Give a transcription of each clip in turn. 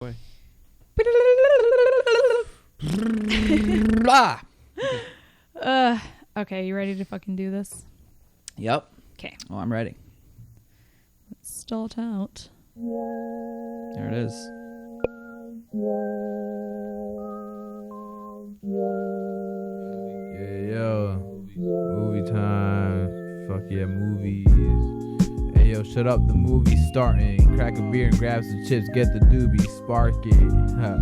Boy. Okay, you ready to fucking do this? Yep. Okay. Oh, I'm ready. Let's start out. There it is. Yeah, yo. Movie time. Fuck yeah, movies. Hey, yo, shut up. The movie's starting. Crack a beer and grab some chips. Get the doobie. Spark it. Huh.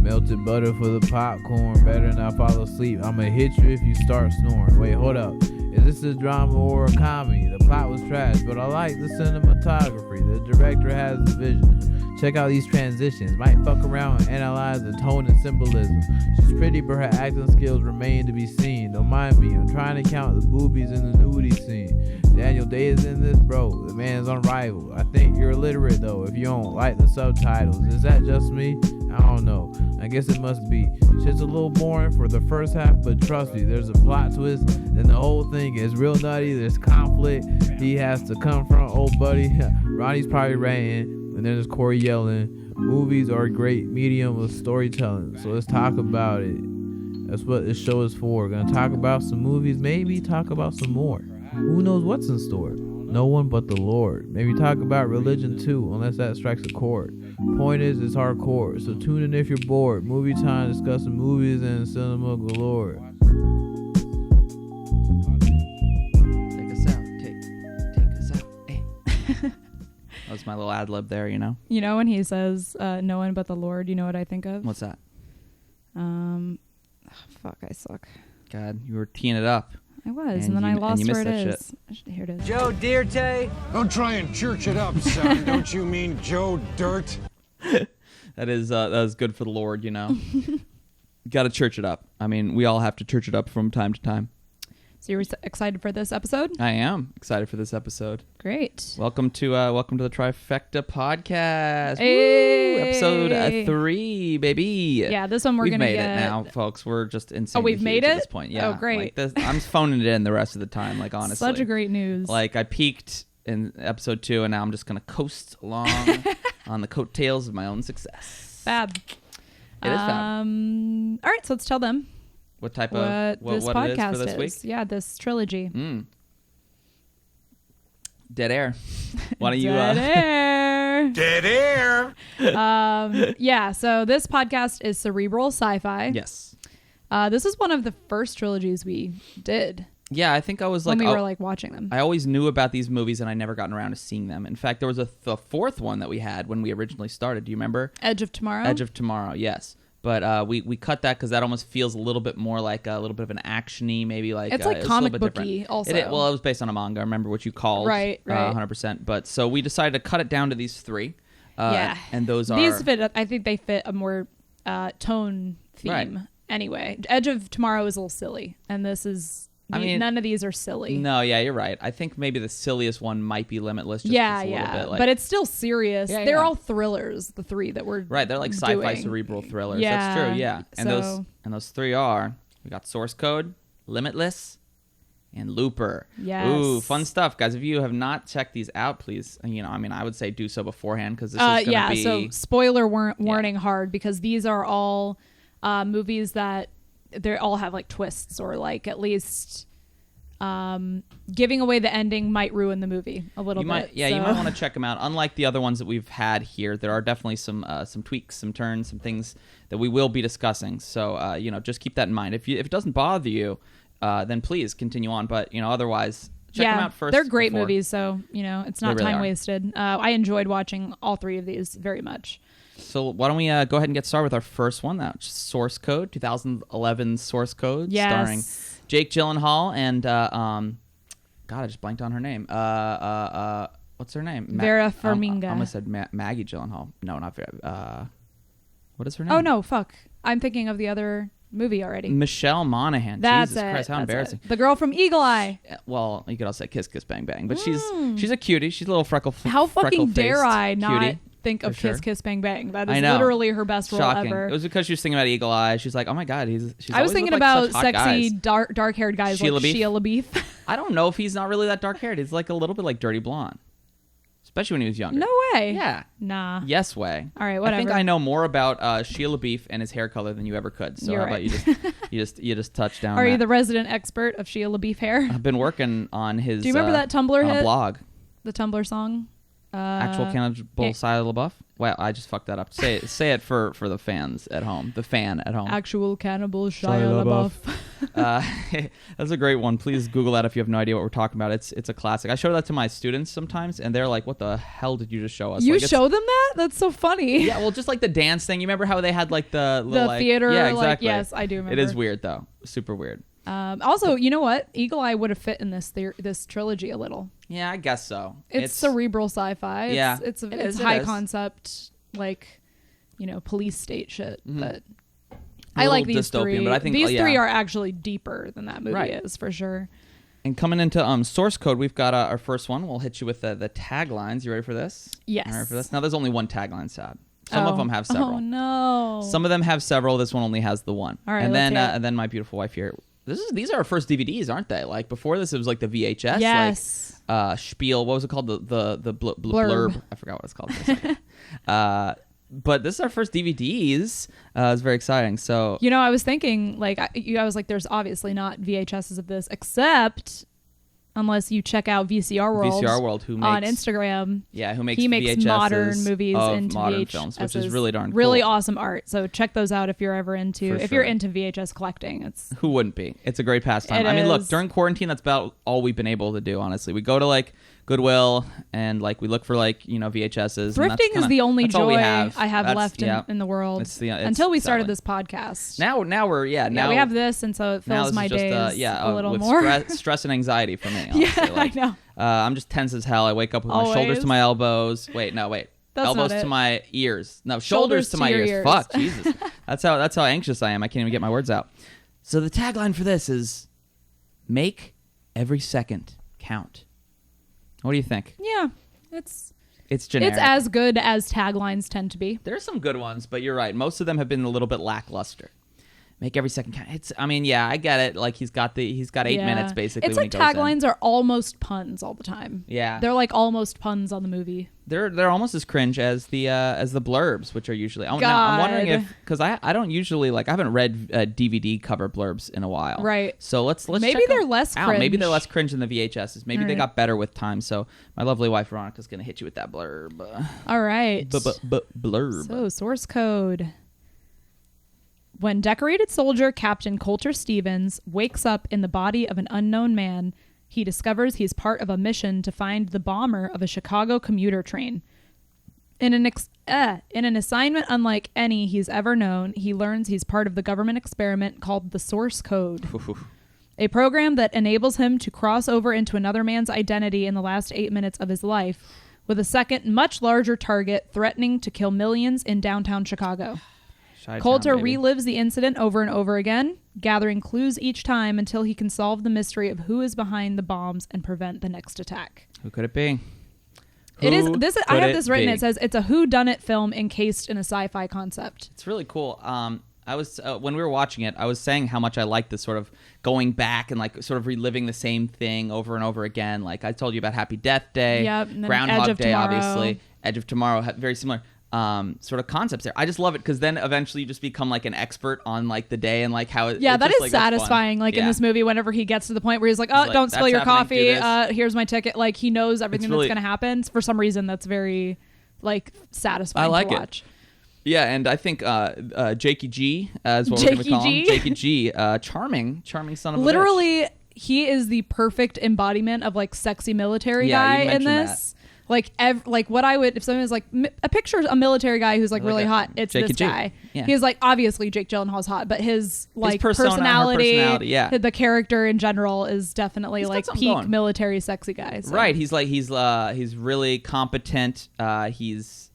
Melted butter for the popcorn. Better not fall asleep. I'ma hit you if you start snoring. Wait, hold up. Is this a drama or a comedy? The plot was trash, but I like the cinematography. The director has the vision. Check out these transitions. Might fuck around and analyze the tone and symbolism. She's pretty, but her acting skills remain to be seen. Don't mind me, I'm trying to count the boobies in the nudity scene. Daniel Day is in this, bro. The man's unrivaled. I think you're illiterate, though, if you don't like the subtitles. Is that just me? I don't know. I guess it must be. Shit's a little boring for the first half, but trust me, there's a plot twist. Then the whole thing is real nutty. There's conflict he has to confront old buddy. Ronnie's probably ranting. And then there's Cory yelling. Movies are a great medium of storytelling, so let's talk about it. That's what this show is for. We're gonna talk about some movies, maybe talk about some more. Who knows what's in store? No one but the Lord. Maybe talk about religion too, unless that strikes a chord. Point is, it's hardcore, so tune in if you're bored. Movie time, discussing movies and cinema galore. Take us out. Take us out. Hey. That was my little ad lib there, you know? You know when he says, no one but the Lord, you know what I think of? What's that? Fuck, I suck. God, you were teeing it up. I was, and then I lost where it is. Here it is. Joe Dirte. Don't try and church it up, son. Don't you mean Joe Dirt? That is good for the Lord, you know? Got to church it up. I mean, we all have to church it up from time to time. So you're excited for this episode? I am excited for this episode. Great. Welcome to the Trifecta podcast. Hey. Woo! Episode 3, baby. Yeah, this one we've gonna made get it now, folks. We're just insane. Oh, we've made at it this point. Yeah. Oh, great. Like this, I'm phoning it in the rest of the time. Like honestly, Such a great news. Like I peaked in episode 2, and now I'm just gonna coast along on the coattails of my own success. Fab. It is fab. All right, so let's tell them What type of this what podcast it is for this week? Yeah, this trilogy. Dead air. Why don't you? Dead air. Dead air. Yeah. So this podcast is Cerebral Sci-Fi. Yes. This is one of the first trilogies we did Yeah, I think I was like when we were like watching them. I always knew about these movies, and I never gotten around to seeing them. In fact, there was the fourth one that we had when we originally started. Do you remember? Edge of Tomorrow. Edge of Tomorrow. Yes. But we cut that because that almost feels a little bit more like a little bit of an action-y, maybe like It's like it's comic a little bit booky different. also. It was based on a manga. I remember what you called. Right. 100%. But so we decided to cut it down to these 3. Yeah. And those are... These fit, I think they fit a more tone theme. Right. Anyway, Edge of Tomorrow is a little silly. And this is... none of these are silly. No, yeah, you're right. I think maybe the silliest one might be Limitless. Just Yeah, a little bit, like, but it's still serious. Yeah, They're yeah. all thrillers, the 3 that we're right. They're like sci-fi cerebral thrillers. Yeah, That's true. Yeah, and so- those 3 are, we got Source Code, Limitless, and Looper. Yes. Ooh, fun stuff, guys. If you have not checked these out, please. I would say do so beforehand because this is going to be. So spoiler warning hard because these are all movies that they all have like twists or like at least. Giving away the ending might ruin the movie a little bit. Yeah, you might want to check them out. Unlike the other ones that we've had here, there are definitely some tweaks, some turns, some things that we will be discussing. So just keep that in mind. If it doesn't bother you, then please continue on. But otherwise, check them out first. They're great before. movies, so it's not really time are. wasted. I enjoyed watching all 3 of these very much. So why don't we go ahead and get started with our first one? That's Source Code, 2011 Source Code, Yes. starring Jake Gyllenhaal and God, I just blanked on her name. What's her name? Vera Farmiga. I almost said Maggie Gyllenhaal. No, not Vera. What is her name? Oh no, fuck! I'm thinking of the other movie already. Michelle Monaghan. That's Jesus it. Christ, how That's embarrassing. it. The girl from Eagle Eye. Well, you could also say Kiss Kiss Bang Bang, but she's a cutie. She's a little How fucking dare I not cutie. think of For sure. Kiss Kiss Bang Bang? That is I know. literally her best role Shocking. ever. It was because she was thinking about Eagle Eye. She's like, oh my God, she's I was always thinking looked like about such hot sexy guys. dark-haired guys Sheila like Beef? Sheila Beef. I don't know if he's not really that dark haired. He's like a little bit like Dirty Blonde. especially when he was younger. No way. Yeah. Nah. Yes way. All right, whatever. I think I know more about Shia LaBeouf and his hair color than you ever could. So You're how right. about you just touch down. Are you that. the resident expert of Shia LaBeouf hair? I've been working on his. Do you remember that Tumblr on hit? a blog? The Tumblr song? Actual cannibal Shia LaBeouf. Wow, I just fucked that up. Say it for the fans at home. The fan at home. Actual cannibal Shia LaBeouf. That's a great one. Please Google that if you have no idea what we're talking about. It's a classic. I show that to my students sometimes, and they're like, "What the hell did you just show us?" You like, show them that? That's so funny. Yeah, well, just like the dance thing. You remember how they had like the little, like, theater? Yeah, Like, exactly. yes, I do remember. It is weird though. Super weird. Also, you know what? Eagle Eye would have fit in this trilogy a little. Yeah, I guess so. It's cerebral sci-fi. Yeah, It's it is, high it is. concept, like, police state shit. But A I like little these dystopian, three. but I think these yeah. three are actually deeper than that movie Right. is, for sure. And coming into source code, we've got our first one. We'll hit you with the taglines. You ready for this? Yes. You ready for this? Now, there's only one tagline, sad. Some of them have several. Oh, no. Some of them have several. This one only has the one. All right, and let's then hear it. and then my beautiful wife here. These are our first DVDs, aren't they? Like before this, it was like the VHS. Yes. Like, spiel. What was it called? The blurb. I forgot what it's called. For a second. But this is our first DVDs. It's very exciting. So I was thinking, like, I was like, there's obviously not VHSs of this, except unless you check out VCR World, who makes, on Instagram. Yeah, who makes he makes VHSs modern movies of into modern VHS films, which is really darn cool. really awesome art. So check those out if you're ever into For if sure. you're into VHS collecting. It's Who wouldn't be? It's a great pastime. It I mean, look, is. during quarantine, that's about all we've been able to do, honestly. We go to like Goodwill and like we look for like, VHSs. and that's thrifting kinda, is the only that's all we joy have. I have That's- left yeah. in the world It's until we started sadly. this podcast. Now we're now we have this, and so it now fills this my is just, days a little with more. stress and anxiety for me. Honestly. Yeah, Like, I know. I'm just tense as hell. I wake up with my shoulders Always. to my elbows. Wait. That's elbows not it. to my ears. No, Shoulders shoulders to to my your ears. ears. Fuck, Jesus. That's how anxious I am. I can't even get my words out. So the tagline for this is make every second count. What do you think? Yeah, it's generic. It's as good as taglines tend to be. There are some good ones, but you're right. Most of them have been a little bit lackluster. Make every second count. I get it. Like he's got 8 minutes basically. It's when like he goes in. taglines are almost puns all the time. Yeah. They're like almost puns on the movie. They're almost as cringe as the blurbs, which are usually. Now, I'm God. wondering if because I don't usually I haven't read DVD cover blurbs in a while. Right. So let's Maybe check they're them less out. Maybe they're cringe. less cringe than the VHSs. Maybe they Right. got better with time. So my lovely wife Veronica's gonna hit you with that blurb. All right. Blurb. So source code. When decorated soldier Captain Coulter Stevens wakes up in the body of an unknown man, he discovers he's part of a mission to find the bomber of a Chicago commuter train. In an assignment unlike any he's ever known, he learns he's part of the government experiment called the Source Code, a program that enables him to cross over into another man's identity in the last 8 minutes of his life, with a second, much larger target threatening to kill millions in downtown Chicago. Chi-town, Coulter baby. relives the incident over and over again, gathering clues each time until he can solve the mystery of who is behind the bombs and prevent the next attack. Who could it be? It is Who this. I could have this written. be? It says it's a whodunit film encased in a sci-fi concept. It's really cool. I was when we were watching it, I was saying how much I like this sort of going back and like sort of reliving the same thing over and over again. Like I told you about Happy Death Day, Yep, and then Groundhog Edge of Day, Tomorrow. obviously, Edge of Tomorrow, very similar sort of concepts there. I just love it because then eventually you just become like an expert on like the day and like how it. Yeah, it's that just, is like, it's fun. satisfying. Like in Yeah. this movie, whenever he gets to the point where he's like, "Oh, like, don't spill "That's your happening, coffee. do this." Here's my ticket." Like he knows everything really- that's going to happen. For some reason, that's very like satisfying I like to it. watch. Yeah, and I think Jakey G, as what we're going to Jakey call him, G? Jakey G, charming son of a bitch. Literally, he is the perfect embodiment of like sexy military Yeah, guy you in mentioned this. Like what I would if someone was like a picture a military guy who's like really hot, it's Jakey this G. guy. Yeah. He's like obviously Jake Gyllenhaal's hot, but his like persona, her personality, yeah. the character in general is definitely He's got like something peak going. military sexy guy. So. Right, he's really competent. He's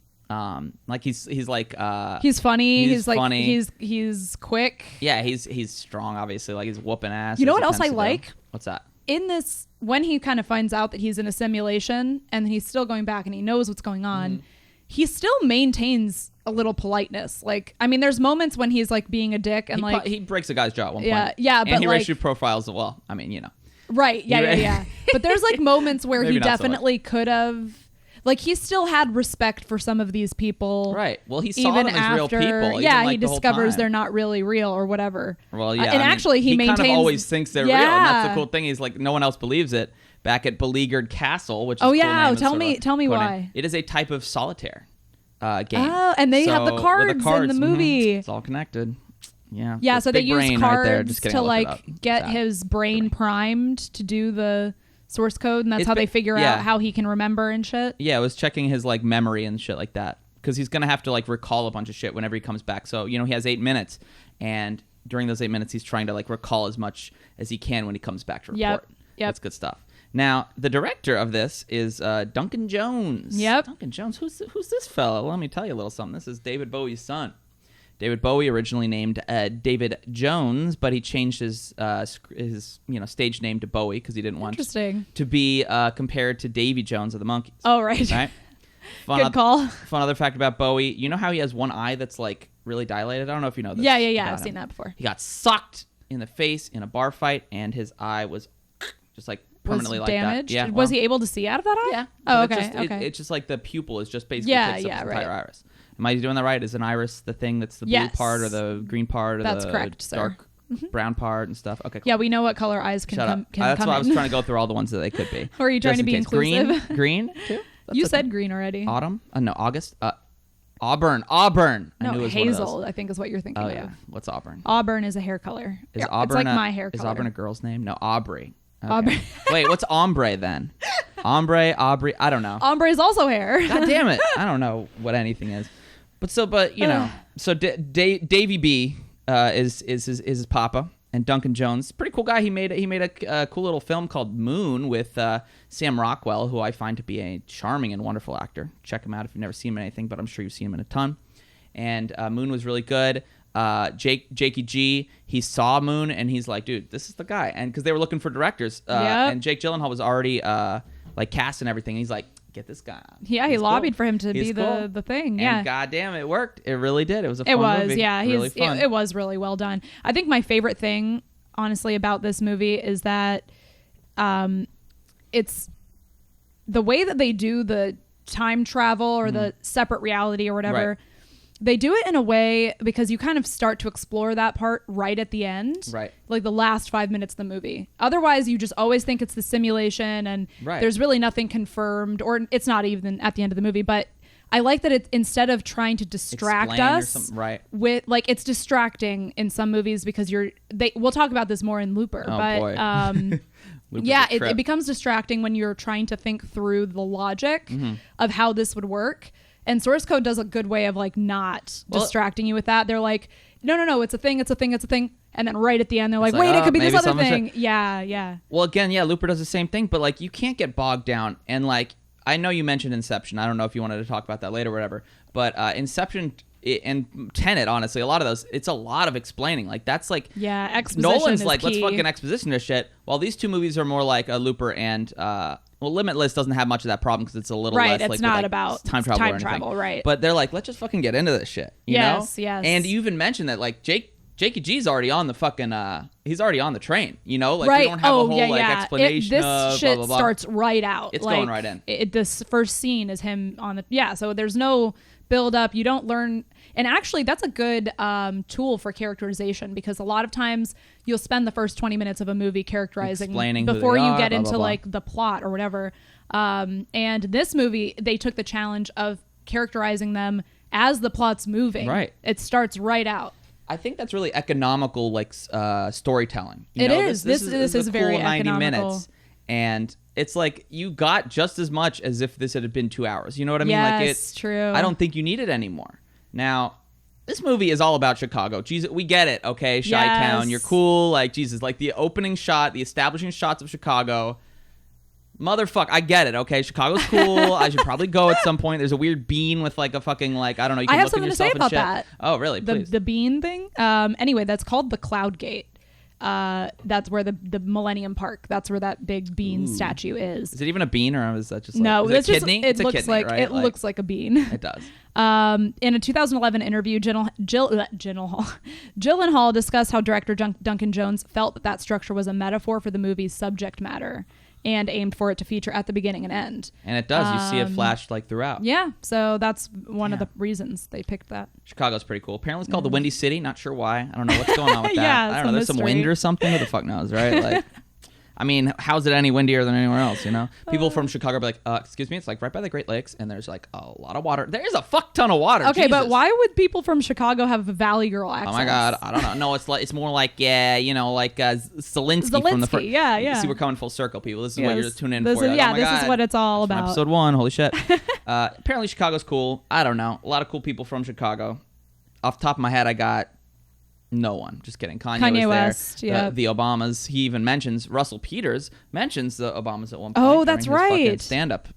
like He's funny. He's like funny. he's quick. yeah, he's strong. Obviously, like he's whooping ass. You know as what he else tends I to do. like? What's that? In this, when he kind of finds out that he's in a simulation and he's still going back and he knows what's going on, he still maintains a little politeness. Like, I mean, there's moments when he's like being a dick and He breaks a guy's jaw at one Yeah, point. yeah, and but, he like- racial profiles. Well, I mean, right. Yeah. But there's like moments where Maybe he not so much. definitely could have. like he still had respect for some of these people. Right. Well, he saw even them as after, real people. Yeah, even, like, he the whole discovers time. they're not really real or whatever. Well, yeah. And actually, he maintains. kind of always thinks they're real, and that's Yeah. the cool thing. He's like, no one else believes it. Back at Beleaguered Castle, which is Oh, a cool yeah. name and Tell sort of me- a tell me cool name. why. It is a type of solitaire game. Oh, and they have the with cards in the mhm. movie. It's all connected. Yeah. Yeah, That's so they big use brain right there. cards Just kidding, to I looked it like up. get That. his brain primed to do the source code, and that's It's how they been- figure yeah. out how he can remember and shit. Yeah, it was checking his like memory and shit like that, because he's gonna have to like recall a bunch of shit whenever he comes back. So he has 8 minutes, and during those 8 minutes, he's trying to like recall as much as he can when he comes back to report. Yep. That's good stuff. Now, the director of this is Duncan Jones. Yep. Duncan Jones. Who's this fella? Well, let me tell you a little something. This is David Bowie's son. David Bowie, originally named David Jones, but he changed his stage name to Bowie because he didn't want Interesting. to be compared to Davy Jones of the Monkees. Oh, right. Right? Good call. Fun other fact about Bowie. You know how he has one eye that's like really dilated? I don't know if you know this. Yeah. about I've him. seen that before. He got socked in the face in a bar fight, and his eye was just like permanently Was like damaged? that. Yeah. Was he able to see out of that eye? Yeah. Oh, But okay. Okay. It's just like the pupil is just basically Yeah, takes up yeah, his entire right. iris. Am I doing that right? Is an iris the thing that's the blue Yes. part or the green part or That's the correct, sir. dark brown part and stuff? Okay. Cool. Yeah, we know what color eyes can Shut come. up. Can That's come why I was in. trying to go through all the ones that they could be. Or are you trying Just to in be case. inclusive? Green too? That's You okay. said green already. Autumn? No, August. Auburn. Auburn. I knew No, it was one of those. hazel. I think is what you're thinking Oh of. yeah. What's Auburn? Auburn is a hair color. Is Yeah, Auburn it's like a, my hair Is color. Auburn a girl's name? No, Aubrey. Okay. Aubrey. Wait, what's ombre then? Ombre, Aubrey. I don't know. Ombre is also hair. God damn it! I don't know what anything is. But Davy B is his papa, and Duncan Jones, pretty cool guy. He made a cool little film called Moon with Sam Rockwell, who I find to be a charming and wonderful actor. Check him out if you've never seen him in anything, but I'm sure you've seen him in a ton. And Moon was really good. Jakey G, he saw Moon and he's like, dude, this is the guy. And because they were looking for directors, Yep. and Jake Gyllenhaal was already like cast and everything. And he's like, get this guy on. Yeah, he He's lobbied cool. for him to He's be cool. the thing. And Yeah. goddamn, it worked. It really did. It was a fun It was, movie. yeah. Really fun. It was really well done. I think my favorite thing, honestly, about this movie is that it's the way that they do the time travel or the separate reality or whatever. Right. They do it in a way because you kind of start to explore that part right at the end. Right. Like the last 5 minutes of the movie. Otherwise, you just always think it's the simulation and Right. there's really nothing confirmed, or it's not even at the end of the movie. But I like that it, instead of trying to distract Explain or us something, right. with, like, it's distracting in some movies because we'll talk about this more in Looper. Oh, but boy. Looper's yeah, a trip. it becomes distracting when you're trying to think through the logic Mm-hmm. of how this would work. And Source Code does a good way of like not distracting you with that. They're like, no, it's a thing. And then right at the end, they're like, like, wait, it could be maybe this other someone's thing. Yeah. Well, again, yeah, Looper does the same thing, but like you can't get bogged down. And like I know you mentioned Inception. I don't know if you wanted to talk about that later or whatever. But Inception and Tenet, honestly, a lot of those, it's a lot of explaining. Like that's like Yeah, exposition Nolan's is like, let's key. fucking exposition this shit. While these two movies are more like a Looper and Limitless doesn't have much of that problem because it's a little Right, less it's like, not with, like, about time travel time or anything. travel, right. But they're like, let's just fucking get into this shit. You Yes, know? yes. And you even mentioned that like Jakey G's already on the fucking he's already on the train, you know? Like right. we don't have a whole explanation This of shit blah blah blah. starts right out. It's like, going right in. This first scene is him on the so there's no build up. You don't learn. And actually, that's a good tool for characterization because a lot of times you'll spend the first 20 minutes of a movie characterizing Explaining who before they you are, get blah, into blah, blah. like the plot or whatever. And this movie, they took the challenge of characterizing them as the plot's moving. Right. It starts right out. I think that's really economical, like storytelling. You It know, is. This This is a very cool 90 economical. minutes, and it's like you got just as much as if this had been 2 hours. You know what I mean? Like Yes, it's true. I don't think you need it anymore. Now, this movie is all about Chicago. Jesus, we get it. Okay, Chi-Town, Yes. you're cool. Like Jesus, like the opening shot, the establishing shots of Chicago. Motherfuck, I get it. Okay, Chicago's cool. I should probably go at some point. There's a weird bean with like a fucking like I don't know. You can I have look at something to say yourself and about shit. that. Oh, really? The Please. the bean thing. Anyway, that's called the Cloud Gate. That's where the Millennium Park. That's where that big bean statue is. Is it even a bean or is that just like, No, is it it's a just kidney? it It's a looks kidney, like right? it looks like a bean. It does. In a 2011 interview, Gyllenhaal discussed how director Duncan Jones felt that structure was a metaphor for the movie's subject matter. and aimed for it to feature at the beginning and end. And it does. You see it flashed like throughout. Yeah, so that's one of the reasons they picked that. Chicago's pretty cool. Apparently it's called the Windy City. Not sure why. I don't know what's going on with that. Yeah, I don't know. There's some wind or something. Who the fuck knows, right? Like, I mean, how's it any windier than anywhere else, you know? People from Chicago be like, excuse me, it's like right by the Great Lakes, and there's like a lot of water. There is a fuck ton of water. Okay, Jesus. but why would people from Chicago have Valley Girl accents? Oh my God, I don't know. No, it's more like, you know, like Zelensky from the first. Yeah. You see, we're coming full circle, people. This is what you're just tuning in for. This is what it's all about. Episode 1, holy shit. Apparently Chicago's cool. I don't know. A lot of cool people from Chicago. Off the top of my head, I got no one. Just kidding. Kanye was West, there. yeah. The Obamas. He even mentions, Russell Peters mentions the Obamas at one point. Oh, that's right. Stand-up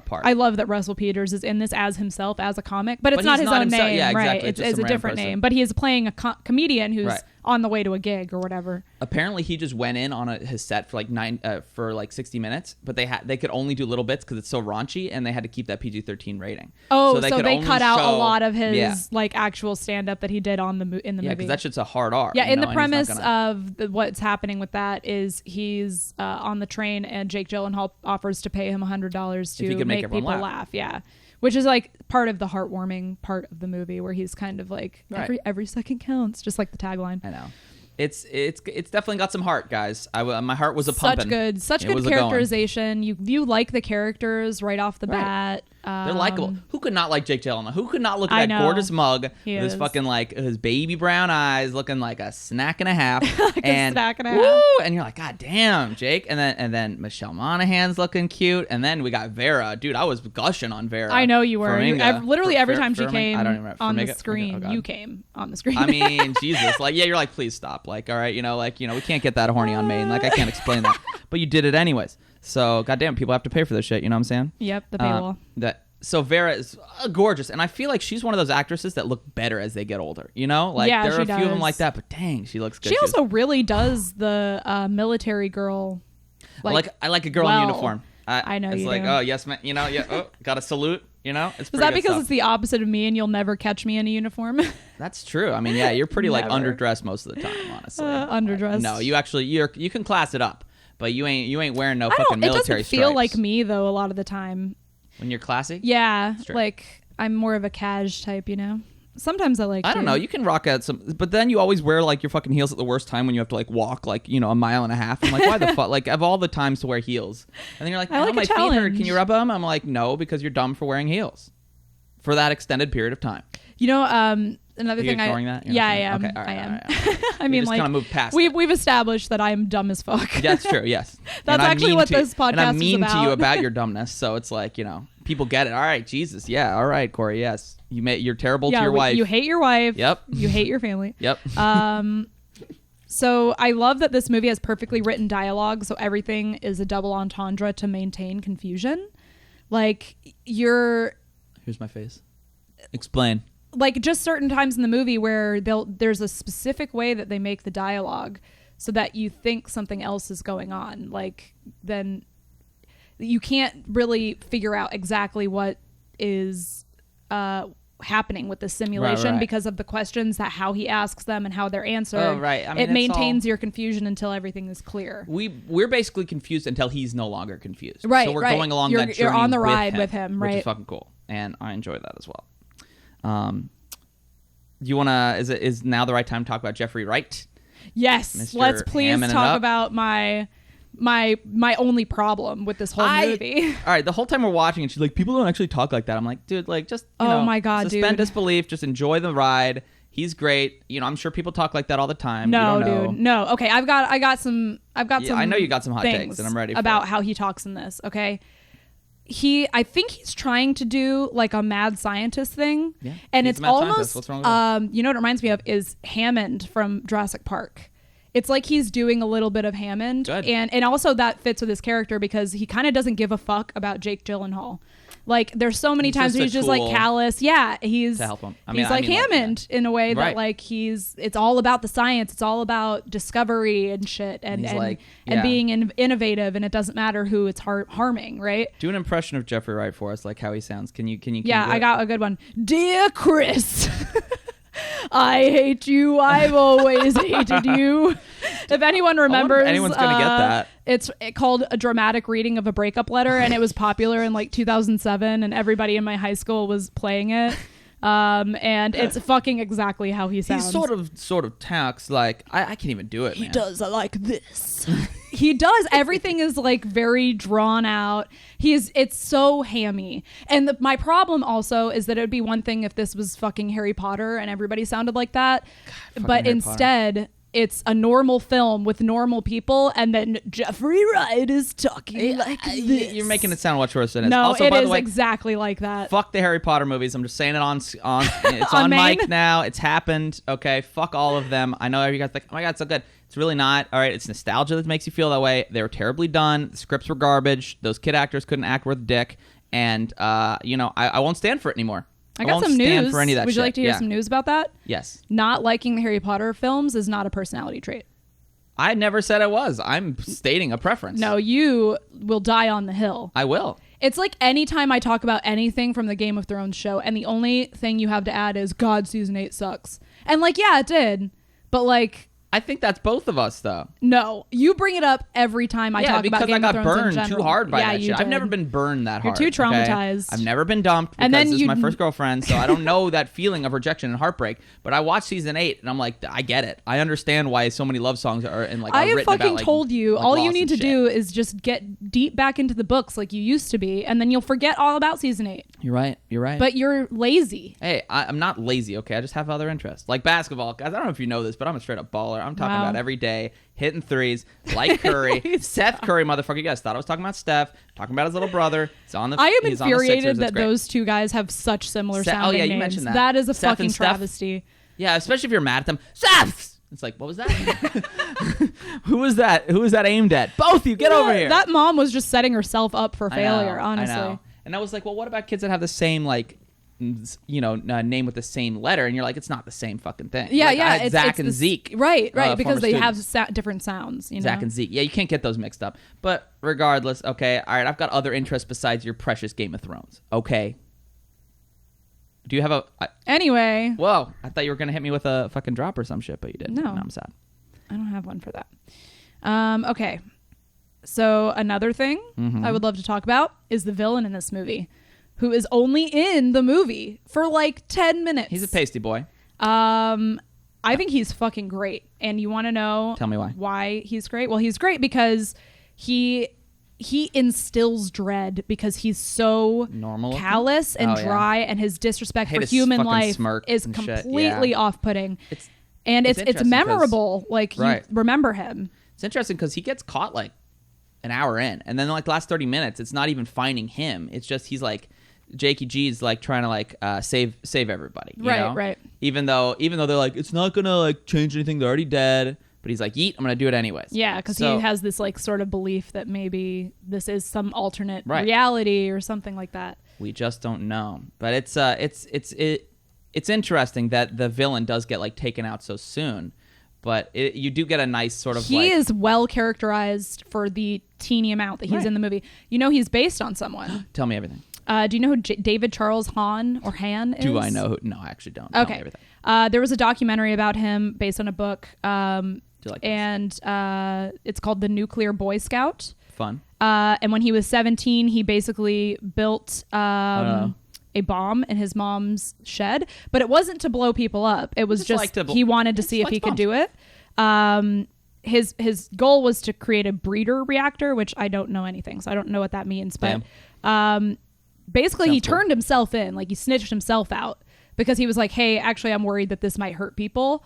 part. I love that Russell Peters is in this as himself, as a comic, but it's not his own name, yeah, exactly. right? It's a different name, but he is playing a comedian who's on the way to a gig or whatever. Apparently, he just went in on his set for like 60 minutes, but they could only do little bits because it's so raunchy, and they had to keep that PG-13 rating. Oh, so they cut out a lot of his like actual stand-up that he did in the movie. Yeah, because that shit's a hard R. Yeah, and the premise of what's happening with that is he's on the train, and Jake Gyllenhaal offers to pay him $100 to make people laugh. Yeah. Which is like part of the heartwarming part of the movie, where he's kind of like every second counts, just like the tagline. I know. It's definitely got some heart, guys. My heart was a pumping. Such good characterization. You like the characters right off the bat. They're likable. Who could not like Jake Gyllenhaal? Who could not look at that gorgeous mug with his fucking like his baby brown eyes, looking like a snack and a half, and you're like, God damn, Jake. And then Michelle Monaghan's looking cute, and then we got Vera. Dude, I was gushing on Vera. I know you were. Literally every time she came on the screen, you came on the screen. I mean, Jesus, like you're like, please stop. Like, all right, we can't get that horny on Maine. Like, I can't explain that, but you did it anyways. So, goddamn, people have to pay for this shit. You know what I'm saying? Yep, the paywall. So Vera is gorgeous, and I feel like she's one of those actresses that look better as they get older. You know, like there are a few of them like that. But dang, she looks good. She also really does the military girl. I like a girl in uniform. I know it's you like, do. oh yes, man. You know, yeah. Oh, got to salute. You know, it's is that because it's the opposite of me, and you'll never catch me in a uniform? That's true. I mean, yeah, you're pretty like underdressed most of the time, honestly. Underdressed. No, you actually you can class it up. But you ain't wearing no fucking military stripes. It doesn't feel like me though a lot of the time. When you're classy? Yeah, like I'm more of a cash type, you know. Sometimes I don't know. You can rock out some, but then you always wear like your fucking heels at the worst time when you have to like walk like a mile and a half. I'm like, why the fuck? Like of all the times to wear heels, and then you're like, my feet hurt. Can you rub them? I'm like, no, because you're dumb for wearing heels for that extended period of time. You know, another thing. Ignoring that? Yeah, I am. Okay, I am. I mean, just like, kind of move past. We've established that I am dumb as fuck. That's true. Yes, that's actually what this podcast is about. And I'm mean to you about your dumbness, so it's like people get it. All right, Jesus. Yeah. All right, Corey. Yes, you're terrible to your wife. You hate your wife. Yep. You hate your family. Yep. So I love that this movie has perfectly written dialogue, so everything is a double entendre to maintain confusion. Like here's my face. Explain. Like just certain times in the movie where there's a specific way that they make the dialogue so that you think something else is going on. Like then you can't really figure out exactly what is happening with the simulation because of the questions that how he asks them and how they're answered. Oh, right. I mean, it maintains your confusion until everything is clear. We're basically confused until he's no longer confused. Right. So we're going along that journey. You're on the ride with him, right? Which is fucking cool. And I enjoy that as well. Do you wanna is now the right time to talk about Jeffrey Wright? Yes. Mr. Let's please talk about my only problem with this whole movie. All right, the whole time we're watching it, she's like, people don't actually talk like that. I'm like, dude, like just my God, suspend disbelief, just enjoy the ride. He's great. I'm sure people talk like that all the time. No, dude. No. Okay, I've got some I know you got some hot takes and I'm ready about how he talks in this, okay? I think he's trying to do like a mad scientist thing. Yeah. And it's almost what's wrong with that? You know what it reminds me of is Hammond from Jurassic Park. It's like he's doing a little bit of Hammond. Good. And also that fits with his character because he kind of doesn't give a fuck about Jake Gyllenhaal. Like there's so many times where he's just like callous. Yeah, he's to help him. He's like Hammond in a way that like it's all about the science. It's all about discovery and shit and being innovative, and it doesn't matter who it's harming, right? Do an impression of Jeffrey Wright for us, like how he sounds. Can you Yeah, I got a good one. Dear Chris. I hate you. I've always hated you. If anyone remembers, anyone's gonna get that. It's called A Dramatic Reading of a Breakup Letter, and it was popular in like 2007, and everybody in my high school was playing it. And it's fucking exactly how he sounds. He sort of talks like I can't even do it. He man. does like this. He does. Everything is like very drawn out. It's so hammy. And my problem also is that it would be one thing if this was fucking Harry Potter and everybody sounded like that. God, but Harry instead, Potter. It's a normal film with normal people, and then Jeffrey Wright is talking like this. You're making it sound much worse than it is. No, Also, it by is the way, exactly like that. fuck the Harry Potter movies. I'm just saying it on it's On on main? mic now. It's happened. Okay, fuck all of them. I know you guys think, oh my god, it's so good. It's really not. All right, it's nostalgia that makes you feel that way. They were terribly done. The scripts were garbage. Those kid actors couldn't act worth dick. And I won't stand for it anymore. I got won't some stand news. for any of that Would you shit. like to hear Yeah. some news about that? Yes. Not liking the Harry Potter films is not a personality trait. I never said it was. I'm stating a preference. No, you will die on the hill. I will. It's like anytime I talk about anything from the Game of Thrones show, and the only thing you have to add is God, season 8 sucks. And like, yeah, it did. But like, I think that's both of us, though. no, you bring it up every time I talk about Game of Thrones in because I got burned general. too hard by yeah, that you shit. I've did. never been burned that You're hard. too okay? traumatized. I've never been dumped because And then this is you- my first girlfriend, so I don't know that feeling of rejection and heartbreak. But I watched season 8, and I'm like, I get it. I understand why so many love songs are and like. I are have written fucking about, like, told you, like all you loss need and to shit. do is just get deep back into the books like you used to be, and then you'll forget all about season 8. You're right. You're right. But you're lazy. hey, I'm not lazy. Okay, I just have other interests, like basketball. Guys, I don't know if you know this, but I'm a straight up baller. I'm talking Wow. about every day, hitting threes, like Curry, Seth Curry, motherfucker. You guys thought I was talking about Steph. Talking about his little brother. He's on the. I am he's on the infuriated Sixers. That's that great. those two guys have such similar sounding yeah, you names. mentioned that. That is a Seth and fucking Steph. travesty. Yeah, especially if you're mad at them. Seth! It's like, what was that? Who was that? Who was that aimed at? Both of you, get over here. That mom was just setting herself up for I failure, know, honestly. I know. And I was like, well, what about kids that have the same, like, name with the same letter? And you're like, it's not the same fucking thing. Yeah, like, yeah. I had it's, Zach it's and the- Zeke. Right, former because they have students. different sounds. You know? Zach and Zeke. Yeah, you can't get those mixed up. But regardless, okay, all right, I've got other interests besides your precious Game of Thrones. Okay. Do you have a... Anyway, whoa, I thought you were going to hit me with a fucking drop or some shit, but you didn't. No. I'm sad. I don't have one for that. Okay. So another thing Mm-hmm. I would love to talk about is the villain in this movie, who is only in the movie for like 10 minutes. He's a pasty boy. I think he's fucking great. And you want to know Tell me why. Why he's great? Well, he's great because he instills dread because he's so Normal looking? callous and Oh, yeah. dry, and his disrespect I hate for his human fucking life smirk is and shit. completely Yeah. off-putting. It's It's interesting 'cause- memorable. Like, Right. you remember him. It's interesting because he gets caught like an hour in, and then like the last 30 minutes, it's not even finding him. It's just he's like Jakey G's like trying to like save everybody. You Right, know? right. Even though they're like it's not gonna like change anything. They're already dead. But he's like, yeet, I'm gonna do it anyways. Yeah, because So- he has this like sort of belief that maybe this is some alternate Right. reality or something like that. We just don't know. But it's interesting that the villain does get like taken out so soon. But you do get a nice sort of He is well characterized for the teeny amount that he's Right. in the movie. You know, he's based on someone. Tell me everything. Do you know who David Charles Han or Han is? Do I know who? No, I actually don't. Tell me Okay. everything. There was a documentary about him based on a book. Do you like this? And it's called The Nuclear Boy Scout. Fun. And when he was 17, he basically built no. a bomb in his mom's shed, but it wasn't to blow people up. It was Just just like to bl- he wanted to just see if likes he could bombs. do it. His goal was to create a breeder reactor, which I don't know anything, so I don't know what that means. But basically, he Sounds cool. turned himself in, like he snitched himself out because he was like, "Hey, actually, I'm worried that this might hurt people."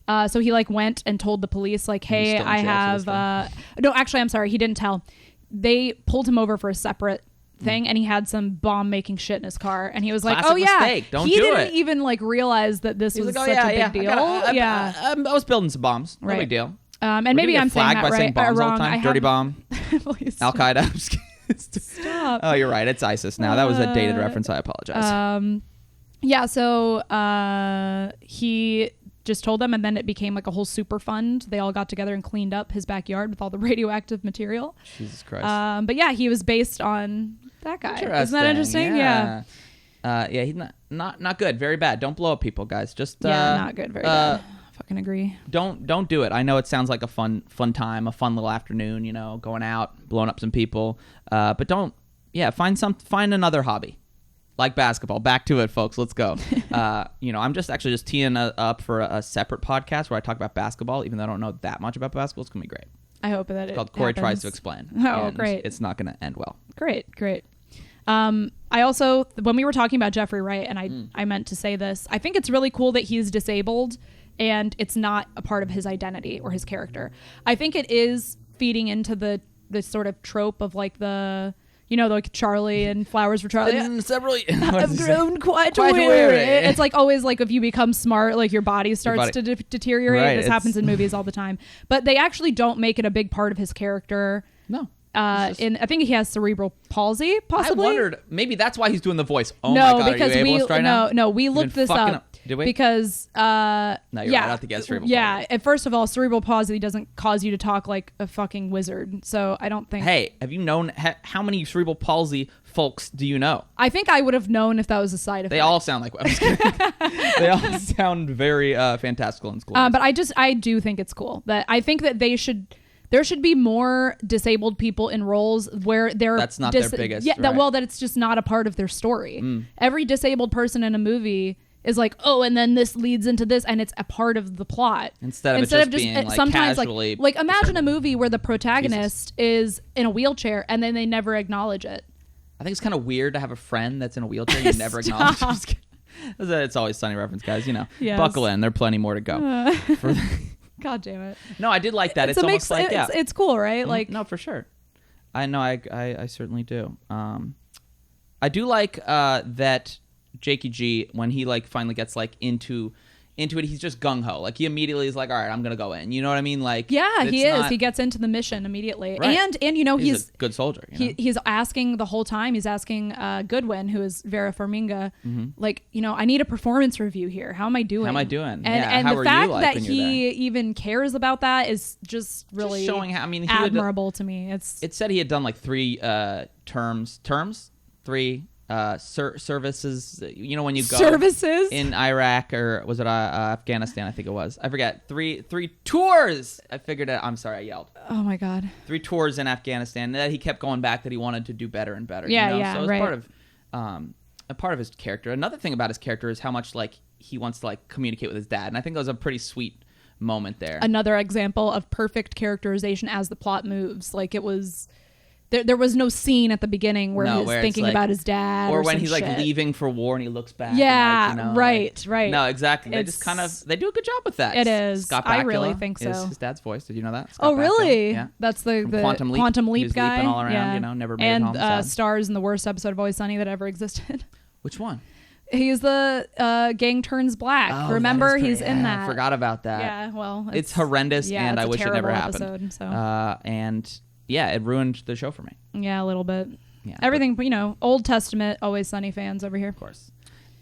So he like went and told the police, like, He's "Hey, still in I jail for have." this No, actually, I'm sorry, he didn't tell. They pulled him over for a separate thing, and he had some bomb making shit in his car, and he was like, Classic "Oh yeah." mistake. Don't he do didn't it. even like realize that this He's was like, oh, such yeah, a big yeah. deal. Yeah. I was building some bombs. No Right. big deal. And We're maybe gonna I'm get saying flagged that by right saying bombs or all wrong. the time. I Dirty have- bomb. Please Al Qaeda. stop. Oh, you're right. It's ISIS now. That was a dated reference. I apologize. Yeah, so he just told them, and then it became like a whole super fund. They all got together and cleaned up his backyard with all the radioactive material. Jesus Christ. But yeah, he was based on that guy. Isn't that interesting? Yeah. Yeah, he's not good. Very bad. Don't blow up people, guys. Just Not good. Very bad. fucking agree. Don't do it. I know it sounds like a fun time, a fun little afternoon, going out, blowing up some people. But don't. Yeah, find another hobby. Like basketball. Back to it, folks. Let's go. I'm just teeing up for a separate podcast where I talk about basketball, even though I don't know that much about basketball. It's going to be great. I hope that it's called Cory Tries to Explain. Oh, great. It's not going to end well. Great. I also, when we were talking about Jeffrey Wright, and I meant to say this, I think it's really cool that he's disabled and it's not a part of his identity or his character. I think it is feeding into the sort of trope of like like Charlie and Flowers for Charlie. I've grown quite weary. It's like always like if you become smart, like your body starts to deteriorate. Right, this happens in movies all the time. But they actually don't make it a big part of his character. No. I think he has cerebral palsy, possibly. I wondered, maybe that's why he's doing the voice. Oh no, my God, because are you right now? No, we looked this up. Did we? Because no, you're right. I have to guess cerebral palsy. Yeah, and first of all, cerebral palsy doesn't cause you to talk like a fucking wizard. So I don't think. Hey, have you known how many cerebral palsy folks do you know? I think I would have known if that was a side effect. They all sound like I'm just kidding. They all sound very fantastical and cool. But I do think it's cool that I think that there should be more disabled people in roles where that's not their biggest. Yeah, right. that it's just not a part of their story. Every disabled person in a movie is like, oh, and then this leads into this, and it's a part of the plot. Instead of just being like sometimes casually like imagine a movie where the protagonist is in a wheelchair and then they never acknowledge it. I think it's kind of weird to have a friend that's in a wheelchair you never acknowledge. It's Always Sunny reference, guys. Yes. Buckle in. There are plenty more to go. God damn it. No, I did like that. It's almost like it's cool, right? Like no, for sure. I know. I certainly do. I do like that Jakey G, when he like finally gets like into it, he's just gung ho. Like he immediately is like, all right, I'm gonna go in. You know what I mean? Like he is. He gets into the mission immediately, right. and he's a good soldier. He's asking the whole time. He's asking Goodwin, who is Vera Farmiga, like I need a performance review here. How am I doing? And how the are fact you like that when he you're there? even cares about that is just really showing how. I mean, admirable to me. It said he had done like 3 services, when you go services in Iraq, or was it Afghanistan? I think it was. I forget. 3 tours. I figured it. I'm sorry, I yelled. Oh my God. 3 tours in Afghanistan. That he kept going back. That he wanted to do better and better. Yeah. So it's right. a part of his character. Another thing about his character is how much like he wants to like communicate with his dad, and I think that was a pretty sweet moment there. Another example of perfect characterization as the plot moves. Like it was. There was no scene at the beginning where he's thinking about his dad, or when he's like leaving for war and he looks back. Yeah, and, like, right. No, exactly. They just they do a good job with that. It is. Scott Bakula I really think so. Is his dad's voice. Did you know that? Scott really? Bakula. Yeah. That's the Quantum Leap he was guy. Leaping all around, yeah. never made it home. And stars in the worst episode of Always Sunny that ever existed. Which one? He's the Gang Turns Black. Oh, Remember, he's in that. I forgot about that. Yeah, well, it's horrendous, and I wish it never happened. Episode, so. And yeah, it ruined the show for me. Yeah, a little bit. Yeah, everything, Old Testament, Always Sunny fans over here. Of course.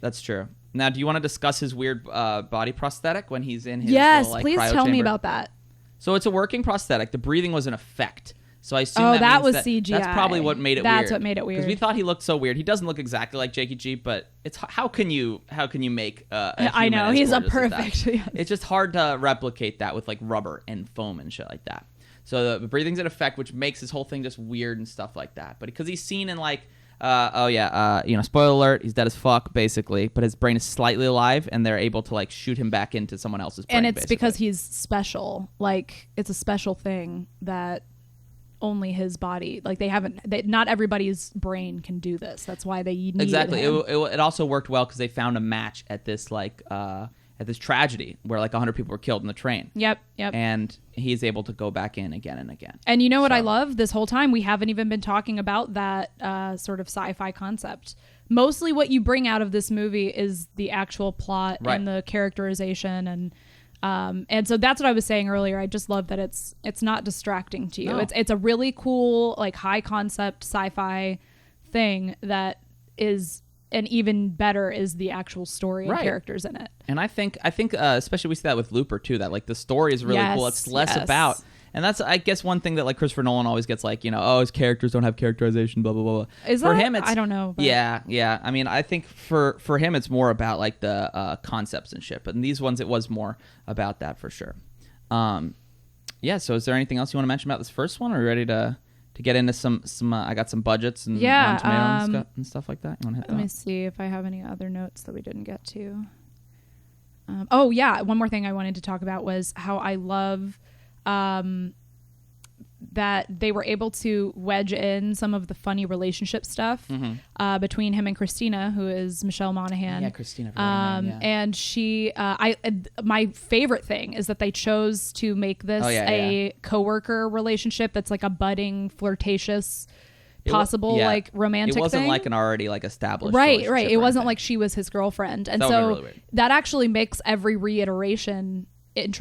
That's true. Now, do you want to discuss his weird body prosthetic when he's in his little, like, please cryo tell me chamber? about that. So it's a working prosthetic. The breathing was an effect. So I assume that was CGI. CGI. That's probably what made it weird. That's what made it weird. Because we thought he looked so weird. He doesn't look exactly like Jakey G, but it's how can you make a human I know, as he's a gorgeous as that? perfect. Yes. It's just hard to replicate that with like rubber and foam and shit like that. So the breathing's an effect, which makes his whole thing just weird and stuff like that. But because he's seen in like, spoiler alert, he's dead as fuck basically, but his brain is slightly alive, and they're able to like shoot him back into someone else's brain. And it's basically. because he's special. Like it's a special thing that only his body. Like not everybody's brain can do this. That's why they need exactly. him. It also worked well because they found a match at this at this tragedy where like 100 people were killed in the train. Yep. And he's able to go back in again and again. And you know what I love? This whole time we haven't even been talking about that sort of sci-fi concept. Mostly what you bring out of this movie is the actual plot and the characterization and so that's what I was saying earlier. I just love that it's not distracting to you. No. It's a really cool like high concept sci-fi thing that is. And even better is the actual story and characters in it. And I think especially we see that with Looper too, that like the story is really cool. It's less about And that's, I guess, one thing that like Christopher Nolan always gets, like, you know, oh, his characters don't have characterization, blah blah blah. Is for that? him, it's, I don't know. But... Yeah. I mean, I think for him, it's more about like the concepts and shit. But in these ones, it was more about that for sure. Yeah. So, is there anything else you want to mention about this first one? Or are you ready to get into some? I got some budgets and Rotten Tomatoes and stuff like that. You want to hit that? Let me see if I have any other notes that we didn't get to. Oh yeah, one more thing I wanted to talk about was how I love that they were able to wedge in some of the funny relationship stuff between him and Christina, who is Michelle Monaghan. Yeah, Christina. And she, my favorite thing is that they chose to make this a coworker relationship that's like a budding, flirtatious, possible like romantic thing. It wasn't like an already like established right. It wasn't anything. like she was his girlfriend, and that so really weird. That actually makes every reiteration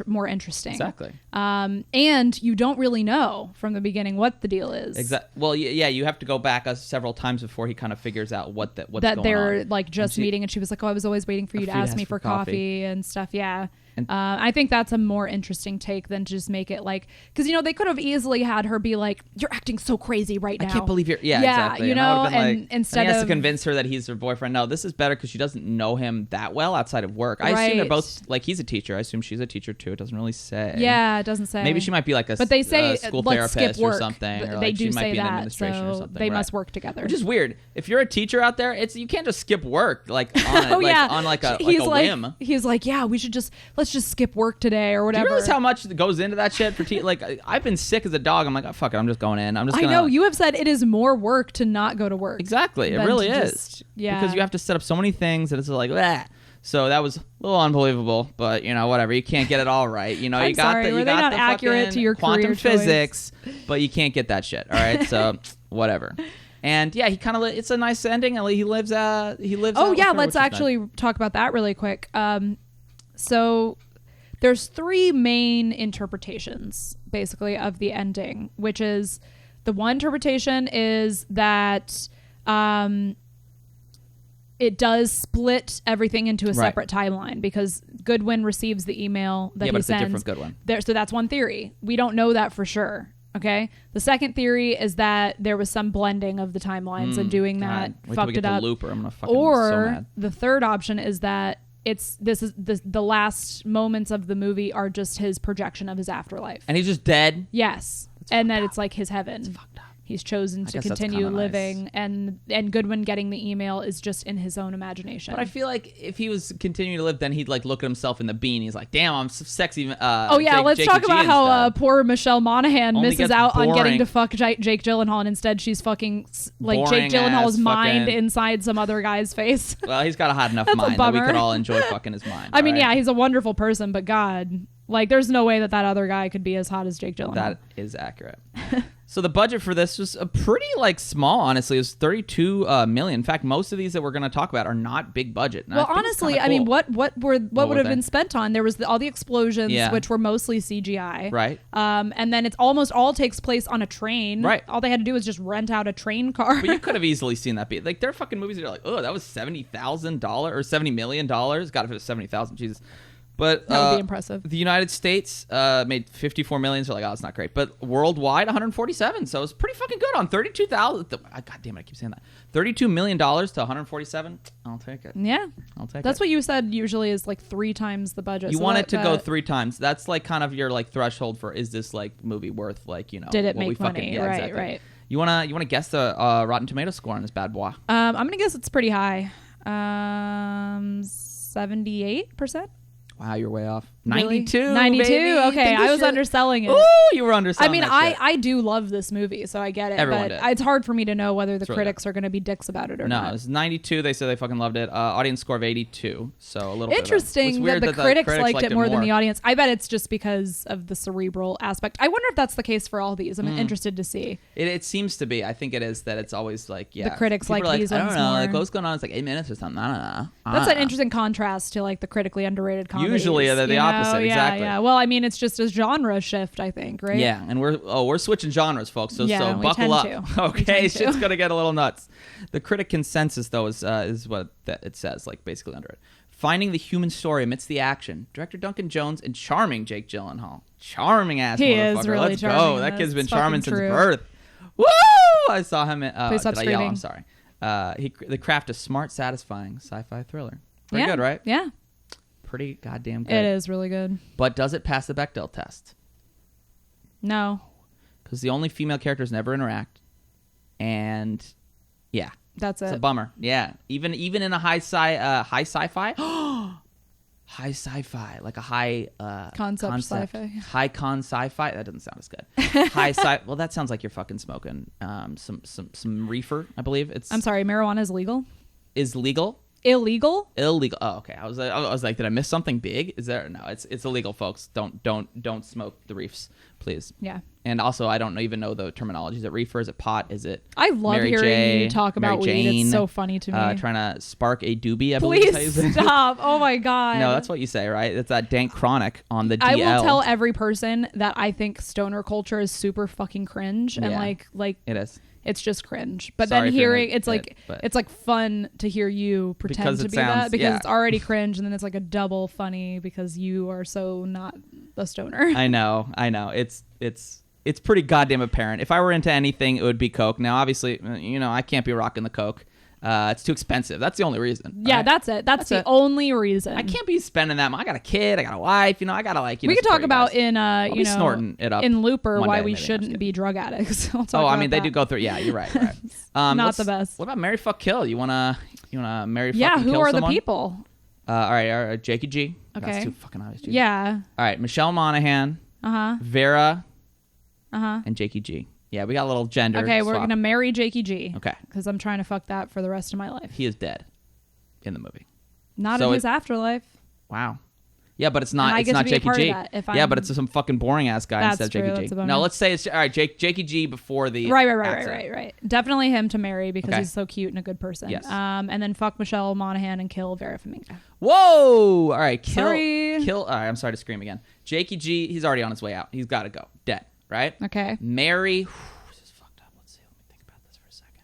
more interesting. Exactly. And you don't really know from the beginning what the deal is. Exactly. Well, yeah, you have to go back several times before he kind of figures out what's that going they're on. like just meeting, and she was like, "Oh, I was always waiting for you to ask me for coffee and stuff." Yeah. And I think that's a more interesting take than to just make it like, because, you know, they could have easily had her be like, "You're acting so crazy right now. I can't believe you're." Yeah, exactly. You know, and like, instead he has of to convince her that he's her boyfriend. No, this is better because she doesn't know him that well outside of work. I assume they're both like, he's a teacher. I assume she's a teacher too. It doesn't really say. Yeah, it doesn't say. Maybe she might be like but they say school let's therapist skip work. or something. Or they like do she say might be in that, administration so or something. they must work together. Which is weird. If you're a teacher out there, you can't just skip work like on on a whim. He's like, yeah, let's just skip work today or whatever. Do you realize how much goes into that shit for like I've been sick as a dog. I'm like, oh, fuck it, I'm just going in. I know you have said it is more work to not go to work. Exactly, it really is. Because you have to set up so many things and it's like, ah. So that was a little unbelievable, but you know, whatever. You can't get it all right. You know, you got the accurate to your quantum career physics, but you can't get that shit. All right, so whatever. And yeah, he kind of it's a nice ending. He lives. Oh yeah, let's actually talk about that really quick. So there's three main interpretations basically of the ending, which is the one interpretation is that it does split everything into a separate timeline because Goodwin receives the email that he it's sends. A different Goodwin. So that's one theory. We don't know that for sure. Okay. The second theory is that there was some blending of the timelines and doing that fucked it up. Loop, or I'm gonna fucking or so mad. The third option is that the last moments of the movie are just his projection of his afterlife. And he's just dead? Yes. And that it's like his heaven. It's fucked up. He's chosen to continue living, nice. and Goodwin getting the email is just in his own imagination. But I feel like if he was continuing to live, then he'd like look at himself in the bean. He's like, "Damn, I'm so sexy." Let's talk about how poor Michelle Monaghan misses out on getting to fuck Jake Gyllenhaal, and instead she's fucking like Jake Gyllenhaal's mind inside some other guy's face. Well, he's got a hot enough mind that we could all enjoy fucking his mind. I mean, yeah, he's a wonderful person, but God, like, there's no way that other guy could be as hot as Jake Gyllenhaal. That is accurate. So the budget for this was a pretty like small, honestly. It was $32 million. In fact, most of these that we're going to talk about are not big budget. Well, honestly, I mean, what would have been spent on? There was all the explosions, which were mostly CGI, right? And then it's almost all takes place on a train, right? All they had to do was just rent out a train car. But you could have easily seen that be like there are fucking movies that are like, oh, that was $70,000 or $70 million. God, if it was 70,000, Jesus. But that would be impressive. The United States made 54 million, so like, oh, it's not great. But worldwide, 147, so it's pretty fucking good on 32,000. God damn it, I keep saying that. $32 million to 147. I'll take it. Yeah, I'll take it. That's what you said. Usually is like 3 times the budget. You want it to go 3 times. That's like kind of your like threshold for is this like movie worth like, you know? Did it make money? Yeah, right, exactly. right. You wanna guess the Rotten Tomato score on this bad boy? I'm gonna guess it's pretty high. 78%. Wow, you're way off. Really? 92. 92. Baby. Okay, I was underselling it. Ooh, you were underselling. I mean, that shit. I do love this movie, so I get it. Everyone but did. it's hard for me to know whether the critics are going to be dicks about it or not. No, it's 92. They said they fucking loved it. Audience score of 82. So a little interesting bit that the critics liked it more than the audience. I bet it's just because of the cerebral aspect. I wonder if that's the case for all these. I'm interested to see. It seems to be. I think it is that it's always like, yeah. The critics like these I ones don't know, more. like what's going on? It's like 8 minutes or something. I don't know. That's an interesting contrast to like the critically underrated comedies. Usually they're the opposite. Yeah, exactly. Yeah. Well, I mean, it's just a genre shift, I think, right? Yeah, and we're switching genres, folks. So buckle up. Okay, shit's gonna get a little nuts. The critic consensus though is what it says, like basically under it. Finding the human story amidst the action. Director Duncan Jones and charming Jake Gyllenhaal. Charming ass He motherfucker. is really Let's charming go. in That this. kid's been It's charming fucking since true. birth. Woo! I saw him in... Please stop did I yell? I'm screaming. sorry. The craft a smart, satisfying sci-fi thriller. Pretty good, right? Yeah. Pretty goddamn good. It is really good. But does it pass the Bechdel test? No. Because the only female characters never interact. And... yeah. That's It's a it. bummer. Yeah. Even in a high sci-fi... high sci-fi, like a high Concept concept. sci-fi. High con sci-fi. That doesn't sound as good. High sci. Well, that sounds like you're fucking smoking some reefer. I believe it's. I'm sorry, marijuana is legal? Is legal. Illegal? Illegal. Oh, okay. I was like, did I miss something big? Is there? No, it's illegal, folks. Don't smoke the reefs, please. Yeah. And also, I don't even know the terminology. Is it reefer? Is it pot? Is it? I love Mary hearing J, you talk about Mary weed. Jane, It's so funny to me. Trying to spark a doobie. I believe is how you say Please it. stop. Oh my God. No, that's what you say, right? It's that dank chronic on the DL. I will tell every person that I think stoner culture is super fucking cringe and Yeah. like It is. it's just cringe. But Sorry then if you're hearing gonna it's get like it, but- it's like fun to hear you pretend Because to it be sounds- that because yeah. it's already cringe and then it's like a double funny because you are so not a stoner. I know. It's pretty goddamn apparent. If I were into anything, it would be Coke. Now, obviously, I can't be rocking the Coke. It's too expensive. That's the only reason. Yeah, right? that's it. That's the it. only reason. I can't be spending that. I got a kid. I got a wife. I gotta We could talk support you about guys. in I'll be snorting it up in Looper one why day, we maybe. I'm shouldn't just be drug addicts. I'll talk Oh, I about mean, they that. do go through. Yeah, you're right. Not let's- the best. What about marry, fuck, kill? You wanna marry, fuck, Yeah, and who kill are someone? the people? All right, Jakey G. Okay. That's too fucking obvious. Dude. Yeah. All right, Michelle Monaghan, Uh-huh. Vera, Uh-huh. and Jakey G. Yeah, we got a little gender. Okay, we're swap. gonna marry Jakey G. Okay. Because I'm trying to fuck that for the rest of my life. He is dead in the movie. Not So in his afterlife. Wow. Yeah, but it's And I not. It's get to not be a Jakey part of G. that if Yeah, but I'm- it's some fucking boring ass guy That's instead of true, Jakey that's G. a bummer. No, let's say it's all right. Jakey G before the accident. Right. Definitely him to marry because Okay. he's so cute and a good person. Yes. And then fuck Michelle Monaghan and kill Vera Farmiga. Whoa! All right, kill. Sorry. All right, I'm sorry to scream again. Jakey G. He's already on his way out. He's got to go. Dead. Right. Okay. Mary. This is fucked up. Let's see. Let me think about this for a second.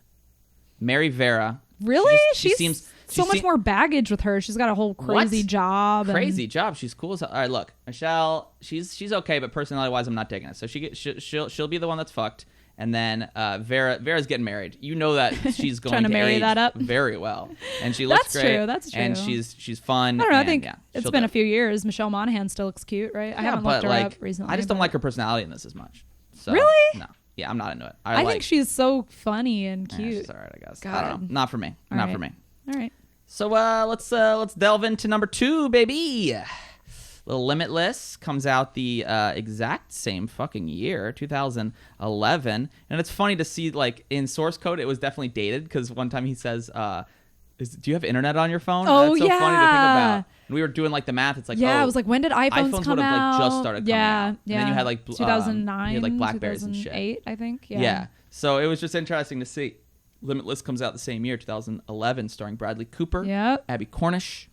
Mary Vera. Really? She seems so much more baggage with her. She's got a whole crazy What? job. and- Crazy job. She's cool as hell. All right, look, Michelle. She's okay, but personality wise, I'm not taking it. So she'll be the one that's fucked, and then Vera's getting married. You know that she's going Trying to marry age that up. very well, and she looks That's great. true, that's And true. she's fun. I don't know. I and, think yeah, it's she'll been do a it. few years. Michelle Monaghan still looks cute, right? I haven't looked her up recently. I just don't but- like her personality in this as much. So, Really? No. Yeah, I'm not into it. I think she's so funny and Yeah, cute. she's all right, I guess. I don't God. know. Not for me. All Not right. for me. All right. So let's delve into number 2, baby. Little Limitless comes out the exact same fucking year, 2011, and it's funny to see like in source code it was definitely dated because one time he says, "Do you have internet on your phone?" Oh, That's so funny to think yeah. about. And we were doing like the math. It's like, Yeah, oh, I was like, when did iPhones iPhones come would have out? like just started coming yeah, out. Yeah. And then you had like 2009, you had like Blackberries and shit. 2008, I think. Yeah. Yeah. So it was just interesting to see. Limitless comes out the same year, 2011, starring Bradley Cooper, Yep. Abby Cornish,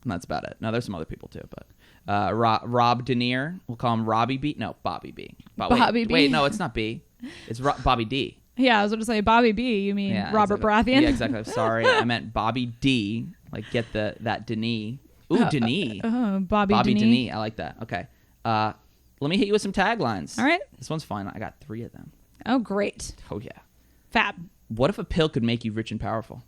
and that's about it. No, there's some other people too, but Rob De Niro, we'll call him Robbie B. No, Bobby B. Bobby B. Wait, no, it's not B. It's Bobby D. Yeah, I was going to say Bobby B. You mean Yeah, Robert exactly. Baratheon? Yeah, exactly. I'm sorry, I meant Bobby D. Like get that Denis. Ooh, Denis. Bobby Bobby Denis. Denis. I like that. Okay. Let me hit you with some taglines. All right. This one's fine. I got 3 of them. Oh, great. Oh yeah. Fab. What if a pill could make you rich and powerful?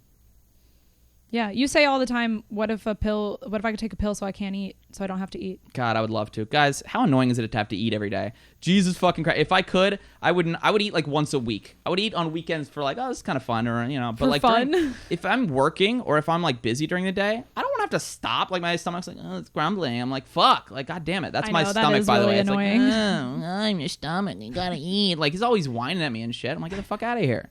Yeah, you say all the time, what if I could take a pill so I can't eat, so I don't have to eat? God, I would love to. Guys, how annoying is it to have to eat every day? Jesus fucking Christ. If I could, I would eat like once a week. I would eat on weekends for like, oh, this is kind of fun, or but For like fun? if I'm working or if I'm like busy during the day, I don't want to have to stop. Like my stomach's like, oh, it's grumbling. I'm like, fuck. Like, god damn it. That's I my know, that stomach, is by the really way. It's annoying. like, oh, I'm your stomach. You gotta eat. Like he's always whining at me and shit. I'm like, get the fuck out of here.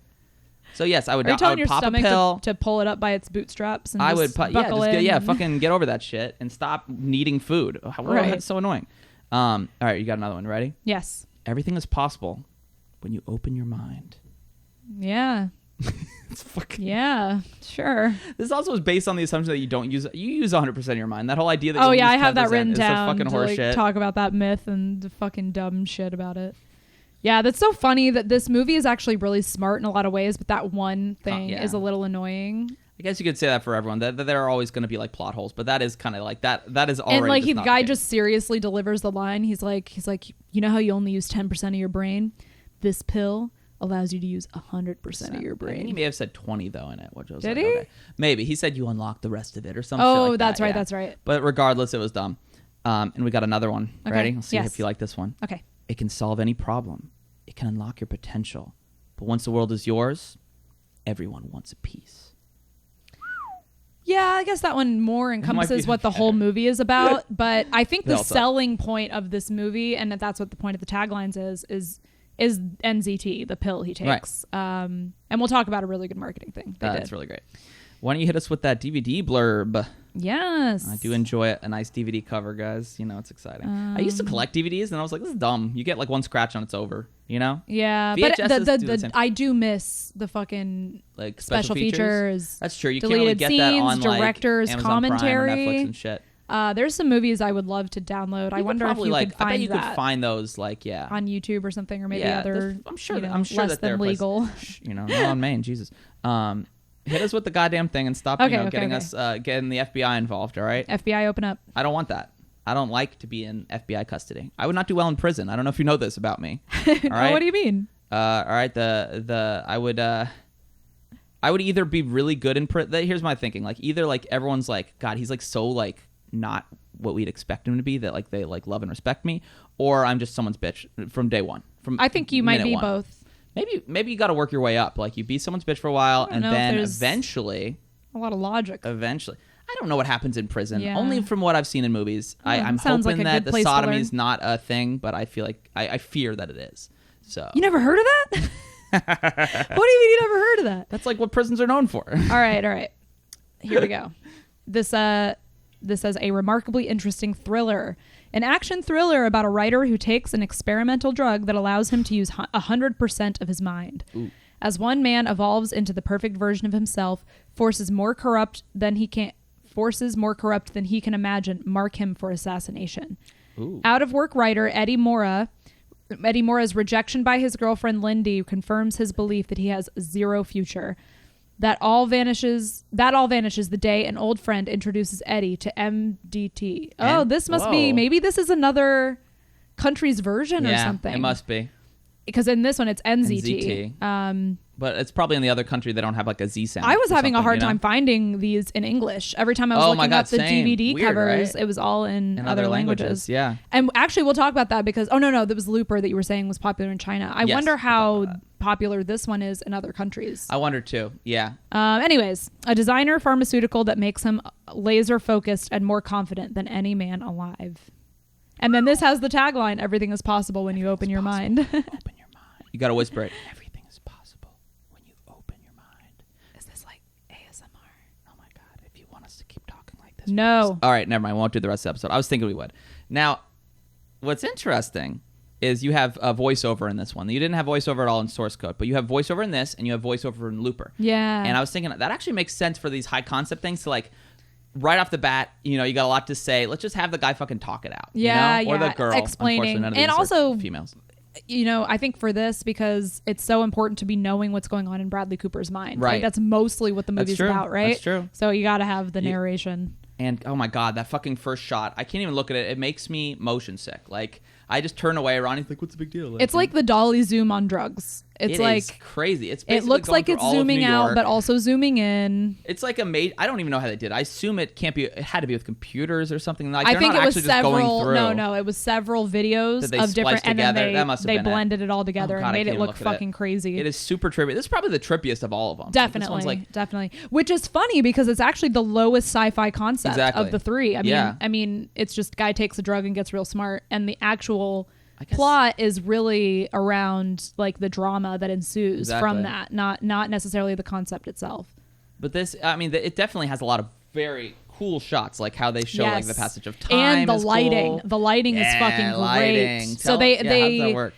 So yes, I would. Are you I telling would your pop a stomach pill. to pull it up by its bootstraps? And I just would, buckle in? fucking get over that shit and stop needing food. Right. That's so annoying. All right, you got another one. Ready? Yes. Everything is possible when you open your mind. Yeah. It's fucking. Yeah. Sure. This also is based on the assumption that you use 100% of your mind. That whole idea that Oh you yeah, use I have that 10% written is so down fucking to like, horseshit. talk about that myth and the fucking dumb shit about it. Yeah, that's so funny that this movie is actually really smart in a lot of ways, but that one thing yeah. is a little annoying. I guess you could say that for everyone. That there are always going to be like plot holes, but that is kind of like that. That is already. And like just the not guy the case. just seriously delivers the line. He's like, you know how you only use 10% of your brain? This pill allows you to use 100% of your I think he brain. may have said 20 though in it, which was Did like, he? Okay. Maybe he said you unlock the rest of it or something. Oh, like that's that. right. Yeah. That's right. But regardless, it was dumb. And we got another one. Okay. Ready? Let's see Yes. if you like this one. Okay. It can solve any problem. It can unlock your potential. But once the world is yours, everyone wants a piece. Yeah, I guess that one more encompasses be what the whole movie is about. But I think the Also. selling point of this movie, and that's what the point of the taglines is NZT, the pill he takes. Right. And we'll talk about a really good marketing thing. That's really great. Why don't you hit us with that DVD blurb? Yes. I do enjoy it. A nice DVD cover, guys. You know, it's exciting. I used to collect DVDs, and I was like, this is dumb. You get like one scratch and it's over, you know? Yeah, VHSs but do the same. I do miss the fucking Like special features. That's true. You can't really deleted get that scenes, on like director's Amazon Prime or commentary. Netflix and shit. There's some movies I would love to download. I wonder if you like, could find I bet you that could find those like on YouTube or something, or maybe yeah, other. I'm sure. You know, I'm sure less that there than are places- legal. You know, not on Maine. Jesus. Hit us with the goddamn thing and stop. Getting us getting the FBI involved. All right. FBI, open up. I don't want that. I don't like to be in FBI custody. I would not do well in prison. I don't know if you know this about me. All right. Oh, what do you mean? All right. I would either be really good in prison. Here's my thinking. Like either like everyone's like, God, he's like so like not what we'd expect him to be, that like they like love and respect me, or I'm just someone's bitch from day one. From I think you might be one. both. Maybe you got to work your way up. Like you be someone's bitch for a while, and know if then there's eventually. A lot of logic. I don't know what happens in prison. Yeah. Only from what I've seen in movies. I'm sounds hoping like a that good the place to sodomy learn. is not a thing, but I feel like I fear that it is. So You never heard of that? What do you mean you never heard of that? that's like what prisons are known for. All right. Here we go. This says a remarkably interesting thriller. An action thriller about a writer who takes an experimental drug that allows him to use 100% of his mind. Ooh. As one man evolves into the perfect version of himself, forces more corrupt than he can imagine mark him for assassination. Ooh. Out of work writer Eddie Mora's rejection by his girlfriend Lindy confirms his belief that he has zero future. That all vanishes the day an old friend introduces Eddie to MDT. Oh, this must be, maybe this is another country's version or something. It must be. Because in this one it's NZT. But it's probably in the other country they don't have like a Z sound. I was or having a something, hard you know? time finding these in English. Every time I was Oh my looking God, up the same. DVD Weird, covers, right? it was all in other languages. Yeah. And actually, we'll talk about that because, that was Looper that you were saying was popular in China. I Yes, wonder we'll talk how about popular this one is in other countries. I wonder too. Yeah. Anyways, a designer pharmaceutical that makes him laser focused and more confident than any man alive. And then this has the tagline, everything is possible when you open your mind. Open your mind. You got to whisper it. Everything is possible when you open your mind. Is this like ASMR? Oh my God. If you want us to keep talking like this. No. All right. Never mind. We won't do the rest of the episode. I was thinking we would. Now, what's interesting is you have a voiceover in this one. You didn't have voiceover at all in source code, but you have voiceover in this and you have voiceover in Looper. Yeah. And I was thinking that actually makes sense for these high concept things to like right off the bat, you got a lot to say. Let's just have the guy fucking talk it out. Yeah, Or the girl. explaining. Unfortunately, none of And these are also females. I think for this, because it's so important to be knowing what's going on in Bradley Cooper's mind. Right. Like, that's mostly what the That's movie's true. about, right? That's true. So you got to have the narration. And oh my God, that fucking first shot. I can't even look at it. It makes me motion sick. Like, I just turn away. Ronnie's like, what's the big deal? It's like the dolly zoom on drugs. It's It like is crazy. It's it basically looks going like through it's all of zooming New out, York. but also zooming in. It's like I don't even know how they did. I assume it can't be. It had to be with computers or something. Like, I they're think not it was actually just going several. through. No, it was several videos That they of different, spliced and then together. That must have they been it. blended it all together Oh, God, and I made can't it even look look at fucking crazy. It is super trippy. This is probably the trippiest of all of them. This one's Definitely, like, definitely. Which is funny because it's actually the lowest sci-fi concept Exactly. of the three. Yeah. I mean, it's just guy takes a drug and gets real smart, and the actual guess- plot is really around like the drama that ensues from Exactly. that, not necessarily the concept itself. But this, I mean, it definitely has a lot of very cool shots, like how they show like the Yes. passage of time and the is lighting. cool. The lighting is fucking great. lighting. So How does they that work?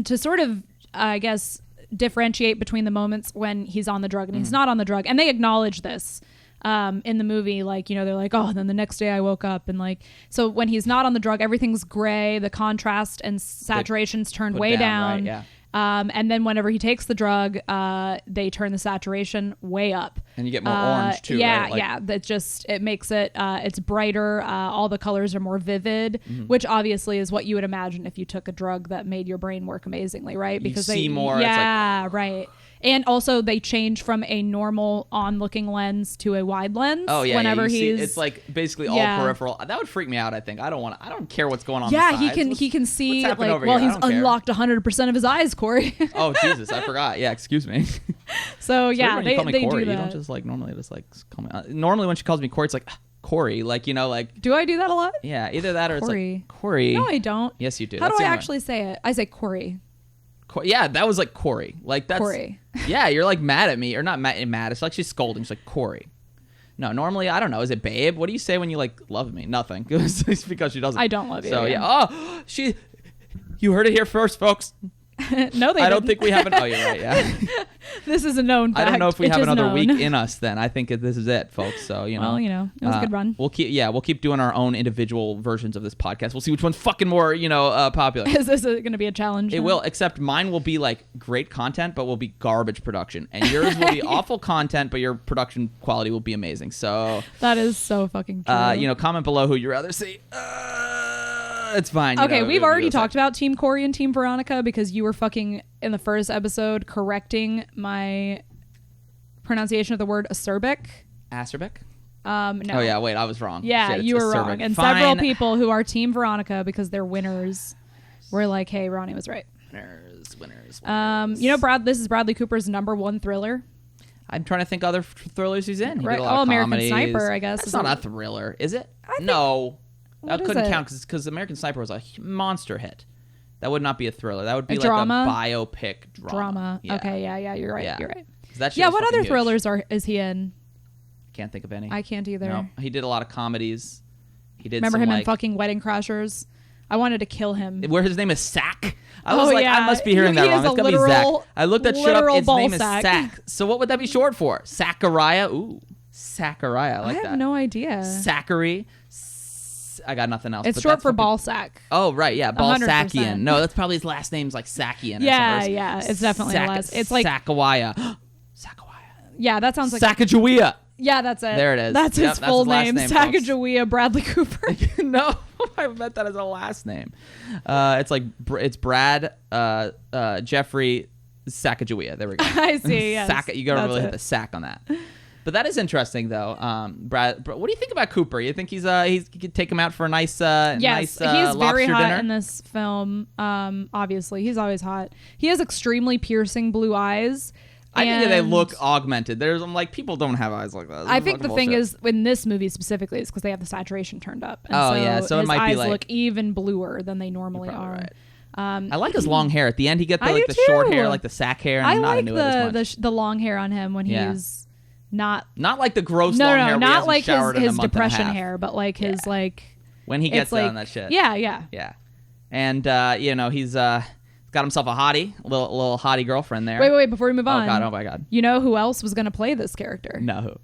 to sort of I guess differentiate between the moments when he's on the drug and he's not on the drug, and they acknowledge this in the movie, like, they're like, oh, then the next day I woke up, and like, so when he's not on the drug, everything's gray, the contrast and saturation's turned put way down, down, right, yeah. And then whenever he takes the drug, they turn the saturation way up. And you get more orange too, yeah, right? Like, yeah. That just, it makes it, it's brighter. All the colors are more vivid, which obviously is what you would imagine if you took a drug that made your brain work amazingly, right? Because you see more. Yeah, it's like, right. And also they change from a normal on-looking lens to a wide lens. Oh yeah, whenever you see, he's it's like basically all peripheral. That would freak me out. I think I don't care what's going on. Yeah, the sides. he can see what's like over well here? he's unlocked 100% of his eyes, Corey. Oh Jesus, I forgot. Yeah, excuse me. So yeah, when they you call me they Corey, do that. you don't just like normally just like call me. Normally when she calls me Corey, it's like Corey, like like. Do I do that a lot? Yeah, either that or Corey. it's like Corey. No, I don't. Yes, you do. How That's do I the only actually say it? I say Corey. Yeah, that was like Corey. Like that's Corey. Yeah, you're like mad at me or not mad. It's like she's scolding. She's like Corey. No, normally I don't know. Is it babe? What do you say when you like love me? Nothing. It's because she doesn't. I don't love you. So yeah. Oh, you heard it here first, folks. No, they I didn't. don't think we have an. Oh, you're right. Yeah. This is a known fact. I don't know if we It have is another known. week in us. Then I think this is it, folks. So Well, it was a good run. We'll keep doing our own individual versions of this podcast. We'll see which one's fucking more popular. Is this going to be a challenge? It will, except mine will be like great content, but will be garbage production, and yours will be awful content, but your production quality will be amazing. So That is so fucking true. comment below who you'd rather see. It's fine. Okay, we've already talked about Team Cory and Team Veronica because you were fucking in the first episode correcting my pronunciation of the word acerbic. Acerbic? No. Oh yeah, wait, I was wrong. Yeah, Shit, it's you were acerbic. wrong. And Fine. several people who are Team Veronica because they're winners were like, "Hey, Ronnie was right." Winners. This is Bradley Cooper's #1 thriller. I'm trying to think other thrillers he's in. He Right. did a lot of American comedies. Sniper, I guess. That's is not a- a thriller, is it? think- No. What That is couldn't it? count because American Sniper was a monster hit. That would not be a thriller. That would be A like drama? a biopic drama. Yeah. Okay. Yeah. You're right. Yeah. You're right. 'Cause that shit Yeah. was What fucking other huge. thrillers is he in? Can't think of any. I can't either. No, he did a lot of comedies. He did. Remember some, him like, in fucking Wedding Crashers? I wanted to kill him. where his name is Sack. I Oh, was like, yeah. I must be hearing that He wrong. is It's a gonna be Zach. literal- I looked that shit up. literal His name ball is sack. Sack. So what would that be short for? Zachariah. Ooh, Zachariah. I like I that. have no idea. Zachary. I got nothing else. It's but short that's for fucking- ball sack. Oh right, yeah, Ball 100%. Sakian. No, that's probably his last name's like Sakian. Yeah, it's definitely a last. It's like Sakawaya. Sakawaya. yeah, that sounds like Sacagawea. yeah, that's it. There it is. That's Yep, his that's full his last name, name, folks. Sacagawea Bradley Cooper. No, I meant that as a last name. It's like it's Brad Jeffrey Sacagawea. There we go. I see. Yes, You gotta that's really hit it. the sack on that. But that is interesting, though. Brad, what do you think about Cooper? You think you could take him out for a nice, Yes, nice he's very lobster hot dinner? in this film. Obviously, he's always hot. He has extremely piercing blue eyes. I think that they and look augmented. I'm like, people don't have eyes like that. This I is think the fucking thing bullshit. is, in this movie specifically, is because they have the saturation turned up. And Oh, yeah, so it his might be eyes like- look even bluer than they normally probably are. right. I like his long hair. At the end, he got I the do short too. hair, like the sack hair. And I I'm not like into it as much. the long hair on him when Yeah. he's not. Not like the gross long hair. where he not hasn't like showered in a his month and a depression half. hair, but like his like. When he It's gets like on that shit. Yeah. Yeah. And he's got himself a hottie, a little hottie girlfriend there. Wait! Before we move on, Oh my god. you know who else was going to play this character? No, who?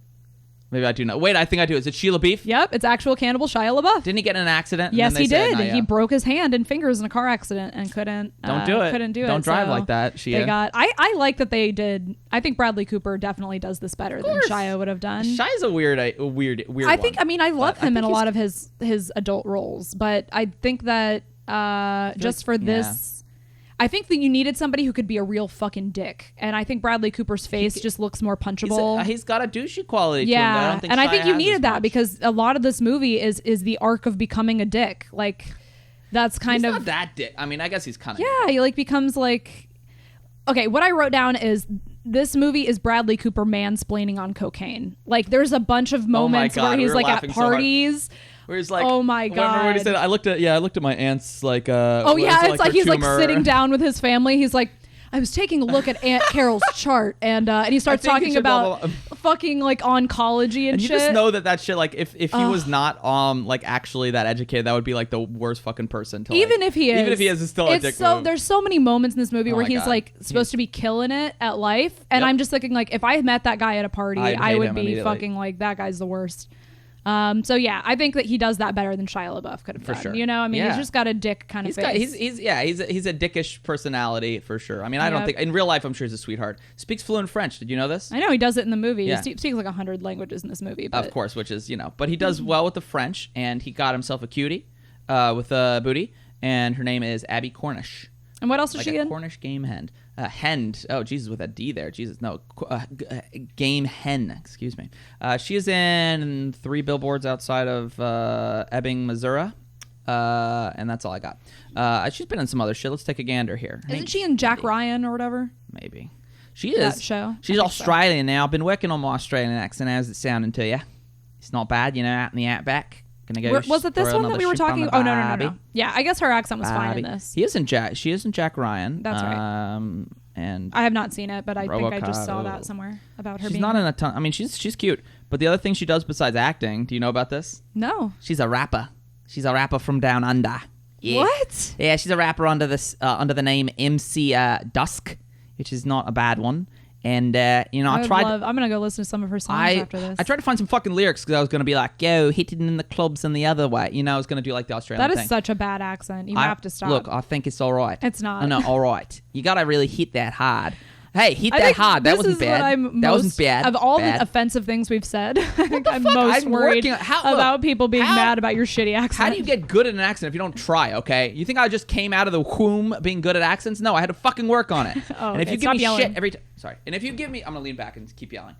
Maybe I do know. Wait, I think I do. Is it Sheila Beef? Yep, it's actual cannibal Shia LaBeouf. Didn't he get in an accident? and Yes, then he they said, did. "No, He yeah." broke his hand and fingers in a car accident and couldn't. Don't do it. Couldn't do it. Don't drive so like that, Shia. They got. I like that they did. I think Bradley Cooper definitely does this better than course. Shia would have done. Shia's a weird I think. one. I mean, I love But I him in think a he's- lot of his adult roles, but I think that just for this. I think that you needed somebody who could be a real fucking dick, and I think Bradley Cooper's face just looks more punchable. He's got a douchey quality to him. That I Yeah, don't think and I Shia think you has needed as that much. because a lot of this movie is the arc of becoming a dick. Like that's kind he's of not that dick. I mean, I guess he's kind of. yeah. He like becomes like okay. What I wrote down is this movie is Bradley Cooper mansplaining on cocaine. Like there's a bunch of moments God, where we he's were like at laughing so hard. parties. Where he's like, Oh my remember when he God. said, I looked at my aunt's like. Oh yeah, it's like her he's like tumor. sitting down with his family. He's like, I was taking a look at Aunt Carol's chart, and he starts think you talking should about blah, fucking like oncology and And you shit. just know that shit, like, if he was not like actually that educated, that would be like the worst fucking person to. Even like, if he is, even if he is, it's still a dick move. There's so many moments in this movie Oh where my he's God. like supposed to be killing it at life, and Yep. I'm just thinking like if I met that guy at a party, I'd I hate would him be immediately. fucking like that guy's the worst. So yeah, I think that he does that better than Shia LaBeouf could have done. sure. You know, I mean, Yeah. he's just got a dick kind of face. He's a dickish personality for sure. I mean, I don't Yep. think in real life I'm sure he's a sweetheart. Speaks fluent French. Did you know this? I know he does it in the movie. Yeah. He speaks like 100 languages in this movie. But Of course, which is but he does well with the French, and he got himself a cutie with a booty, and her name is Abby Cornish. And what else is Like she a in? Cornish game hen. Hen. Oh, Jesus, with a D there. Jesus, no. Game hen. Excuse me. She is in 3 billboards outside of Ebbing, Missouri. And that's all I got. She's been in some other shit. Let's take a gander here. Isn't she in Jack Ryan or whatever? Maybe. She is. That show? She's I think Australian now. I've been working on my Australian accent. How's it sounding to you? It's not bad, out in the outback. Gonna go Was it this throw one that another we were ship on talking? the Oh no. barbie. Yeah, I guess her accent was fine in Barbie. this. She isn't Jack Ryan. That's right. And I have not seen it, but I think I just saw RoboCop. that somewhere about her she's being. not in a ton. I mean, she's cute. But the other thing she does besides acting, do you know about this? No. She's a rapper. She's a rapper from down under. Yeah. What? Yeah, she's a rapper under the name MC Dusk, which is not a bad one. And I tried. I'm gonna go listen to some of her songs after this. I tried to find some fucking lyrics because I was gonna be like, "Yo, hit it in the clubs and the other way." I was gonna do like the Australian That thing. is such a bad accent. You have to stop. Look, I think it's all right. It's not. Oh, no, all right. You gotta really hit that hard. Hey, hit I that think hard. That this wasn't is bad. What I'm That most, wasn't bad. Of all Bad. the offensive things we've said, I think I'm fuck? most I'm worried working- look, about people being how- mad about your shitty accent. How do you get good at an accent if you don't try? Okay, you think I just came out of the womb being good at accents? No, I had to fucking work on it. Oh, and if okay, you give stop me yelling. shit every time, sorry. And if you give me, I'm gonna lean back and keep yelling.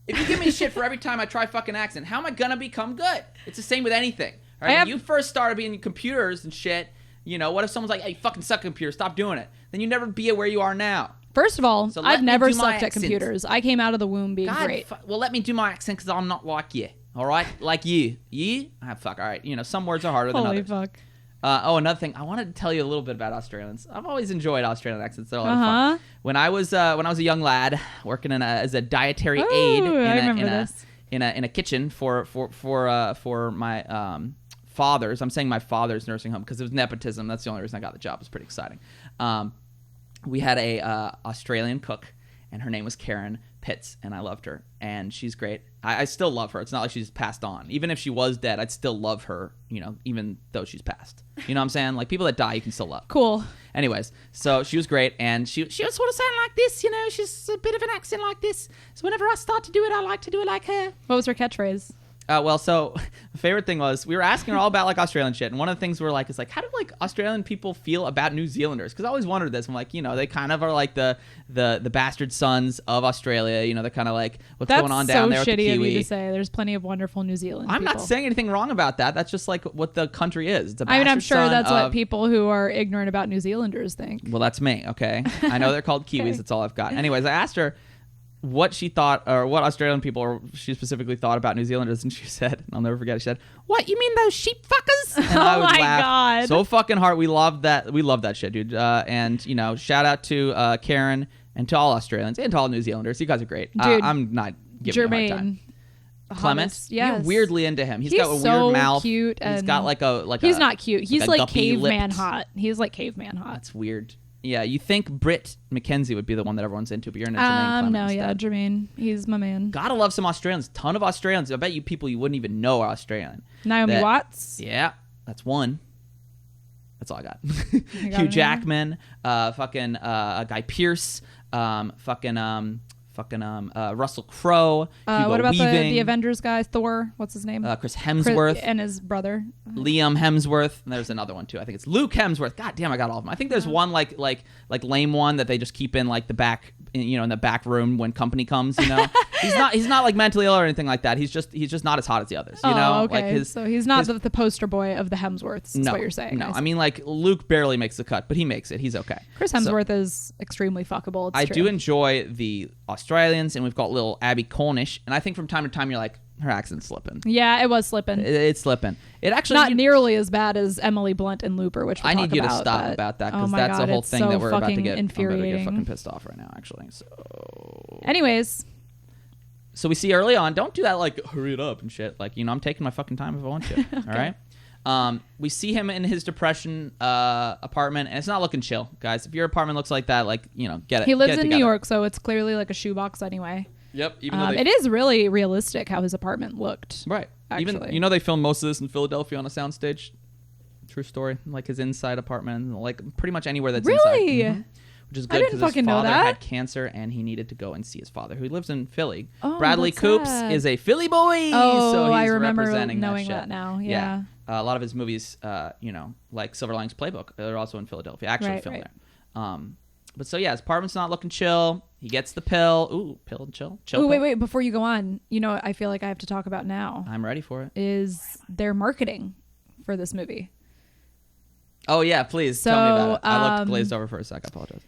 If you give me shit for every time I try fucking accent, how am I gonna become good? It's the same with anything. All right, when you first started being in computers and shit, what if someone's like, "Hey, you fucking suck at computer, stop doing it"? Then you never be at where you are now. First of all, So let I've me never do my sucked at accent. computers. I came out of the womb being great. Well, let me do my accent because I'm not like you. All right, like you. Fuck. All right. All right. Some words are harder than Holy others. fuck. Another thing. I wanted to tell you a little bit about Australians. I've always enjoyed Australian accents. They're a lot of Uh-huh. fun. When I was a young lad working as a dietary Ooh, aide I remember this. in a kitchen for my father's. I'm saying my father's nursing home because it was nepotism. That's the only reason I got the job. It was pretty exciting. We had a Australian cook, and her name was Karen Pitts, and I loved her, and she's great. I still love her. It's not like she's passed on. Even if she was dead, I'd still love her, even though she's passed. You know what I'm saying? Like, people that die, you can still love. Cool. Anyways, so she was great, and she was sort of sounding like this, she's a bit of an accent like this. So whenever I start to do it, I like to do it like her. What was her catchphase? So the favorite thing was we were asking her all about like Australian shit, and one of the things we were like is like, how do like Australian people feel about New Zealanders? Because I always wondered this. I'm like, they kind of are like the bastard sons of Australia. They're kind of like what's going on down there with the That's so shitty of Kiwi. you to say. There's plenty of wonderful New Zealand I'm people. not saying anything wrong about that. That's just like what the country is. It's a I'm bastard sure son that's what of- people who are ignorant about New Zealanders think. Well, that's me. Okay, I know they're called Kiwis. Okay. That's all I've got. Anyways, I asked her what she thought, or what Australian people, or she specifically thought about New Zealanders, and she said, and I'll never forget it, she said, "What, you mean those sheep fuckers?" And I Oh would my laugh God. so fucking hard. We love that. We love that shit, dude. And shout out to Karen and to all Australians and to all New Zealanders. You guys are great. Dude, I'm not giving you a hard time. Jermaine. Clement, Hottest, yes. you're weirdly into him. He's He's got a so weird mouth. cute, He's and got like a He's not cute. He's a like guppy caveman lipped- hot. He's like caveman hot. That's weird. Yeah, you think Britt McKenzie would be the one that everyone's into, but you're into Jermaine Clement No, yeah, instead. Jermaine. He's my man. Gotta love some Australians. Ton of Australians. I bet you people you wouldn't even know are Australian. Naomi That- Watts. Yeah, that's one. That's all I got. got Hugh any Jackman, fucking Guy Pearce, Russell Crowe, Hugo What about Weaving, the Avengers guy? Thor. What's his name? Chris Hemsworth, and his brother. Liam Hemsworth, and there's another one too. I think it's Luke Hemsworth. God damn, I got all of them. I think there's one like lame one that they just keep in like the back, in the back room when company comes. He's not like mentally ill or anything like that. He's just not as hot as the others. Okay. Like so he's not the poster boy of the Hemsworths. Is what you're saying. No, I see. I mean like Luke barely makes the cut, but he makes it. He's okay. Chris Hemsworth is extremely fuckable. It's I true. do enjoy the Australians, and we've got little Abby Cornish, and I think from time to time you're like, her accent's slipping. Yeah, it was slipping. It's slipping. It actually Not nearly as bad as Emily Blunt and Looper, which we'll I need talk you to about, stop but- about that oh because my that's God, the whole it's thing so that we're about to fucking get. I'm about to get infuriating. fucking pissed off right now, actually. Anyways, So we see early on, don't do that like hurry it up and shit. Like, I'm taking my fucking time if I want to. Okay. All right. We see him in his depression apartment, and it's not looking chill, guys. If your apartment looks like that, like, get it. he lives get it in New together. York, so it's clearly like a shoebox anyway. Yep. Even though It is really realistic how his apartment looked. Right. actually. Even, you know, they filmed most of this in Philadelphia on a soundstage. True story. Like his inside apartment, like pretty much anywhere that's really? inside. Which is good I didn't because his fucking know father that. had cancer and he needed to go and see his father, who lives in Philly. Oh, Bradley that's Coops sad. is a Philly boy. Oh, so he's I remember representing knowing that, that shit. now. Yeah. A lot of his movies, you know, like Silver Linings Playbook, they're also in Philadelphia. Actually filmed there. But so yeah, his apartment's not looking chill. He gets the pill. Ooh, pill and chill. Oh, wait. Before you go on, you know what I feel like I have to talk about now I'm ready for it. is their marketing for this movie. Oh yeah, please tell me about it. I looked glazed over for a sec. I apologize.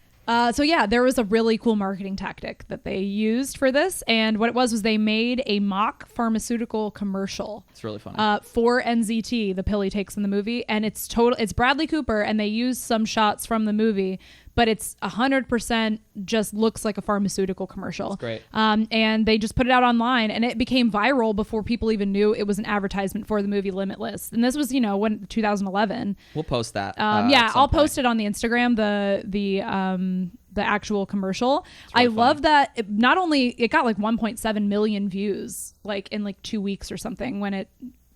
So yeah, there was a really cool marketing tactic that they used for this, and what it was they made a mock pharmaceutical commercial. It's really funny. For NZT, the pill he takes in the movie, and it's Bradley Cooper, and they use some shots from the movie, but it's 100% just looks like a pharmaceutical commercial. That's great. And they just put it out online, and it became viral before people even knew it was an advertisement for the movie Limitless. And this was, you know, when 2011. We'll post that. Yeah, I'll post it on the Instagram. The actual commercial. Really I love that. Not only it got like 1.7 million views, like in like 2 weeks or something when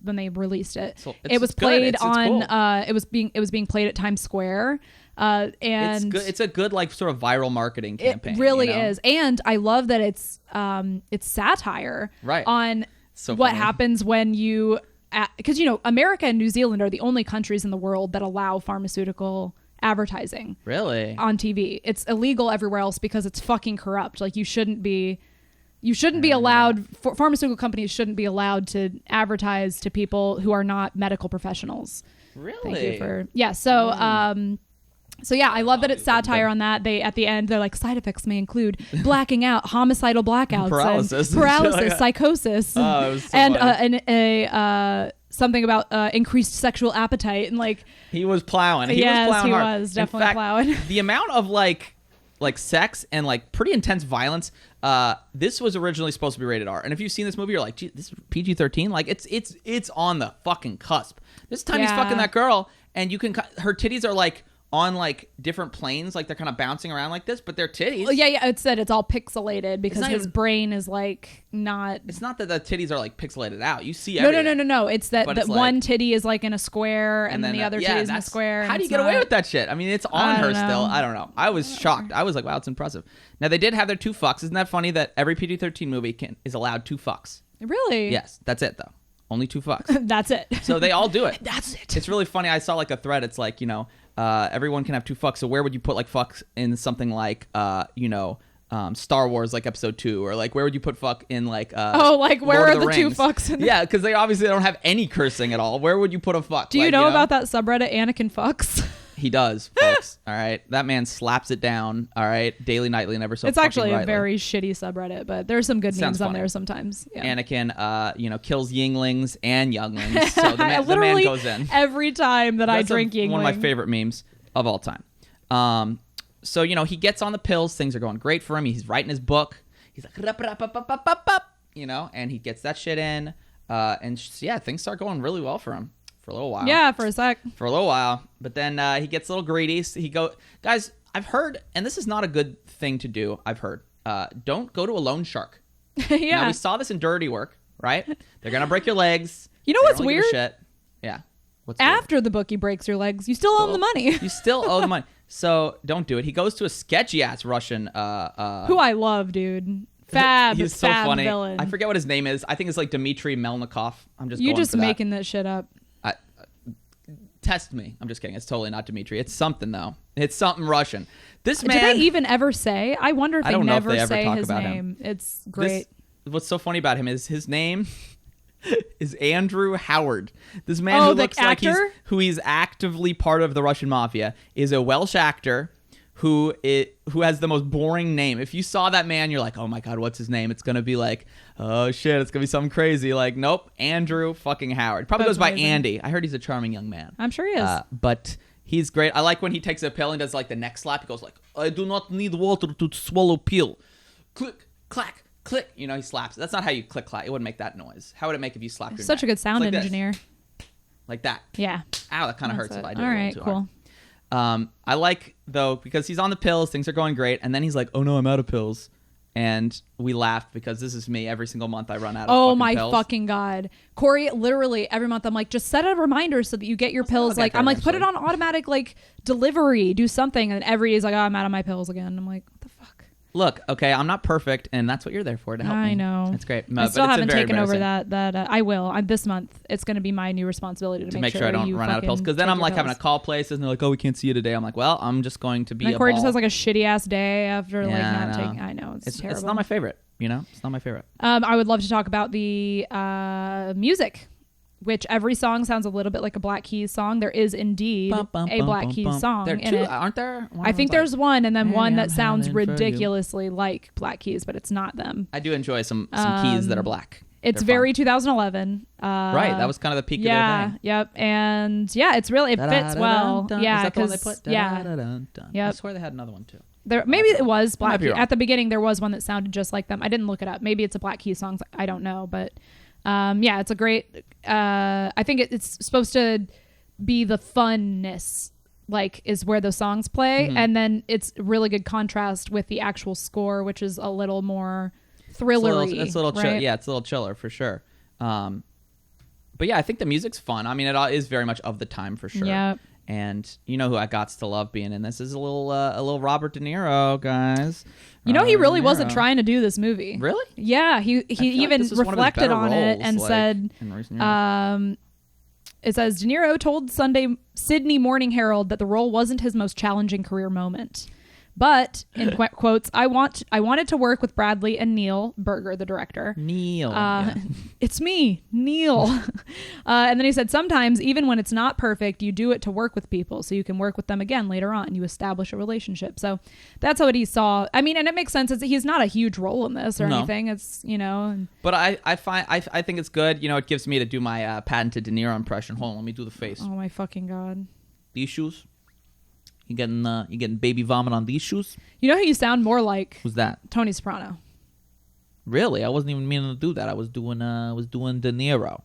they released it. So it was played on. Cool. It was being played at Times Square. And it's a good like sort of viral marmarketing campaign. It really is, and I love that it's satire on what happens when you, because you know America and New Zealand are the only countries in the world that allow pharmaceutical advertising on TV. It's illegal everywhere else because it's fucking corrupt. Like you shouldn't be allowed. Pharmaceutical companies shouldn't be allowed to advertise to people who are not medical professionals. Really? Thank you for So yeah, I love that it's satire on that. They at the end they're like side effects may include blacking out, homicidal blackouts, paralysis, psychosis, and something about increased sexual appetite, and like he was plowing. He hard. was definitely plowing. The amount of like sex and like pretty intense violence. This was originally supposed to be rated R, and if you've seen this movie, you're like, gee, this is PG-13. Like it's on the fucking cusp. This time he's fucking that girl, and you can her titties are like on like different planes, like they're kind of bouncing around like this, but they're titties. Well, yeah, it said it's all pixelated because his brain is like not. It's not that the titties are like pixelated out. You see everything. No. It's that the one titty is like in a square, and then the other titty is in a square. How do you get away with that shit? I mean, it's on her still. I don't know. I was shocked. I was like, wow, it's impressive. Now they did have their 2 fucks. Isn't that funny that every PG-13 movie is allowed 2 fucks? Really? Yes, that's it though. Only 2 fucks. That's it. So they all do it. That's it. It's really funny. I saw like a thread. It's like, you know, everyone can have 2 fucks. So where would you put like fucks in something like, you know, Star Wars, like episode 2, or like where would you put fuck in like like where Lord are of the the 2 Rings? fucks in Yeah, because they obviously don't have any cursing at all. Where would you put a fuck? Do you know about that subreddit Anakin fucks? He does, folks. All right, that man slaps it down. All right, daily, nightly, and ever so. It's actually rightly. a very shitty subreddit, but there's some good memes on there sometimes. Yeah. Anakin, you know, kills Yinglings and Younglings. So the man goes in every time that I drink Yingling. One of my favorite memes of all time. So you know, he gets on the pills. Things are going great for him. He's writing his book. He's like, you know, and he gets that shit in. And yeah, things start going really well for him. For a little while. Yeah, for a sec. For a little while. But then he gets a little greedy. Guys, I've heard, and this is not a good thing to do, I've heard, don't go to a loan shark. Yeah. Now, we saw this in Dirty Work, right? They're going to break your legs. You know what's weird? Yeah. What's After weird? the bookie breaks your legs, you still owe the money. You still owe the money. So don't do it. He goes to a sketchy-ass Russian... who I love, dude. He's so funny. Villain. I forget what his name is. I think it's like Dmitry Melnikov. You just making that shit up. Test me. I'm just kidding. It's totally not Dmitry. It's something though. It's something Russian. This man. Do they even ever say? I wonder if they never say his name. Him. It's great. What's so funny about him is his name is Andrew Howard. This man who looks like he's actively part of the Russian mafia is a Welsh actor who has the most boring name. If you saw that man, you're like, oh my God, what's his name? It's going to be like, oh shit, it's going to be something crazy. Like, nope, Andrew fucking Howard. Probably goes by Andy. I heard he's a charming young man. I'm sure he is. But he's great. I like when he takes a pill and does like the neck slap. He goes like, I do not need water to swallow pill. Click, clack, click. You know, he slaps. That's not how you click, clack. It wouldn't make that noise. How would it make if you slapped your Such neck? a good sound engineer. Like that. Yeah. Ow, that kind of hurts if I do it. All right, cool. I like, though, because he's on the pills, things are going great, and then he's like, oh no, I'm out of pills. and we laughed because this is me every single month. I run out of Oh fucking my pills. fucking God. Corey, literally every month I'm like, just set a reminder so that you get your pills. get Like, there I'm like, put it eventually. on automatic, like delivery, do something. And every day he's like, oh, I'm out of my pills again. I'm like, what the fuck? Look, okay, I'm not perfect, and that's what you're there for, to help me. I know. It's great. I still but it's haven't very taken over embarrassing that. I will. This month, it's going to be my new responsibility to make sure I don't you run out of pills. fucking Because then take I'm your like having to pills. call places, and they're like, "Oh, we can't see you today." I'm like, "Well, I'm just going to be." And then a Corey ball. just has like a shitty ass day after like Yeah, not I know. taking. I know it's terrible. It's not my favorite. You know, it's not my favorite. I would love to talk about the music, which every song sounds a little bit like a Black Keys song. There is indeed a Black Keys song There are in two, it. aren't there? One I of think them's there's one, and then "Hey, one I'm that sounds howling for you." ridiculously like Black Keys, but it's not them. I do enjoy some keys that are black. It's They're very fun. 2011. Right. That was kind of the peak of their Yeah. thing. Yep. And yeah, it's really it fits well. Yeah. Is that the one they 'cause- put? Yeah. I Yep. swear they had another one too. There maybe it was might Black be Keys. wrong. At the beginning there was one that sounded just like them. I didn't look it up. Maybe it's a Black Keys song. I don't know, but yeah, it's a great I think it's supposed to be the funness like is where the songs play, and then it's really good contrast with the actual score, which is a little more thrillery. It's a little right? yeah, it's a little chiller for sure. But yeah, I think the music's fun. I mean, it all is very much of the time for sure. Yeah. And you know who I got to love being in this is a little Robert De Niro, guys. You know, he Robert really De wasn't Niro. trying to do this movie. Really? Yeah, he I feel like even this was one of his reflected better on it roles, and like, said, in recent years. it says, De Niro told Sydney Morning Herald that the role wasn't his most challenging career moment. But, in quotes, I wanted to work with Bradley and Neil Berger, the director. Neil. Yeah. It's me, Neil. And then he said, sometimes, even when it's not perfect, you do it to work with people so you can work with them again later on. You establish a relationship. So that's what he saw. I mean, and it makes sense. He's not a huge role in this or No. anything. It's, you know. But I think it's good. You know, it gives me to do my patented De Niro impression. Hold on, let me do the face. Oh, my fucking God. These shoes. You getting baby vomit on these shoes? You know who you sound more like? Who's that? Tony Soprano. Really? I wasn't even meaning to do that. I was doing De Niro.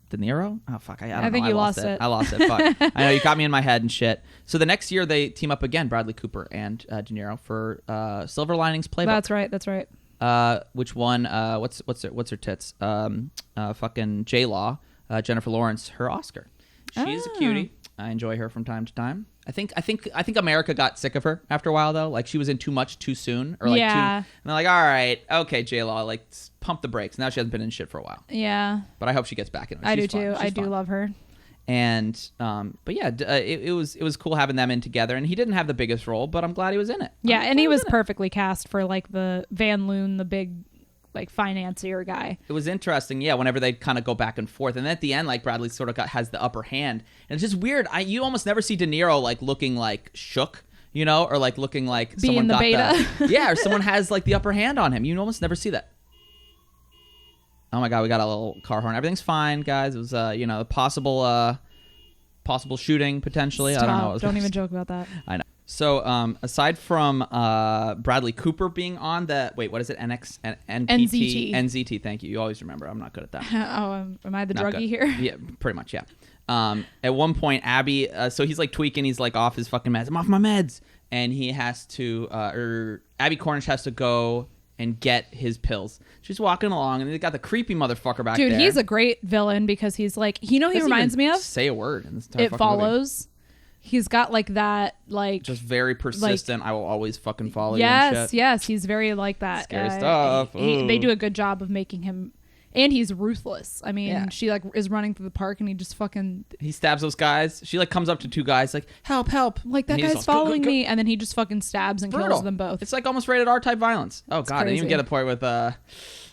De Niro? Oh fuck! I don't know. think you lost it. I lost it. Fuck. I know you got me in my head and shit. So the next year they team up again, Bradley Cooper and De Niro for Silver Linings Playbook. That's right. Which one? What's her tits? Fucking J-Law, Jennifer Lawrence, her Oscar. She's a cutie. I enjoy her from time to time. I think America got sick of her after a while though. Like she was in too much too soon, or like Yeah. and they're like, all right, okay, J-Law, like pump the brakes. Now she hasn't been in shit for a while, Yeah. but I hope she gets back in it. I do She's fun. too. She's I do fun. love her. And but yeah, it was cool having them in together. And he didn't have the biggest role, but I'm glad he was in it. Yeah, I'm and glad he was in it. perfectly cast for like the Van Loon, the big like financier guy. It was interesting, yeah. Whenever they kind of go back and forth, and at the end, like Bradley sort of has the upper hand, and it's just weird. You almost never see De Niro like looking like shook, you know, or like looking like Being someone the got beta. yeah, or someone has like the upper hand on him. You almost never see that. Oh my god, we got a little car horn. Everything's fine, guys. It was you know, possible shooting potentially. I don't know. Don't even joke about that. I know. So, aside from Bradley Cooper being on the what is it? NPT? NZT. Thank you. You always remember. I'm not good at that. Am I the Not druggie good. here? Yeah, pretty much. Yeah. At one point, Abby. So he's like tweaking. He's like off his fucking meds. I'm off my meds, and he has to. Or Abby Cornish has to go and get his pills. She's walking along, and they got the creepy motherfucker back there. Dude, he's a great villain because he's like, you know, he Doesn't reminds even me of. Say a word in this entire It fucking movie. Follows. He's got like that, like Just very persistent. I will always fucking follow you. yes, And shit. yes, he's very like that. Scary stuff. They Ooh. do a good job of making him, and he's ruthless. I mean, Yeah. she like is running through the park, and he just fucking He stabs those guys. She like comes up to two guys like, help, help. like that And he guy's just goes, "Go, go, following go." me, and then he just fucking stabs and Brutal. kills them both. It's like almost rated R type violence. Oh god, I didn't even crazy. get a point with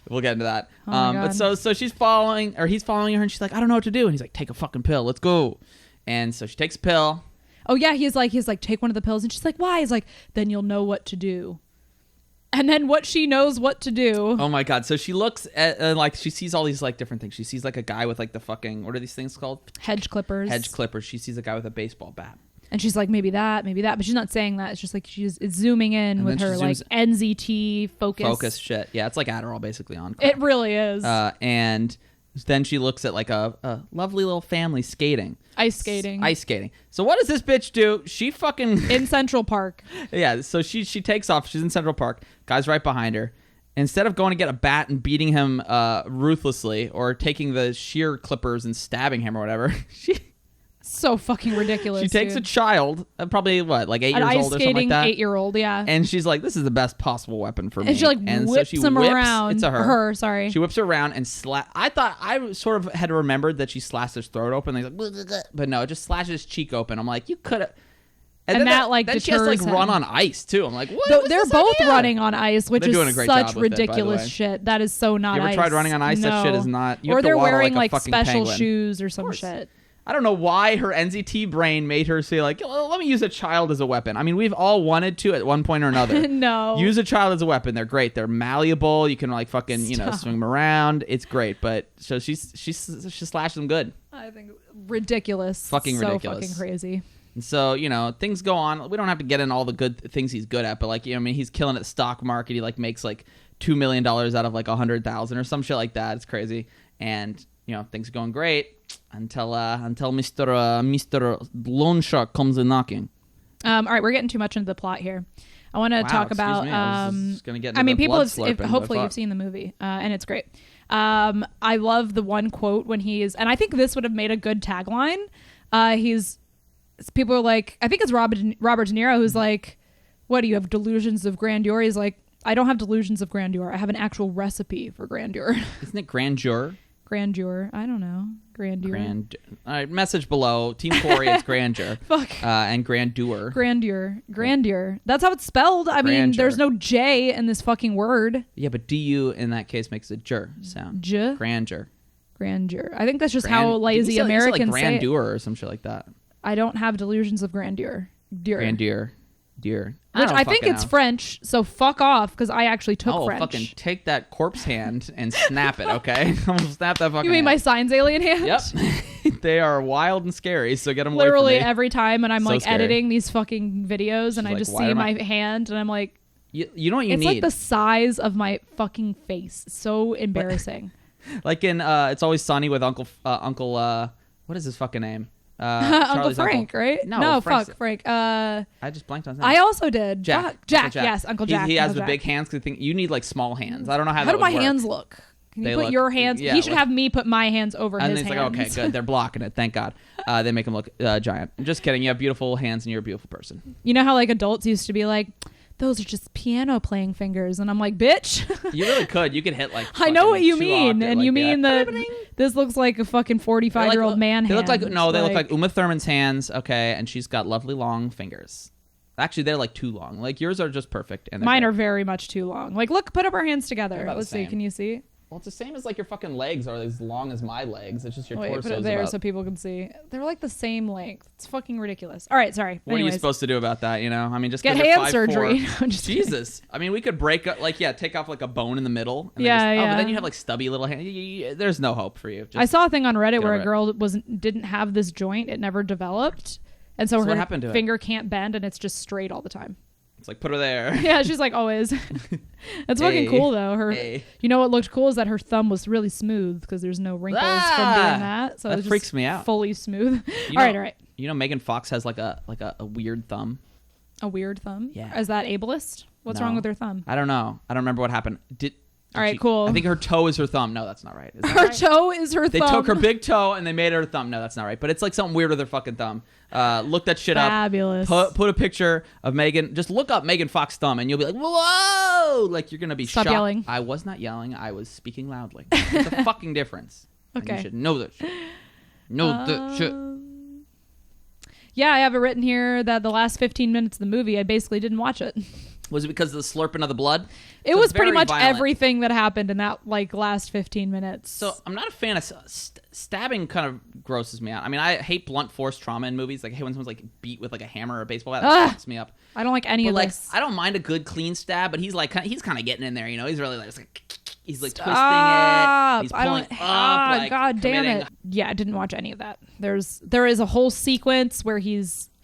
we'll get into that. Oh my But God. so she's following he's following her, and she's like, I don't know what to do. And he's like, take a fucking pill, let's go. And so she takes a pill. Oh yeah, he's like take one of the pills, and she's like, why? He's like, then you'll know what to do. And then what she knows what to do. Oh my god. So she looks at like she sees all these like different things. She sees like a guy with like the fucking, what are these things called? Hedge clippers. Hedge clippers. She sees a guy with a baseball bat. And she's like, maybe that, but she's not saying that. It's just like it's zooming in And with then her she like zooms- NZT focus. Shit. Yeah, it's like Adderall basically on crack. It really is. And then she looks at like a lovely little family skating. Ice skating. Ice skating. So what does this bitch do? She fucking in Central Park. yeah. So she takes off. She's in Central Park. Guy's right behind her, instead of going to get a bat and beating him ruthlessly or taking the shear clippers and stabbing him or whatever, So fucking ridiculous. she takes a dude. child, probably what, like 8 An years ice old or something skating like that. 8-year-old, yeah. And she's like, this is the best possible weapon for me. And she like and whips so she him whips, around. It's a her. Sorry. She whips her around and I thought I sort of had remembered that she slashed his throat open. Like, but no, it just slashes his cheek open. I'm like, you could have. And then that, like, then she has to like deters run him. on ice too. I'm like, what? Though was they're this both idea? running on ice, which They're is doing a great such job with it, by the ridiculous way. shit. That is so not You ever ice. tried running on ice? No. That shit is not. You or have to they're waddle wearing like a like fucking special penguin. shoes or some course. shit. I don't know why her NZT brain made her say like, well, let me use a child as a weapon. I mean, we've all wanted to at one point or another. No. Use a child as a weapon. They're great. They're malleable. You can like fucking, Stop. swing them around. It's great. But so she slashed them good. I think ridiculous. Fucking so ridiculous. fucking crazy. And so, things go on. We don't have to get in all the good things he's good at, but like, he's killing at the stock market. He like makes like $2 million out of like 100,000 or some shit like that. It's crazy. And, things are going great until Mr. Loan Shark comes in knocking. All right, we're getting too much into the plot here. I want to talk about. I was just gonna get into I mean, the people blood have. slurping, Hopefully, but you've seen the movie, and it's great. I love the one quote when he's, and I think this would have made a good tagline. People are like, I think it's Robert De Niro who's like, "What do you have delusions of grandeur?" He's like, "I don't have delusions of grandeur. I have an actual recipe for grandeur." Isn't it grandeur? Grandeur. I don't know. Grandeur. All right, message below. Team Cory, it's grandeur. Fuck. And grandeur. Grandeur. That's how it's spelled. I mean, Grandeur. there's no J in this fucking word. Yeah, but DU in that case makes a jur sound. J. Grandeur. Grandeur. I think that's just how lazy Americans like say it. grandeur or some shit like that. I don't have delusions of grandeur. Grandeur. Dear. Which I think fucking it's know. French, so fuck off, because I actually took Oh, French. fucking take that corpse hand and snap it, okay? I'm gonna snap that fucking You mean my hand. signs alien hand? Yep. They are wild and scary, so get them Literally away from me. every time, and I'm So like scary. editing these fucking videos, and I like, just why see am my I- hand, and I'm like, You know what you it's need? like the size of my fucking face. So embarrassing. Like in It's Always Sunny with Uncle what is his fucking name? Uncle Charlie's Frank, right? No, Frank's- fuck Frank. I just blanked on his name. I also did. Jack. Fuck. Uncle Jack. Yes, Uncle Jack. He has Uncle the Jack. big hands. Cause you need like small hands. I don't know how How that do would my work. hands look? Can They you put look- your hands? yeah, He should look- have me put my hands over And his then he's hands. like, okay, good. They're blocking it. Thank God. They make him look giant. I'm just kidding. You have beautiful hands and you're a beautiful person. You know how like adults used to be like, those are just piano playing fingers, and I'm like, bitch. You really could. You could hit like. I know what you fucking mean, 2 and octave you like mean that. that this looks like a fucking 45-year-old man They hand. look like they look like Uma Thurman's hands. Okay, and she's got lovely long fingers. Actually, they're like too long. Like yours are just perfect. And they're mine good. are very much too long. Like, look, put up our hands together. They're about Let's the see. same. Can you see? Well, it's the same as like your fucking legs are as long as my legs. It's just your Wait, torso. put it there so people can see. They're like the same length. It's fucking ridiculous. All right, sorry. What are you Anyways, supposed to do about that? I mean, just get 'cause you're hand 5'4". surgery. I'm just kidding. Jesus. I mean, we could break up, take off like a bone in the middle. And Yeah, then yeah. but then you have like stubby little hands. There's no hope for you. Just, I saw a thing on Reddit where over a it. girl didn't have this joint. It never developed, and so what her happened to it? finger can't bend, and it's just straight all the time. It's like put her there. Yeah, she's like always. That's fucking Hey. cool though. Hey. You know what looked cool is that her thumb was really smooth because there's no wrinkles from doing that. So That it was freaks just me out. Fully smooth. You all know- right. You know, Megan Fox has like a weird thumb. A weird thumb. Yeah. Is that ableist? What's No. wrong with her thumb? I don't know. I don't remember what happened. All right, cool. I think her toe is her thumb. No, that's not right. Is that Her right? toe is her They thumb. took her big toe and they made her thumb. No, that's not right. But it's like something weird with her fucking thumb. Look that shit Fabulous. up. Put a picture of Megan. Just look up Megan Fox thumb and you'll be like, whoa! Like you're gonna be Stop shocked. yelling. I was not yelling. I was speaking loudly. It's a fucking difference. And Okay. you should know that shit. Know that shit. Yeah, I have it written here that the last 15 minutes of the movie, I basically didn't watch it. Was it because of the slurping of the blood? It So was it's pretty very much violent. everything that happened in that like last 15 minutes. So I'm not a fan of stabbing. Kind of grosses me out. I mean, I hate blunt force trauma in movies. Like, I hate when someone's like beat with like a hammer or a baseball bat. That fucks me up. I don't like any But of like, this. I don't mind a good clean stab, but he's like, he's kind of getting in there. He's really like, he's like twisting Stop. it. He's I pulling don't. up. Like, God damn committing. it. Yeah, I didn't watch any of that. There is a whole sequence where He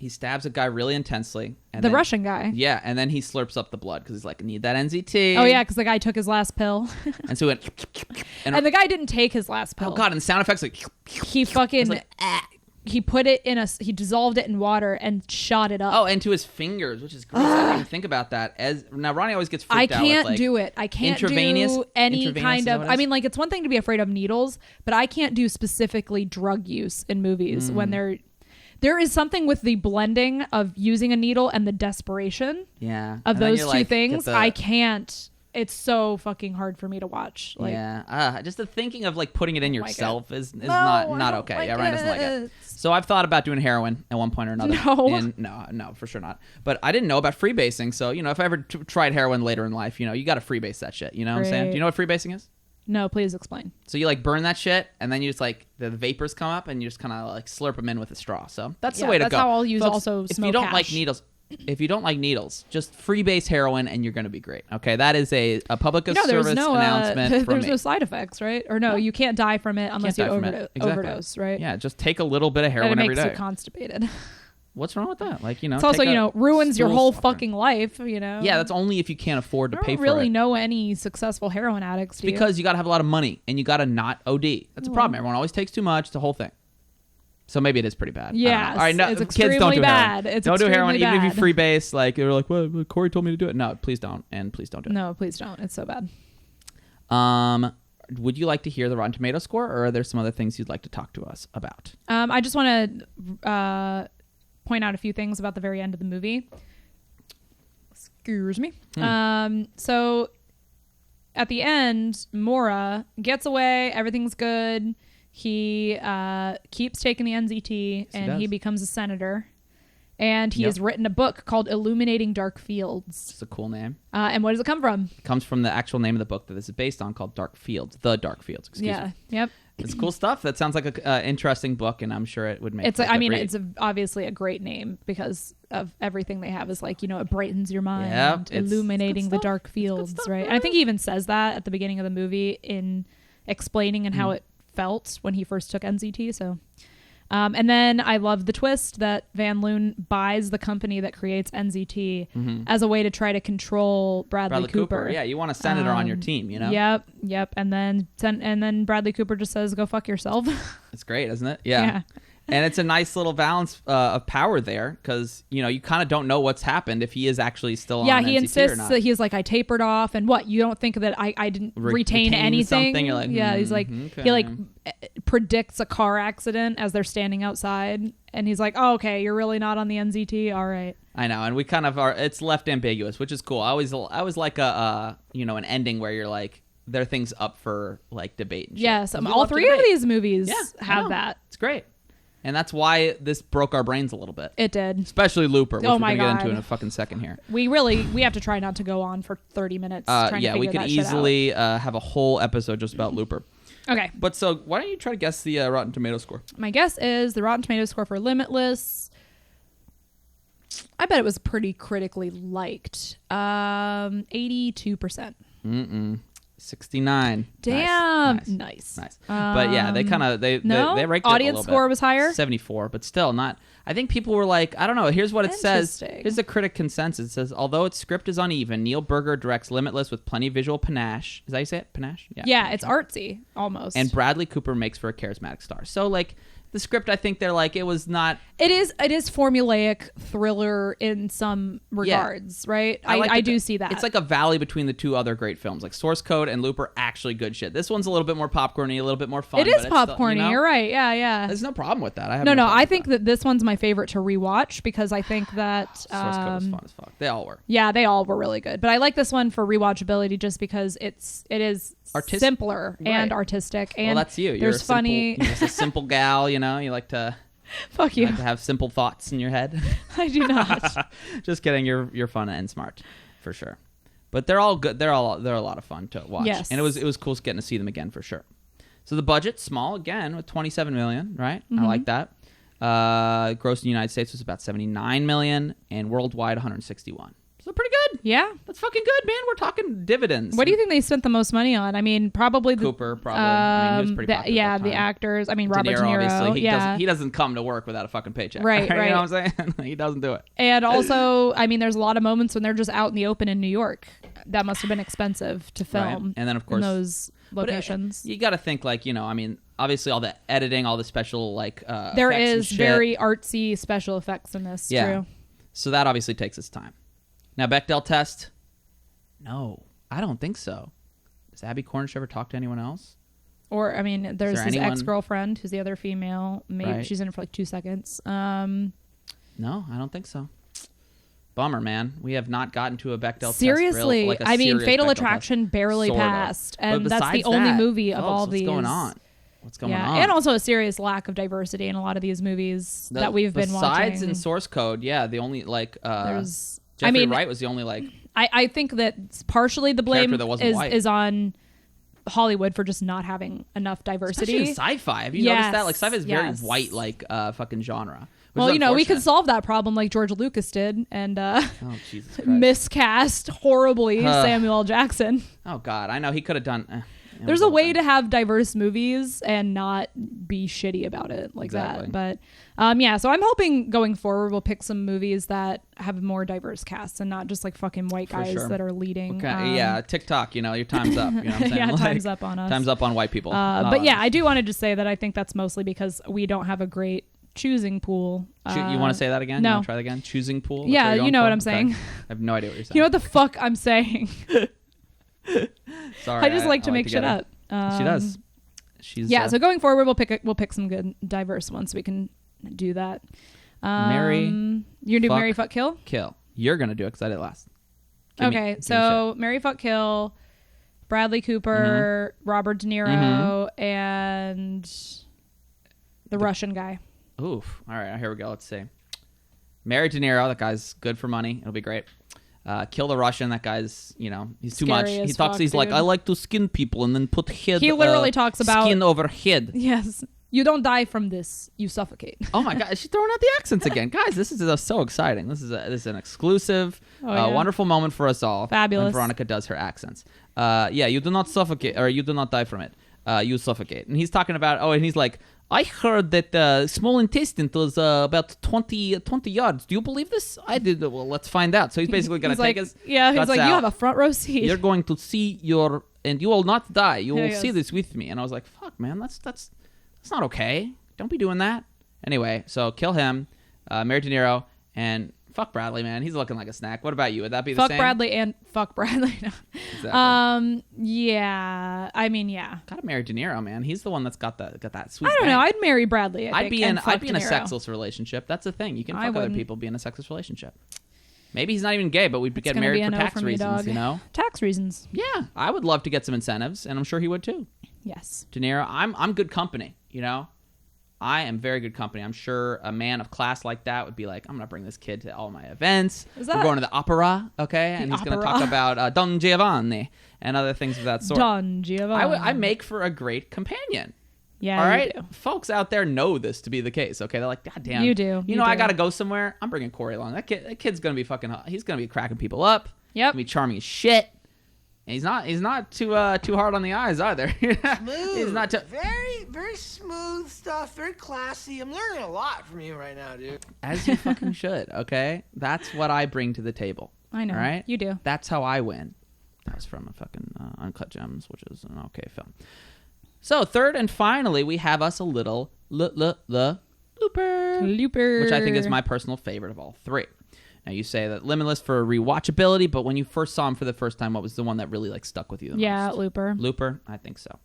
stabs a guy really intensely. And the then, Russian guy. Yeah, and then he slurps up the blood because he's like, I need that NZT. Oh yeah, because the guy took his last pill, And so he went. and the guy didn't take his last pill. Oh god, and the sound effects like. He fucking like, he put it in he dissolved it in water and shot it up. Oh, and to his fingers, which is gross. I didn't even think about that. Now Ronnie always gets freaked out. I can't with, like, do it. I can't do any kind of. I mean, like, it's one thing to be afraid of needles, but I can't do specifically drug use in movies when there is something with the blending of using a needle and the desperation of of those two things. I can't. It's so fucking hard for me to watch. Like, just the thinking of like putting it in yourself is No, not okay. Ryan doesn't like it. So I've thought about doing heroin at one point or another. No, for sure not. But I didn't know about freebasing. So if I ever tried heroin later in life, you got to freebase that shit. You know what I'm saying? Do you know what freebasing is? No, please explain. So you like burn that shit, and then you just like the vapors come up, and you just kind of like slurp them in with a straw. So that's the way to go. That's how I'll use Folks, also if smoke you don't hash. like needles. If you don't like needles, just freebase heroin and you're going to be great. Okay, that is a public service announcement from there's me. no side effects, right? Or no, you can't die from it unless you overdose, right? Yeah, just take a little bit of heroin and it every day. makes you constipated. What's wrong with that? Like, it's also, ruins your whole fucking life, Yeah, that's only if you can't afford to pay for it. I don't really know any successful heroin addicts. Because you got to have a lot of money and you got to not OD. That's a problem. Everyone always takes too much. It's the whole thing. So maybe it is pretty bad. Yeah, all right, no, it's kids don't do bad. Heroin. It's don't do heroin, bad. even if you freebase. Like they're like, well, Cory told me to do it. No, please don't, and please don't do it. No, please don't. It's so bad. Would you like to hear the Rotten Tomato score, or are there some other things you'd like to talk to us about? I just want to point out a few things about the very end of the movie. Excuse me. So at the end, Mora gets away. Everything's good. He keeps taking the NZT, and he becomes a senator. And he has written a book called Illuminating Dark Fields. It's a cool name. And what does it come from? It comes from the actual name of the book that this is based on, called Dark Fields. The Dark Fields, excuse me. Yep. It's cool stuff. That sounds like an interesting book, and I'm sure it would make it's obviously a great name because of everything they have is like, it brightens your mind, illuminating the dark fields, right? And I think he even says that at the beginning of the movie in explaining and how it felt when he first took NZT. So and then I love the twist that Van Loon buys the company that creates NZT as a way to try to control Bradley Cooper. Yeah, you want a senator on your team, Yep. And then Bradley Cooper just says, "Go fuck yourself." It's great, isn't it? Yeah. And it's a nice little balance of power there because, you kind of don't know what's happened if he is actually still on NZT he insists that he's like, I tapered off. And what? You don't think that I didn't retain anything? Something? You're like, he's like, okay. He like predicts a car accident as they're standing outside. And he's like, oh, okay, you're really not on the NZT? All right. I know. And we kind of are, it's left ambiguous, which is cool. I always like an ending where you're like, there are things up for like debate. And shit. Yes. All three of these movies have that. It's great. And that's why this broke our brains a little bit. It did. Especially Looper, which we're going to get into in a fucking second here. We have to try not to go on for 30 minutes trying to figure we could that easily have a whole episode just about Looper. Okay. But so why don't you try to guess the Rotten Tomato score? My guess is the Rotten Tomato score for Limitless, I bet it was pretty critically liked. 82%. 69. Damn. Nice. But yeah, they kind of they ranked it a little bit. Audience score was higher. 74, but still not. I think people were like, I don't know. Here's what it says. Here's the critic consensus. It says, although its script is uneven, Neil Berger directs Limitless with plenty of visual panache. Is that how you say it? Panache? Yeah, it's artsy almost. And Bradley Cooper makes for a charismatic star. So like the script, I think they're like, it was not. It is formulaic thriller in some regards, right? I do see that. It's like a valley between the two other great films, like Source Code and Looper. Actually, good shit. This one's a little bit more popcorny, a little bit more fun. It is popcorny. Still, You're right. Yeah. There's no problem with that. No. I think that this one's my favorite to rewatch because I think that Source Code was fun as fuck. They all were. Yeah, they all were really good. But I like this one for rewatchability just because it is simpler and artistic. And well, that's you. You're there's funny. You're just a simple gal. You like to. Fuck you. Like to have simple thoughts in your head. I do not. Just kidding. You're fun and smart, for sure. But they're all good. They're a lot of fun to watch. Yes. And it was cool getting to see them again for sure. So the budget small again with $27 million. Right. I like that. Gross in the United States was about $79 million and worldwide $161. So pretty good. Yeah. That's fucking good, man. We're talking dividends. What do you think they spent the most money on? I mean, probably Cooper, probably. I mean, he was pretty popular the actors. I mean, Robert De Niro. Obviously. He doesn't come to work without a fucking paycheck. Right. You know what I'm saying? He doesn't do it. And also, I mean, there's a lot of moments when they're just out in the open in New York. that must have been expensive to film. Right. And then, of course, in those locations. You got to think like, I mean, obviously all the editing, all the special like there effects and is shit. very artsy special effects in this. Yeah. True. So that obviously takes its time. Now, Bechdel test? No, I don't think so. Does Abby Cornish ever talk to anyone else? Or, I mean, there's there his anyone- ex-girlfriend, who's the other female. Maybe Right. she's in it for like 2 seconds. No, I don't think so. Bummer, man. We have not gotten to a Bechdel test. Seriously, Like a I mean, serious Fatal Bechdel Attraction test. barely Sort of. passed, But and that's the besides only that, movie of folks, all what's these. going on? What's going on? And also a serious lack of diversity in a lot of these movies that we've been watching. Besides in source code, yeah, the only like There's, Jeffrey Wright was the only like I think that partially the blame Character that wasn't white. is on Hollywood for just not having enough diversity. especially in sci-fi. Have you noticed that? Like Yes, sci-fi is very yes. white, like fucking genre. Which Well, is we could unfortunate. solve that problem like George Lucas did, and Oh Jesus Christ! miscast horribly Samuel L. Jackson. Oh God, I know he could have done. There's a way to have diverse movies and not be shitty about it like Exactly. that. But yeah, so I'm hoping going forward we'll pick some movies that have more diverse casts and not just like fucking white guys sure. that are leading. Okay, yeah, TikTok. Your time's up. You know what I'm saying? Yeah, Like, time's up on us. Time's up on white people. But yeah, I do want to just say that I think that's mostly because we don't have a great choosing pool. You want to say that again? no. You want to try that again? Choosing pool. That's Yeah, what you're you going know for? what I'm Okay. saying. I have no idea what you're saying. You know what the fuck I'm saying? Sorry, I just like to make shit get up. it. She does. She's Yeah, so going forward, we'll pick some good diverse ones so we can do that. Marry, you're gonna do fuck, Marry, Fuck, Kill. kill. You're gonna do it because I did it last. Give me Okay, shit. so Marry, Fuck, Kill, Bradley Cooper, Robert De Niro, and the Russian guy. Oof. All right, here we go. Let's see. Marry De Niro. That guy's good for money. It'll be great. Kill the Russian. That guy's, he's too much. Scary He as talks. fuck, He's like, dude. I like to skin people and then put head. He literally talks about- skin over head. Yes, you don't die from this, you suffocate. Oh my God, she's throwing out the accents again, guys. This is so exciting. This is an exclusive, yeah. wonderful moment for us all. Fabulous. When Veronica does her accents. Yeah, you do not suffocate, or you do not die from it. You suffocate. And he's talking about. And he's like, I heard that small intestine was about 20 yards. Do you believe this? I did. Well, let's find out. So he's basically going to take his he's guts like, out. you have a front row seat. You're going to see and you will not die. You Yeah, will he see goes. this with me. And I was like, fuck, man, that's not okay. Don't be doing that. Anyway, so kill him, Marry De Niro, and fuck Bradley, man. He's looking like a snack. What about you? Would that be the Fuck same? Bradley and fuck Bradley. No. Exactly. Yeah. I mean, yeah. Gotta marry De Niro, man. He's the one that's got that sweet. I don't bang. know. I'd marry Bradley. I'd be in a a sexless relationship. That's the thing. You can I fuck other wouldn't. people, be in a sexless relationship. Maybe he's not even gay, but we'd get gonna married be a for no tax for me, reasons, dog. Tax reasons. Yeah, I would love to get some incentives, and I'm sure he would too. Yes. De Niro, I'm good company, I am very good company. I'm sure a man of class like that would be like, I'm going to bring this kid to all my events. Is We're that- going to the opera, okay? And he's going to opera. talk about Don Giovanni and other things of that sort. Don Giovanni. I make for a great companion. Yeah, All you right? do. Folks out there know this to be the case, okay? They're like, God damn. You do. You You know, I do. got to go somewhere. I'm bringing Cory along. That kid's going to be fucking hot. He's going to be cracking people up. Yep. He's going to be charming as shit. And he's not too hard on the eyes either. He's not too... Very, very smooth stuff. Very classy. I'm learning a lot from you right now, dude. As you fucking should, okay? That's what I bring to the table. I know. All right? You do. That's how I win. That was from a fucking Uncut Gems, which is an okay film. So, third and finally, we have us a little Looper. Looper. Which I think is my personal favorite of all three. Now, you say that Limitless for rewatchability, but when you first saw him for the first time, what was the one that really stuck with you the Yeah, most? Looper. Looper? I think so.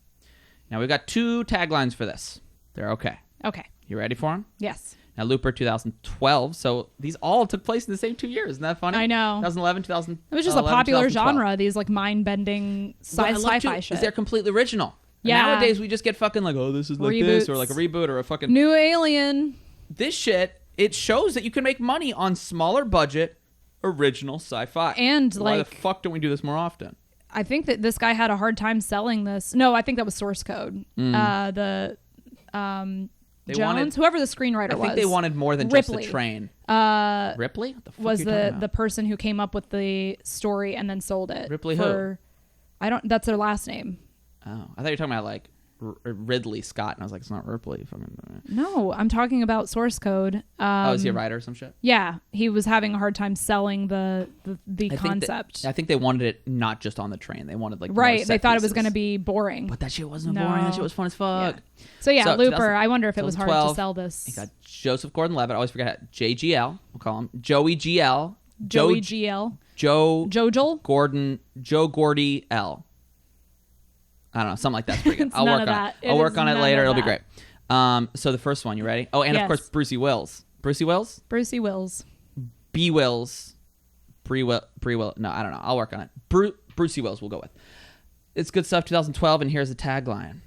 Now, we've got two taglines for this. They're okay. Okay. You ready for them? Yes. Now, Looper 2012. So these all took place in the same 2 years. Isn't that funny? I know. 2011, 2000. It was just a popular 2012. genre. These like mind-bending What I love, sci-fi too, shit. is they're completely original. And Yeah. nowadays, we just get fucking like, oh, this is like this, or Reboots. like a reboot, or a fucking... New Alien. This shit, it shows that you can make money on smaller budget, original sci-fi. And, Why the like- fuck don't we do this more often? I think that this guy had a hard time selling this. No, I think that was source code. The They Jones, wanted- whoever the screenwriter I was. think they wanted more than Ripley. just a train. Ripley? What the fuck Was are you talking the about? person who came up with the story and then sold it. Ripley for, I don't. That's their last name. Oh, I thought you were talking about like Ridley Scott, and I was like, it's not Ripley. No, I'm talking about source code. Is he a writer or some shit? Yeah, he was having a hard time selling the concept. I think they wanted it not just on the train. They wanted like more right. set They thought pieces. it was going to be boring. But that shit wasn't No. boring. That shit was fun as fuck. Yeah. So yeah, Looper. 2000 I wonder if it was hard to 2012, sell this. You got Joseph Gordon-Levitt. I always forget JGL. We'll call him Joey GL. Joey GL. Joe Jojel. Joe Gordy L. I don't know, something like that's pretty good. It's I'll none work of on that. it. I'll work on it none later. of It'll be that. great. So the first one, you ready? Oh, and of Yes. course Brucey Wills. Brucey Wills? Brucey Wills. B Wills. Bree Will. No, I don't know. I'll work on it. Brucey Wills we'll go with. It's good stuff, 2012, and here's the tagline.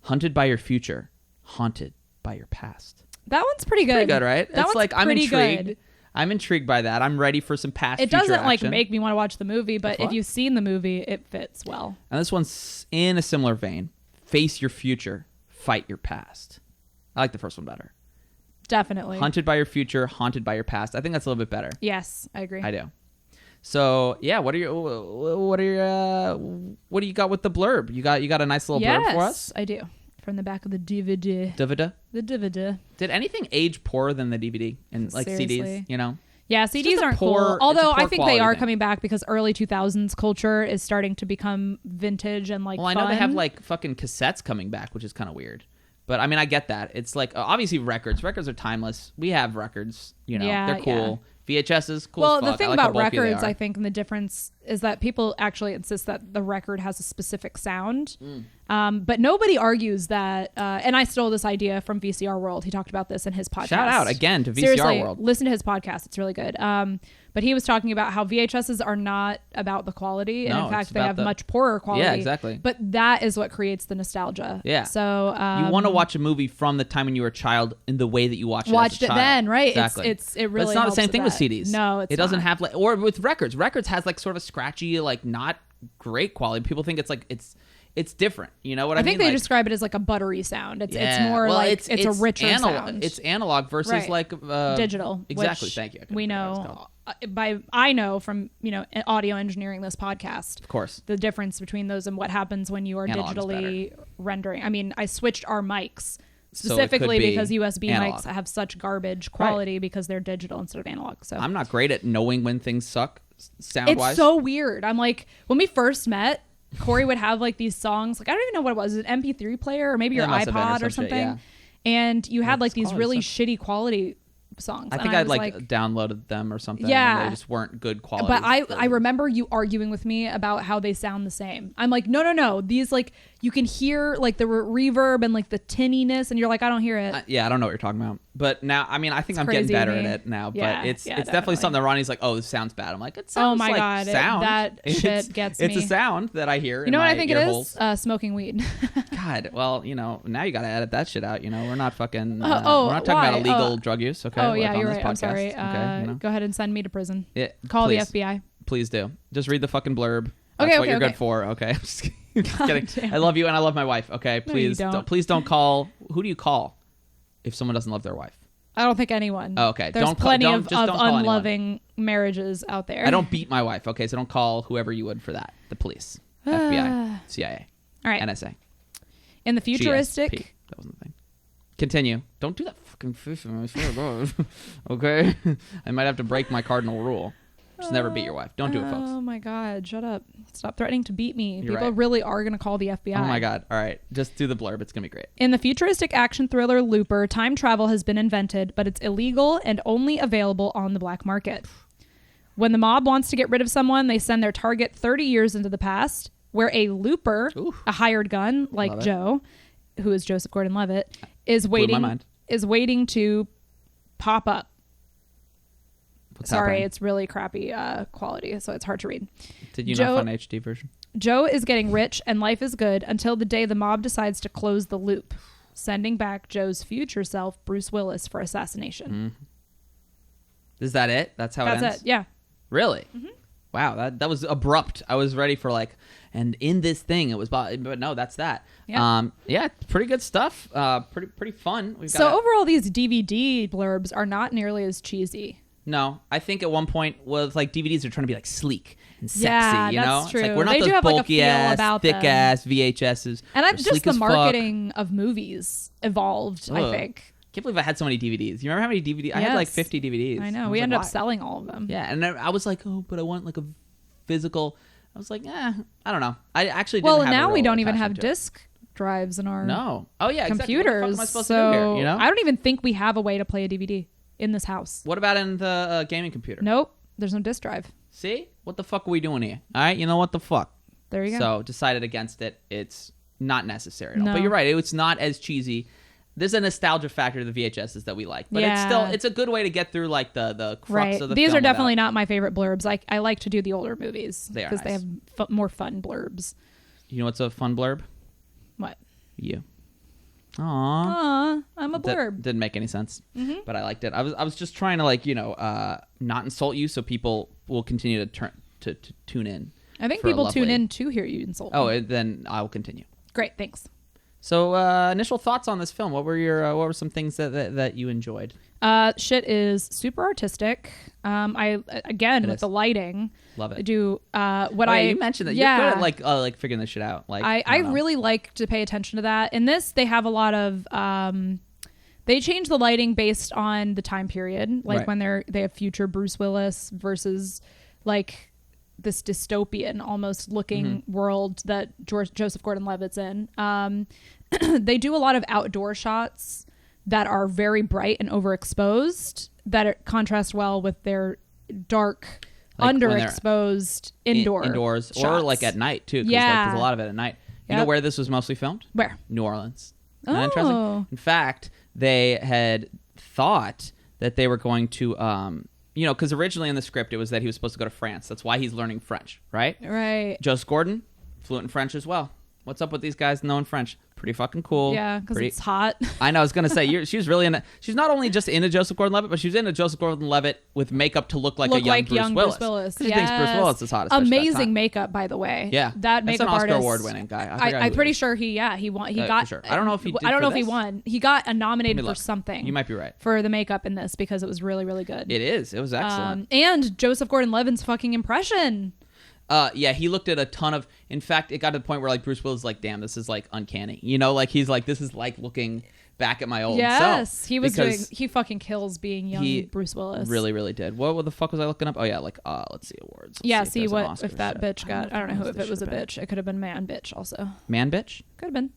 Hunted by your future, haunted by your past. That one's pretty good. Pretty good, right? That It's one's like I'm pretty intrigued. good. I'm intrigued by that. I'm ready for some past It future doesn't like action. make me want to watch the movie, but What? if you've seen the movie, it fits well. And this one's in a similar vein. Face your future, fight your past. I like the first one better. Definitely. Hunted by your future, haunted by your past. I think that's a little bit better. Yes, I agree. I do. So yeah, what do you got with the blurb? You got a nice little blurb for us? Yes, I do. From the back of the DVD. DVD? The DVD. Did anything age poorer than the DVD and like Seriously. CDs? You know, Yeah, just CDs a aren't poor- cool. it's a Although poor I think they quality are thing. coming back because early 2000s culture is starting to become vintage and like well, I know they fun. have like fucking cassettes coming back, which is kind of weird. But I mean, I get that. It's like obviously records. Records are timeless. We have records. You know, Yeah, they're cool. VHSs, cool. Well, as fuck. the thing I like how about bulky they records, are. I think, and the difference is that people actually insist that the record has a specific sound. But nobody argues that. And I stole this idea from VCR World. He talked about this in his podcast. Shout out again to VCR Seriously, World. listen to his podcast. It's really good. But he was talking about how VHSs are not about the quality. And No, in it's fact, they about have the- much poorer quality. Yeah, exactly. But that is what creates the nostalgia. Yeah. So you want to watch a movie from the time when you were a child in the way that you watched watched it it as a child. then, right? Exactly. It But really it's not the helps same thing with that. CDs. No, it doesn't not. have like, or with records. Records has like sort of a scratchy, like not great quality. People think it's like it's different. You know what I mean? I think they Like, describe it as like a buttery sound. It's yeah. more Well, like it's a richer sound. It's analog versus Right. like Digital. Exactly. which Thank you. I couldn't We figure out what it's know called. I know from audio engineering this podcast. Of course. The difference between those and what happens when you are Analog is digitally rendering. I mean, I switched our mics So it specifically could be because USB analog. mics have such garbage quality because they're digital instead of analog. So I'm not great at knowing when things suck sound wise. it's so weird. I'm like, when we first met, Cory would have like these songs. Like I don't even know what it was. An MP3 player or maybe Yeah, your it must have been or iPod some or shit, something. yeah. And you had like It's these quality really stuff. shitty quality songs. I And think I'd was like downloaded them or something. Yeah. And they just weren't good quality. but I remember you arguing with me about how they sound the same. I'm like, no. These like you can hear like the reverb and like the tinniness, and you're like, I don't hear it. Yeah, I don't know what you're talking about. But now, I mean, I think I'm getting crazy better to at me. it now. Yeah, But it's yeah, definitely definitely. something that Ronnie's like, oh, this sounds bad. I'm like, it Oh sounds my like God, sound. that shit It's- gets It's me. a sound that I hear. You know in what I my think ear it holes. is? Smoking weed. God, well, now you got to edit that shit out. We're not fucking. Oh, we're not talking why? about illegal Oh. drug use. Okay. Oh like yeah, on you're this right. I'm podcast, sorry. Okay. Go ahead and send me to prison. Yeah, Call please. the FBI. Please do. Just read the fucking blurb. Okay, That's what okay, you're okay. good for. Okay. I'm just kidding. Just kidding. damn. I love you and I love my wife. Okay. No, you Please don't. please don't call. Who do you call if someone doesn't love their wife? I don't think anyone. Oh, okay. There's Don't call- plenty don't- of just don't call anyone. unloving marriages out there. I don't beat my wife. Okay. So don't call whoever you would for that. The police, FBI, CIA, All right. NSA, In the futuristic. GSP. That wasn't the thing. Continue. Don't do that fucking fish. I swear to God. Okay. I might have to break my cardinal rule. Just never beat your wife. Don't do it, folks. Oh my God! Shut up! Stop threatening to beat me. You're People right. really are gonna call the FBI. Oh my God. All right. Just do the blurb. It's gonna be great. In the futuristic action thriller Looper, time travel has been invented, but it's illegal and only available on the black market. When the mob wants to get rid of someone, they send their target 30 years into the past, where a looper, Ooh. a hired gun like Love it. Joe, who is Joseph Gordon-Levitt, is Blew my waiting mind. to pop up. What's Sorry, happening? it's really crappy quality, so it's hard to read. Did you Joe- not find an HD version? Joe is getting rich and life is good until the day the mob decides to close the loop, sending back Joe's future self, Bruce Willis, for assassination. Is that it? That's how That's it ends? it. Yeah. Really? Wow, that was abrupt. I was ready for like, and in this thing it was, but no, that's that. Yeah. Yeah, pretty good stuff. Pretty fun. We've So got overall, these DVD blurbs are not nearly as cheesy No, I think at one point was like DVDs are trying to be like sleek and sexy, Yeah, you know? that's true. It's like we're not They do those have, like, a bulky feel ass, about thick them. ass VHSs. And They're just sleek the as fuck. marketing of movies evolved, I Ugh. think. Can't believe I had so many DVDs. You remember how many DVDs? I had like Yes. 50 DVDs. I know. was We like, ended up why? selling all of them. Yeah, and then I was like, oh, but I want like a physical. I was like, I don't know. I actually didn't Well, have a now we real don't even have attachment to it. disc drives in our No. Oh yeah, exactly. computers. What the fuck am I supposed so to do here? You know? I don't even think we have a way to play a DVD in this house. What about in the gaming computer? Nope. There's no disc drive. See? What the fuck are we doing here? All right, you know what the fuck? There you go. So decided against it. It's not necessary at all. No. But you're right. It's not as cheesy. There's a nostalgia factor to the VHSs that we like, but Yeah. it's a good way to get through like the crux Right. of the These film are definitely without- not my favorite blurbs. I like to do the older movies They are because they nice. have more fun blurbs. You know what's a fun blurb? What? You. Aww. Aw, I'm a That blurb. didn't make any sense, but I liked it. I was just trying to like not insult you, so people will continue to tune in. I think for a people tune lovely- in to hear you insult. Oh, me. then I'll continue. Great. Thanks. So, initial thoughts on this film? What were some things that you enjoyed? Shit is super artistic. I again It with is. the lighting. Love it. Do what Oh, I yeah, you mentioned that. Yeah. You're good at like figuring this shit out. Like I don't know. really like to pay attention to that. In this, they have a lot of they change the lighting based on the time period, like Right. when they have future Bruce Willis versus like this dystopian almost looking Mm-hmm. world that Joseph Gordon-Levitt's in. They do a lot of outdoor shots that are very bright and overexposed that contrast well with their dark, Like when they're underexposed indoors or shots. like at night too. 'Cause, Yeah. there's a lot of it at night. You know Yep. where this was mostly filmed? Where? New Orleans. Oh. Isn't that interesting? In fact, they had thought that they were going to, because originally in the script it was that he was supposed to go to France. That's why he's learning French, right? Right. Joseph Gordon, fluent in French as well. What's up with these guys knowing French? Pretty fucking cool. Yeah, because Pretty- it's hot. I know. I was gonna say she was really in. She's not only just into Joseph Gordon-Levitt, but she was into Joseph Gordon-Levitt with makeup to look like a young Bruce Willis. 'Cause she thinks Bruce Willis is hot. Especially that Amazing time. makeup, by the way. Yeah, that that's makeup an Oscar artist. award-winning guy. I forgot who I'm he pretty is. sure he won. He For got. sure. I don't know if he did I don't for know if he this. won. He got nominated Let me for look. something. You might be right. For the makeup in this because it was really, really good. It is. It was excellent. And Joseph Gordon-Levitt's fucking impression. Yeah, he looked at a ton of. In fact, it got to the point where like Bruce Willis is like, "Damn, this is like uncanny." You know, like he's like, "This is like looking back at my old Yes, self." he was doing. Because He fucking kills being young he Bruce Willis. Really, really did. What the fuck was I looking up? Oh yeah, like let's see awards. Let's Yeah. if See there's an what Oscar if that shit. bitch got. I don't know what if this it was a should have bitch. It could have been man bitch also. been. Man, bitch. Could have been.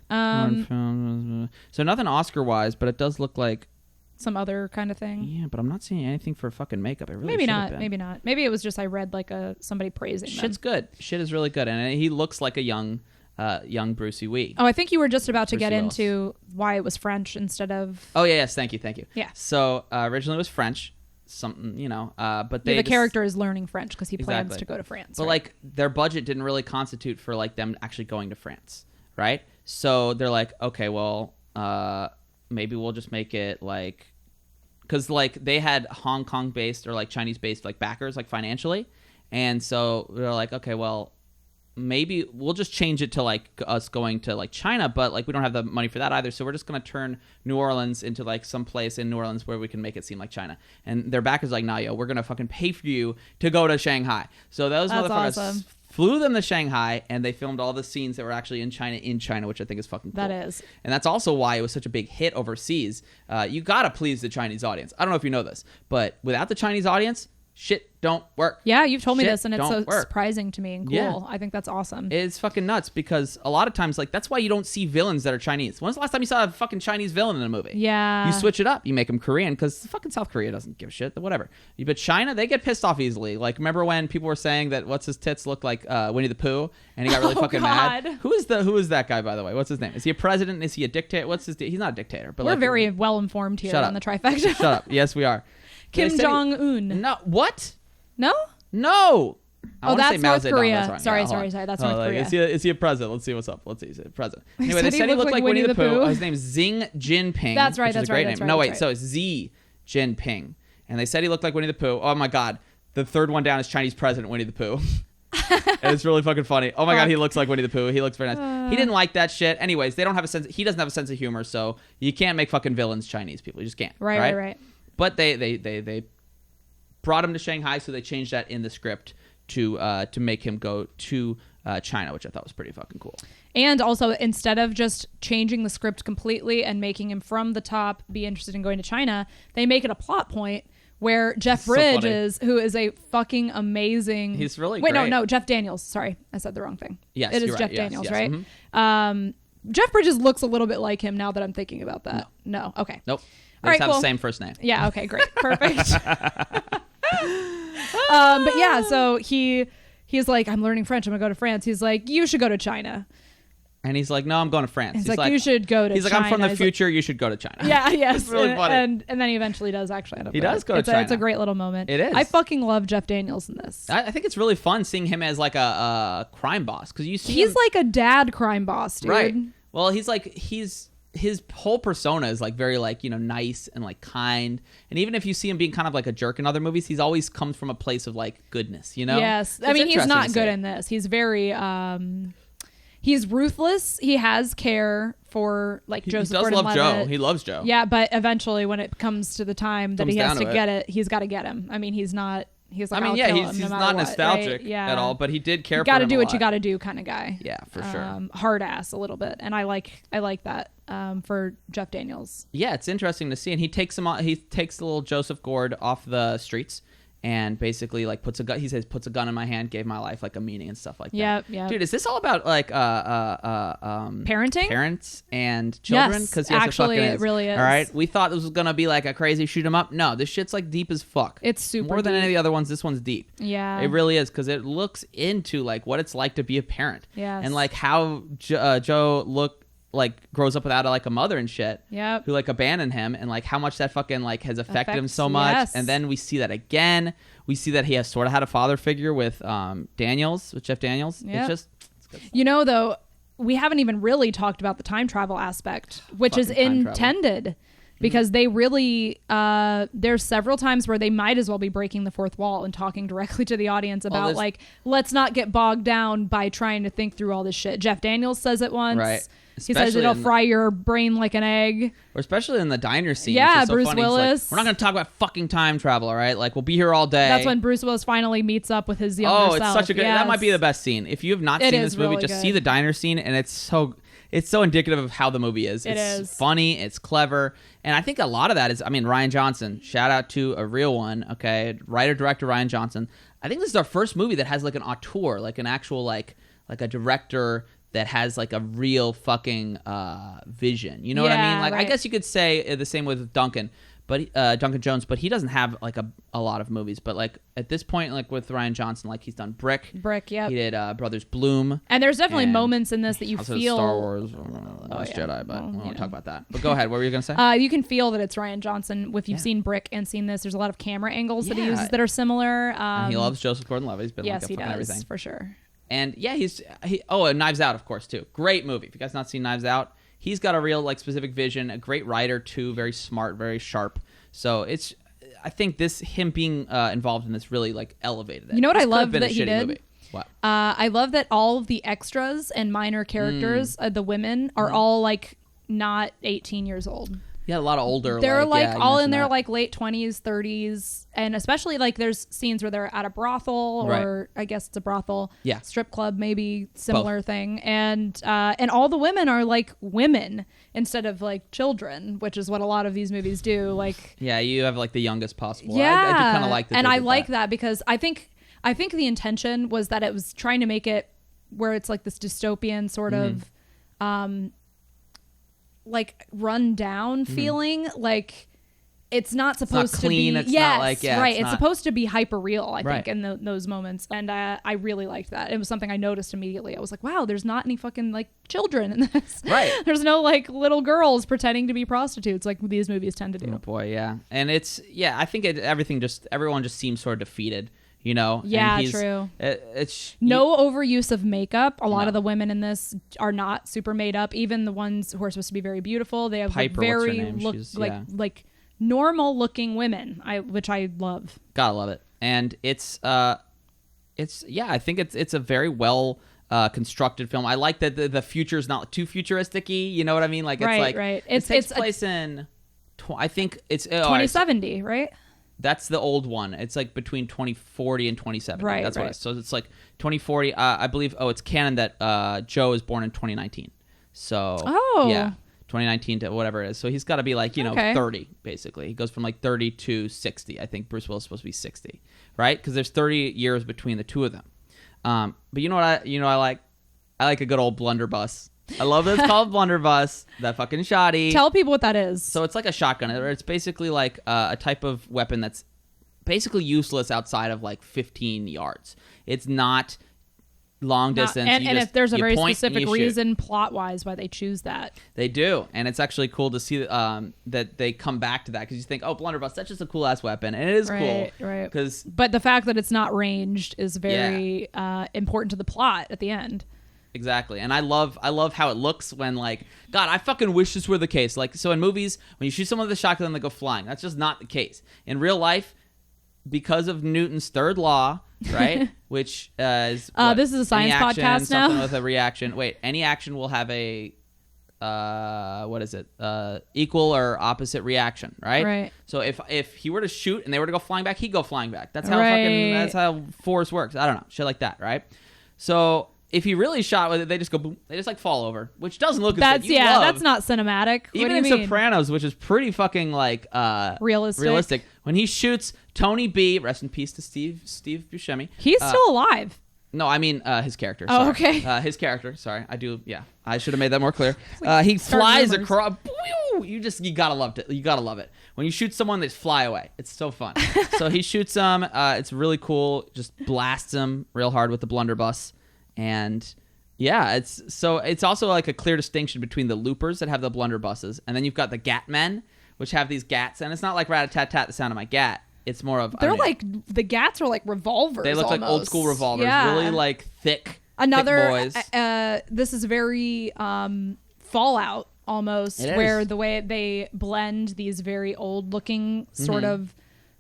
Foreign film. So nothing Oscar wise, but it does look like. Some other kind of thing. Yeah, but I'm not seeing anything for fucking makeup. It really Maybe should have not. been. Maybe not. Maybe it was just I read like somebody praising them. Shit's good. Shit is really good, and he looks like a young Brucey Wee. Oh, I think you were just about to Bruce get Willis. into why it was French instead of. Oh yeah, yes, thank you. Yeah. So originally it was French, something but they The character is learning French because he plans Exactly. to go to France. But right? like their budget didn't really constitute for like them actually going to France, right? So they're like, okay, well, maybe we'll just make it like, because like they had Hong Kong based or like Chinese based like backers like financially, and so they're like, okay, well, maybe we'll just change it to like us going to like China, but like we don't have the money for that either, so we're just gonna turn New Orleans into like some place in New Orleans where we can make it seem like China. And their backers like, nah, yo, we're gonna fucking pay for you to go to Shanghai. So those That's motherfuckers awesome. flew them to Shanghai, and they filmed all the scenes that were actually in China, which I think is fucking cool. That is. And that's also why it was such a big hit overseas. You gotta please the Chinese audience. I don't know if you know this, but without the Chinese audience, shit don't work. Yeah, you've told me Shit this, and it's so don't work. surprising to me and cool. Yeah. I think that's awesome. It's fucking nuts because a lot of times, like, that's why you don't see villains that are Chinese. When's the last time you saw a fucking Chinese villain in a movie? Yeah. You switch it up. You make them Korean because fucking South Korea doesn't give a shit. Whatever. But China, they get pissed off easily. Like, remember when people were saying that what's his tits look like Winnie the Pooh, and he got really fucking God. mad? Who is that guy, by the way? What's his name? Is he a president? Is he a dictator? He's not a dictator. But We're like, very well informed here Shut on up. the Trifecta. Shut up. Yes, we are. Kim They said he- Jong Un. No. What? No. No. I Oh, wanna that's say Mao North Zedong. Korea. That's right. Sorry, Yeah, hold on. that's Oh, North like, Korea. Is he a president? Let's see what's up. Let's see. He's a president. They Anyway, said they he said he looked looked like like Winnie the Winnie the Pooh. Pooh. Oh, his name's Xi Jinping. That's right, Which that's is a great right, name. that's right, No, that's wait. So it's Xi Jinping. And they said he looked like Winnie the Pooh. Oh, my God. The third one down is Chinese president Winnie the Pooh. And it's really fucking funny. Oh, my God. He looks like Winnie the Pooh. He looks very nice. He didn't like that shit. Anyways, they don't have a sense. He doesn't have a sense of humor. So you can't make fucking villains Chinese people. You just can't. Right. But they brought him to Shanghai, so they changed that in the script to make him go to China, which I thought was pretty fucking cool. And also, instead of just changing the script completely and making him from the top be interested in going to China, they make it a plot point where Jeff Bridges, who is a fucking amazing... He's really great. great. No, Jeff Daniels. Sorry, I said the wrong thing. Yes, it is you're Jeff right. Daniels, yes. right? Mm-hmm. Jeff Bridges looks a little bit like him now that I'm thinking about that. No. Okay. Nope. They All just right, have cool. the same first name. Yeah, okay, great. Perfect. But yeah, so he's like, I'm learning French. I'm going to go to France. He's like, you should go to China. And he's like, no, I'm going to France. He's like, you should go to He's China. like, I'm from the He's future. You should go to China. Yeah, yes. It's really funny. And then he eventually does actually end up He there. does go to China. It's a great little moment. It is. I fucking love Jeff Daniels in this. I think it's really fun seeing him as like a crime boss, because you see He's him, like a dad crime boss, dude. right. Well, he's like his whole persona is like very like, you know, nice and like kind, and even if you see him being kind of like a jerk in other movies, he's always comes from a place of like goodness, you know. Yes, It's I mean he's interesting not to good see. in this. He's very he's ruthless. He has care for like Joseph He does love Gordon-Levitt. Joe. He loves Joe. Yeah, but eventually when it comes to the time that Comes he has down to to get it, he's got to get him. I mean, he's not. He's like, I mean, I'll yeah, kill he's him no matter not what, nostalgic right? Yeah. at all, but he did care You for got to him do a what lot. you got to do, kind of guy. Yeah, for sure. Hard ass a little bit, and I like that for Jeff Daniels. Yeah, it's interesting to see, and he takes the little Joseph Gord off the streets, and basically like puts a gun. He says, "Puts a gun in my hand, gave my life like a meaning," and stuff like that. Yep. Dude, is this all about like Parenting? parents and children? Yes, Because actually, it really is. All right, we thought this was gonna be like a crazy shoot 'em up. No, this shit's like deep as fuck. It's super more than deep. any of the other ones. This one's deep. Yeah. It really is, because it looks into like what it's like to be a parent. Yes. And like how Joe grows up without like a mother and shit. Yep. Who like abandoned him, and like how much that fucking like has affected him so much. Yes. And then we see that again. We see that he has sort of had a father figure with Jeff Daniels. Yep. It's good. You know, though, we haven't even really talked about the time travel aspect, which is Fucking time travel. intended. Because they really, there's several times where they might as well be breaking the fourth wall and talking directly to the audience about there's- like, let's not get bogged down by trying to think through all this shit. Jeff Daniels says it once. Right. He says Especially it'll in- fry your brain like an egg. Or especially in the diner scene. Yeah, which is so Bruce funny. He's like, Willis. we're not going to talk about fucking time travel, all right? Like, we'll be here all day. That's when Bruce Willis finally meets up with his younger Oh, self. it's such a good. Yes. That might be the best scene. If you have not It seen is this movie, really just good. see the diner scene, and it's so indicative of how the movie is. It It's is. funny. It's clever, and I think a lot of that is. I mean, Ryan Johnson. Shout out to a real one. Okay, writer director Ryan Johnson. I think this is our first movie that has like an auteur, like an actual like a director that has like a real fucking vision. You know what I Yeah, mean? Like, I right. guess you could say the same with Duncan. But Duncan Jones, but he doesn't have like a lot of movies. But like at this point, like with Ryan Johnson, like he's done Brick. Yep. He did Brothers Bloom. And there's definitely and moments in this that you also feel Star Wars, Last yeah. Jedi, but Well, we you won't know. talk about that. But go ahead. What were you gonna say? You can feel that it's Ryan Johnson if you've Yeah. seen Brick and seen this. There's a lot of camera angles that he Yeah. uses that are similar. And he loves Joseph Gordon-Levitt. He's been Yes, like he a does fucking everything. for sure. And yeah, and Knives Out, of course, too. Great movie. If you guys not seen Knives Out, he's got a real like specific vision. A great writer too. Very smart. Very sharp. So I think him being involved in this really like elevated it. You know what This I could have love been a that he shitty did? movie. What? I love that all of the extras and minor characters, the women, are Mm-hmm. all like not 18 years old. Yeah, a lot of older. They're like yeah, you all in mentioned their that. like late 20s, 30s, and especially like there's scenes where they're at a brothel or I guess it's a brothel, Yeah. strip club, maybe similar thing, and all the women are like women instead of like children, which is what a lot of these movies do. Like, Yeah, you have like the youngest possible. yeah, I do kind of like that. and they I did like that because I think the intention was that it was trying to make it where it's like this dystopian sort of like run down feeling, like it's not supposed clean, to be it's not yes, like- yeah, right, it's it's not- supposed to be hyper real, I Right. think, in those moments, and I really liked that. It was something I noticed immediately. I was like, wow, there's not any fucking like children in this. Right. There's no like little girls pretending to be prostitutes like these movies tend to do. Oh boy, yeah, and I think everyone just seems sort of defeated, you know. And Yeah, he's- true. It's No overuse of makeup. A lot No. of the women in this are not super made up. Even the ones who are supposed to be very beautiful, they have Piper, like, what's her very name? look She's- like yeah. like normal looking women. Which I love. Gotta love it, and it's I think it's a very well constructed film. I like that the future is not too futuristic-y, you know what I mean? Like it's Right, like right. It takes It's place in I think it's 2070, right? That's the old one. It's like between 2040 and 2070. Right, That's right. what it is. So it's like 2040. I believe. Oh, it's canon that Joe is born in 2019. So yeah, 2019 to whatever it is. So he's got to be like 30 basically. He goes from like 30 to 60. I think Bruce Willis is supposed to be 60, right? Because there's 30 years between the two of them. But you know what I like? I like a good old blunderbuss. I love that it's called blunderbuss. That fucking shoddy. Tell people what that is. So it's like a shotgun. It's basically like a type of weapon that's basically useless outside of like 15 yards. It's not long distance. And if there's a very specific reason shoot. Plot-wise why they choose that. They do. And it's actually cool to see that they come back to that because you think, oh, blunderbuss, that's just a cool-ass weapon. And it is cool. Right. Cause, but the fact that it's not ranged is very important to the plot at the end. Exactly. And I love how it looks when, like, God, I fucking wish this were the case. Like, so in movies, when you shoot someone with a shotgun, they go flying. That's just not the case. In real life, because of Newton's third law, right, which is what, this is a science any action, podcast now. something with a reaction. Wait, any action will have a equal or opposite reaction, right? Right. So if he were to shoot and they were to go flying back, he'd go flying back. That's how Right. that's how force works. I don't know, shit like that, right? So if he really shot with it, they just go boom. They just like fall over, which doesn't look as good. That's not cinematic. Even what in do you mean? Sopranos, which is pretty fucking like Realistic. when he shoots Tony B, rest in peace to Steve Buscemi. He's still alive. No, I mean his character. Oh, sorry. okay. His character. Sorry, I do. Yeah, I should have made that more clear. He flies rumors. across. You gotta love it. You gotta love it when you shoot someone. They just fly away. It's so fun. So he shoots them. It's really cool. Just blasts them real hard with the blunderbuss, and yeah, it's also like a clear distinction between the loopers that have the blunderbusses, and then you've got the gat men, which have these gats, and it's not like rat-a-tat-tat, the sound of my gat. It's more of The gats are like revolvers. they look like old school revolvers, really like thick. Another thick boys. This is very Fallout almost, It is. where the way they blend these very old looking sort of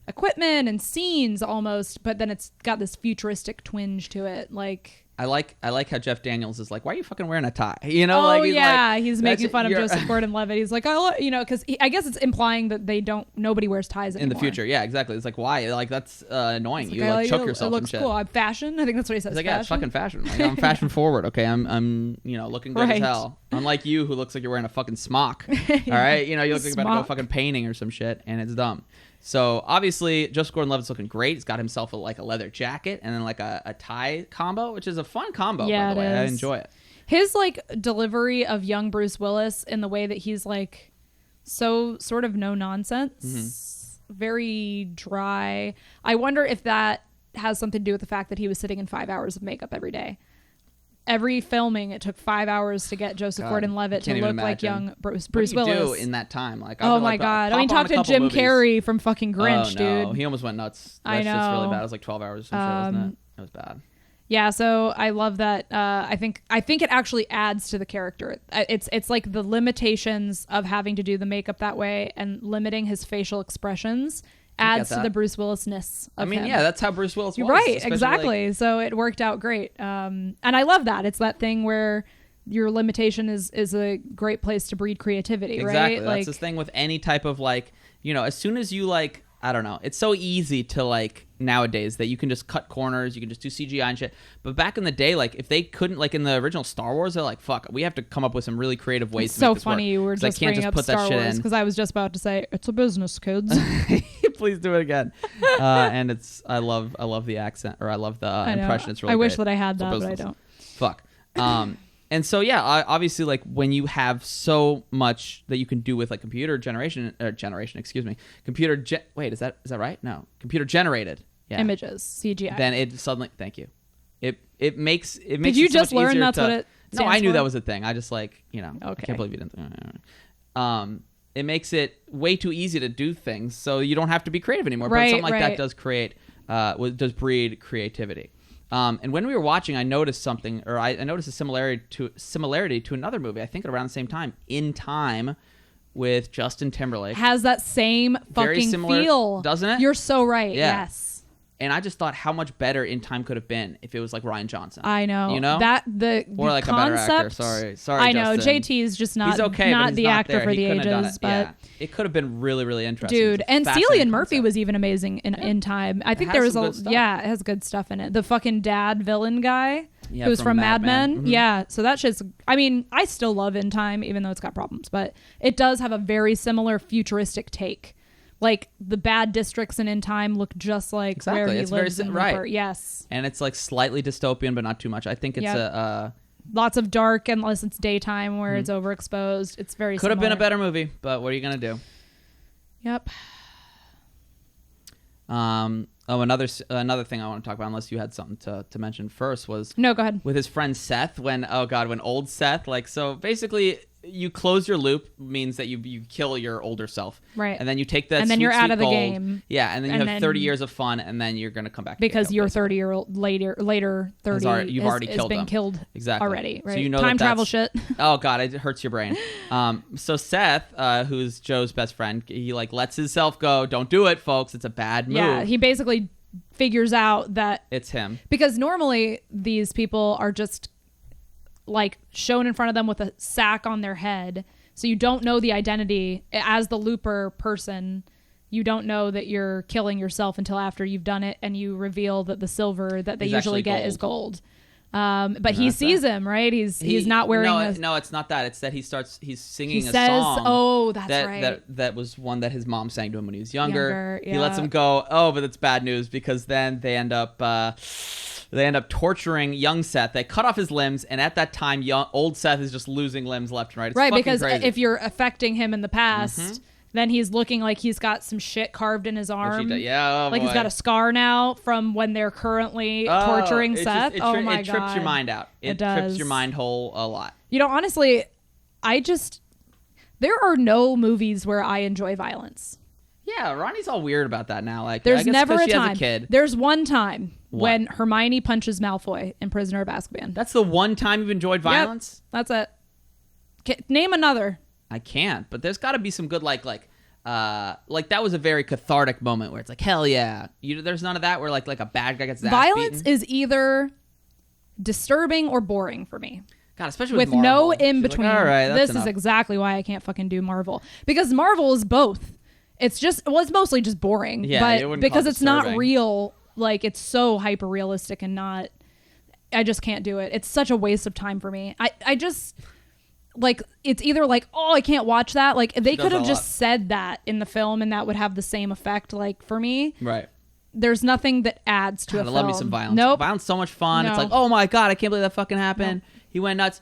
equipment and scenes almost, but then it's got this futuristic twinge to it. Like I like how Jeff Daniels is like, why are you fucking wearing a tie? You know, like he's making fun of Joseph Gordon-Levitt. He's like, because I guess it's implying that nobody wears ties anymore in the future. Yeah, exactly. It's like, why? Like that's annoying. Like, You like choke yourself It and looks shit. cool. I'm fashion. I think that's what he says. It's like, yeah, it's fucking fashion. Like, I'm fashion forward. Okay, I'm looking good as Right. hell. Unlike you, who looks like you're wearing a fucking smock. All right, you look like you're about to go Smock. fucking painting or some shit, and it's dumb. So obviously, Joseph Gordon-Levitt's looking great. He's got himself a leather jacket and then like a tie combo, which is a fun combo. Yeah, by the way, it I is. enjoy it. His like delivery of young Bruce Willis in the way that he's like so sort of no nonsense, very dry. I wonder if that has something to do with the fact that he was sitting in 5 hours of makeup every day. Every filming, it took 5 hours to get Joseph God, Gordon-Levitt to can't even look like imagine. young Bruce What do you Willis. do in that time? Like, Oh my God! I mean, talk to Jim Carrey from fucking Grinch, oh, no. dude. He almost went nuts. I That's just really know. bad. It was like 12 hours or some shit, wasn't it? It was bad. Yeah, so I love that. I think it actually adds to the character. It's like the limitations of having to do the makeup that way and limiting his facial expressions adds to that. the Bruce Willis-ness of him. Yeah, that's how Bruce Willis You're was. right, especially, exactly. like- So it worked out great. And I love that. It's that thing where your limitation is a great place to breed creativity, Exactly. right? That's the thing with any type of like, as soon as you like, I don't know, it's so easy to like nowadays that you can just cut corners, you can just do CGI and shit. But back in the day, like if they couldn't, like in the original Star Wars, they're like, fuck, we have to come up with some really creative ways It's to so make this funny work. you were 'Cause I just can't bringing just up put that Star shit Wars in. because I was just about to say it's a business, kids. Please do it again. And I love the accent, or I love the I know. impression. It's really I wish great. that I had So that, but I business. don't. Fuck. And so yeah, obviously, like when you have so much that you can do with like computer generated. Wait, is that right? No, computer generated. Yeah. Images, CGI. Then it suddenly, thank you. It makes Did it you so just much learn easier that's to- what it No, stands I knew for? that was a thing. I just like I Okay. can't believe you didn't. It makes it way too easy to do things, so you don't have to be creative anymore. But Right, something like that right. does breed creativity. And when we were watching, I noticed something, or I noticed a similarity to another movie. I think around the same time, In Time, with Justin Timberlake. Has that same Very fucking similar, feel, doesn't it? You're so right. Yeah. Yes. And I just thought how much better In Time could have been if it was like Ryan Johnson. I know. You know? Or like concept, a better actor. Sorry, I know. Justin. JT is just not, he's okay, not but he's the not actor there. for He the couldn't have done ages. it. But Yeah. It could have been really, really interesting. dude, and Cillian Murphy concept. was even amazing in Time. I think has there was some good stuff. it has good stuff in it. The fucking dad villain guy Yeah, who's from Mad Men. Mhm. Yeah, so that shit's. I mean, I still love In Time, even though it's got problems, but it does have a very similar futuristic take. Like the bad districts in Time look just like where he lives in right. Looper. Yes, And it's like slightly dystopian, but not too much. I think it's lots of dark unless it's daytime where it's overexposed. It's very could have been a similar. better movie, but what are you gonna do? Yep. Another thing I want to talk about, unless you had something to mention first, was No, go ahead. with his friend Seth. When old Seth, like, so basically you close your loop means that you kill your older self, Right. And then you take that, And then sweet, you're out sweet of the gold, game. yeah, and then you And have then- 30 years of fun, and then you're gonna come back Because your 30-year-old later 30 you've already has killed been them. killed Exactly. already. Right? So you know time that travel that's- shit. Oh god, it hurts your brain. So Seth, who's Joe's best friend, he like lets himself go. Don't do it, folks. It's a bad move. Yeah, he basically figures out that it's him. because normally these people are just like shown in front of them with a sack on their head, so you don't know the identity as the looper person. You don't know that you're killing yourself until after you've done it, and you reveal that the silver that they Is usually actually get is gold. But he sees him, right? He's not wearing. No, it's not that. It's that he's singing He a says, song. "Oh, that's right." That was one that his mom sang to him when he was younger. Yeah. He lets him go. Oh, but it's bad news because then they end up torturing young Seth. They cut off his limbs, and at that time, old Seth is just losing limbs left and right. It's right, fucking because crazy. if you're affecting him in the past, then he's looking like he's got some shit carved in his arm. Yeah, oh like he's boy. got a scar now from when they're currently torturing Seth. It my trips God. your mind out. It does. trips your mind whole a lot. You know, honestly, there are no movies where I enjoy violence. Yeah, Ronnie's all weird about that now. Like, There's I guess never 'cause a she has time. a kid. There's one time What? when Hermione punches Malfoy in Prisoner of Azkaban. That's the one time you've enjoyed violence? Yep, that's it. Name another. I can't, but there's got to be some good like that was a very cathartic moment where it's like, hell yeah. There's none of that where like a bad guy gets his ass Violence beaten. is either disturbing or boring for me. God, especially With Marvel. no She's in like, between. all right, that's This enough. is exactly why I can't fucking do Marvel. Because Marvel is both. It's mostly just boring. Yeah, it but wouldn't because call it it's not disturbing. real, like it's so hyper realistic and not. I just can't do it. It's such a waste of time for me. I just like it's either like, oh, I can't watch that. Like they does could have a just lot. said that in the film and that would have the same effect. Like for me, Right. there's nothing that adds to God, a I film. love me some violence. Nope. Violence is so much fun. It's No. like, oh my God, I can't believe that fucking happened. He went nuts.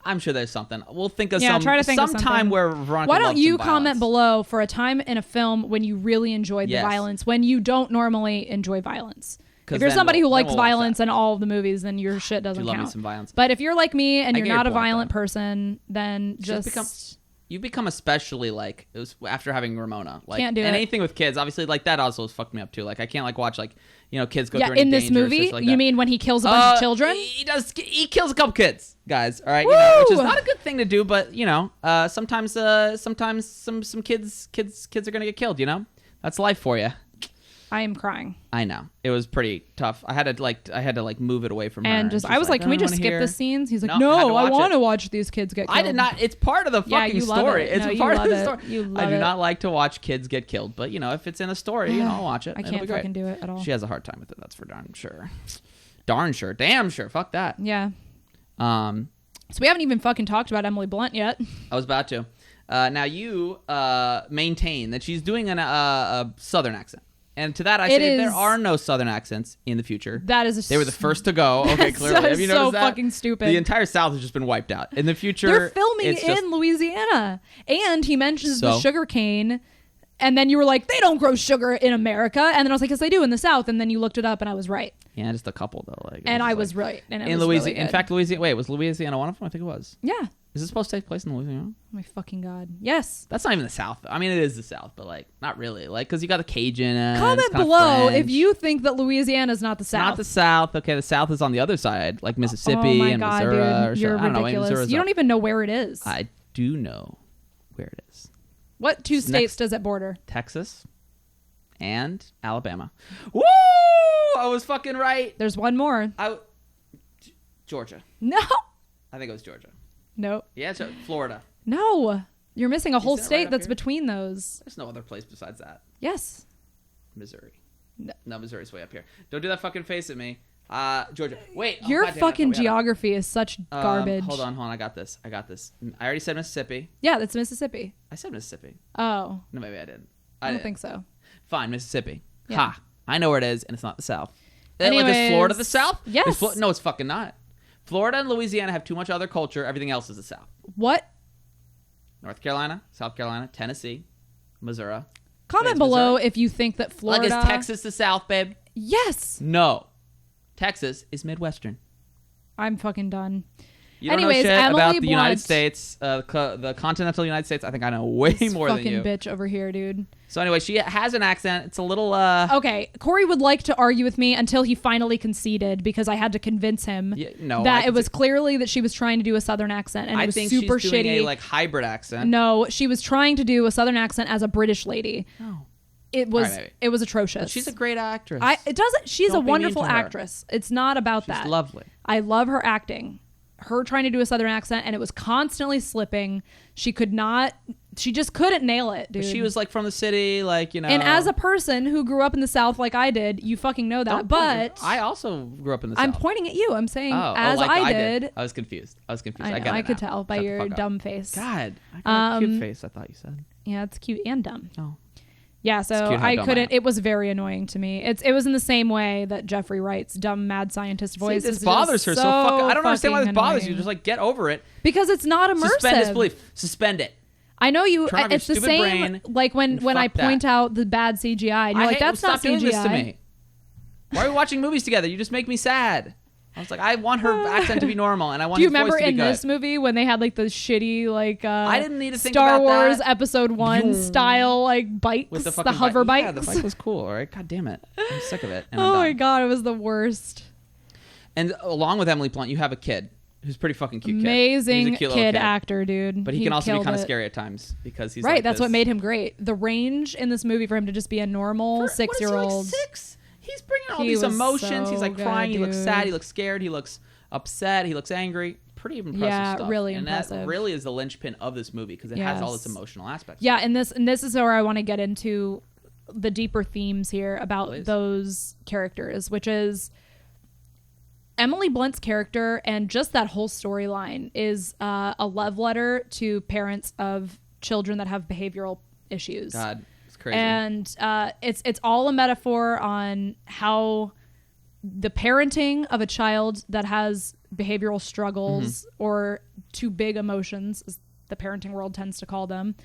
I'm sure there's something. We'll think of Try to think of some something. time where Veronica Why don't loves you some comment violence. below for a time in a film when you really enjoyed Yes. the violence, when you don't normally enjoy violence? 'Cause If you're then somebody who then likes we'll watch violence that. in all of the movies, then your shit doesn't You love me count. some violence. But if you're like me and I you're get your not a point, violent though. person, then You become especially like it was after having Ramona. Like, Can't do and it. anything with kids, obviously, like that also has fucked me up too. Like I can't like watch like kids go yeah, through any in this dangers or movie, shit like you that. mean when he kills a bunch of children? He kills a couple kids, guys. All right, Woo! which is not a good thing to do, but sometimes some kids are gonna get killed. That's life for you. I am crying. I know it was pretty tough. I had to move it away from her. And I was like, can we "I just don't skip wanna the hear." scenes? He's like, No, I had to no, I watch want it. to watch these kids get killed. I did not. It's part of the Yeah, fucking you love story. it. It's No, a you part of love the it. story. You I love do it. not like to watch kids get killed, but if it's in a story, I'll watch it. I It'll can't be great. fucking do it at all. She has a hard time with it. That's for darn sure. Darn sure. Damn sure. Fuck that. Yeah. Um, So we haven't even fucking talked about Emily Blunt yet. I was about to. Now you maintain that she's doing a southern accent. And to that I It say there is- are no southern accents in the future. That is They were the first to go. Okay, clearly. That Have you is so noticed that? fucking stupid. The entire South has just been wiped out. In the future, They're filming it's in just, Louisiana. And he mentions the So? sugar cane. And then you were like, they don't grow sugar in America. And then I was like, yes, they do in the South. And then you looked it up and I was right. Yeah, just a couple though. Like, And it I just was right. And it in was Louisiana. really In good. fact, Louisiana. Wait, was Louisiana one of them? I think it was. Yeah. Is it supposed to take place in Louisiana? Oh my fucking God. Yes. That's not even the South. I mean, it is the South, but like not really. Like because you got the Cajun. Comment it's kinda below French. if you think that Louisiana is not the South. Not the South. Okay, the South is on the other side, like Mississippi oh my and God, Missouri. dude. Or You're I don't know. Maybe ridiculous. Missouri's You up. don't even know where it is. I do know where it is. What two It's states next- does it border? Texas and Alabama. Woo! I was fucking right. There's one more. Georgia. No. I think it was Georgia. Nope. Yeah, it's Florida. No. You're missing a whole Isn't it state right up that's here? between those. There's no other place besides that. Yes. Missouri. No. No, Missouri's way up here. Don't do that fucking face at me. Georgia. Wait. Your goddamn, fucking we had it. geography is such garbage. Hold on. I got this. I already said Mississippi. Yeah, that's Mississippi. I said Mississippi. Oh. No, maybe I didn't. I don't think so. Fine, Mississippi. Yeah. Ha. I know where it is, and it's not the South. Anyways, Like, is Florida the South? Yes. No, it's fucking not. Florida and Louisiana have too much other culture. Everything else is the South. What? North Carolina, South Carolina, Tennessee, Missouri. Comment Wait, below Missouri? if you think that Florida. Like, is Texas the South, babe? Yes. No. Texas is Midwestern. I'm fucking done. You don't Anyways, know shit Emily about the United Blunt. States, the continental United States. I think I know way This more than fucking you. bitch over here, dude. So anyway, she has an accent. It's a little Okay, Corey would like to argue with me until he finally conceded because I had to convince him that it was clearly that she was trying to do a Southern accent and it I was think super she's doing shitty. a like hybrid accent. No, she was trying to do a Southern accent as a British lady. No. It was All right, maybe. it was atrocious. She's a great actress. She's Don't a be mean wonderful to her. actress. It's not about She's that. lovely. I love her acting. Her trying to do a Southern accent and it was constantly slipping. She just couldn't nail it, dude. She was like from the city, like, you know. And as a person who grew up in the South like I did, you fucking know that. Don't But I also grew up in the I'm South. pointing at you. I'm saying Like I did. I was confused. I I got know. it I could now. tell by Shut the your fuck up. dumb face. God, I got a cute face. I thought you said. Yeah, it's cute and dumb. Oh. Yeah, so cute how I dumb I couldn't. am. It was very annoying to me. It was in the same way that Jeffrey Wright's dumb mad scientist voice. See, this is bothers her just so fucking. I don't understand why this fucking bothers you. annoying. Just like get over it. Because it's not immersive. Suspend disbelief. Suspend it. I know you. Turn off your It's the stupid same. brain Like when and I fuck point that. out the bad CGI, and you're like, "That's not stop doing CGI." this to me. Why are we watching movies together? You just make me sad. I was like, I want her accent to be in and I want Do you his voice remember to be in good. this movie when they had like the shitty like I didn't need to think Star about Wars that. Episode 1 style like bikes, With the, the fucking hover bike. bikes? Yeah, the bike was cool. All right, god damn it, I'm sick of it. And I'm Oh my done. god, it was the worst. And along with Emily Blunt, you have a kid who's a pretty fucking cute. Amazing He's a cute little kid actor, dude. But he can also be killed kind of it. scary at times because he's right. like That's this. what made him great. The range in this movie for him to just be a normal What is he, 6-year-old. like 6? He's bringing all He these was emotions. so He's like good, crying. He looks dude. sad. He looks scared. He looks upset. He looks angry. Pretty impressive Yeah, stuff. really and impressive. that really is the linchpin of this movie because it has all Yes. its emotional aspects. Yeah, and this is where I want to get into the deeper themes here about Please. those characters, which is Emily Blunt's character and just that whole storyline is a love letter to parents of children that have behavioral issues. God, it's crazy. And it's all a metaphor on how the parenting of a child that has behavioral struggles Mm-hmm. or too big emotions, as the parenting world tends to call them,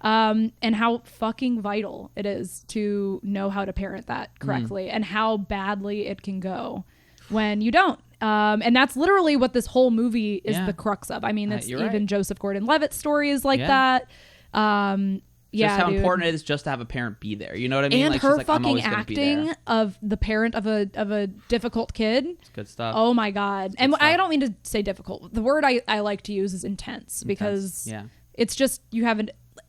and how fucking vital it is to know how to parent that correctly and how badly it can go when you don't. And that's literally what this whole movie is Yeah. the crux of. I mean, it's You're even right. Joseph Gordon-Levitt's story is like Yeah. that. Just Yeah, how dude. important it is just to have a parent be there. You know what I mean? And like, her she's like, I'm fucking always gonna be acting there. of the parent of a difficult kid. It's good stuff. Oh my god! And stuff. I don't mean to say difficult. The word I like to use is intense because Yeah. it's just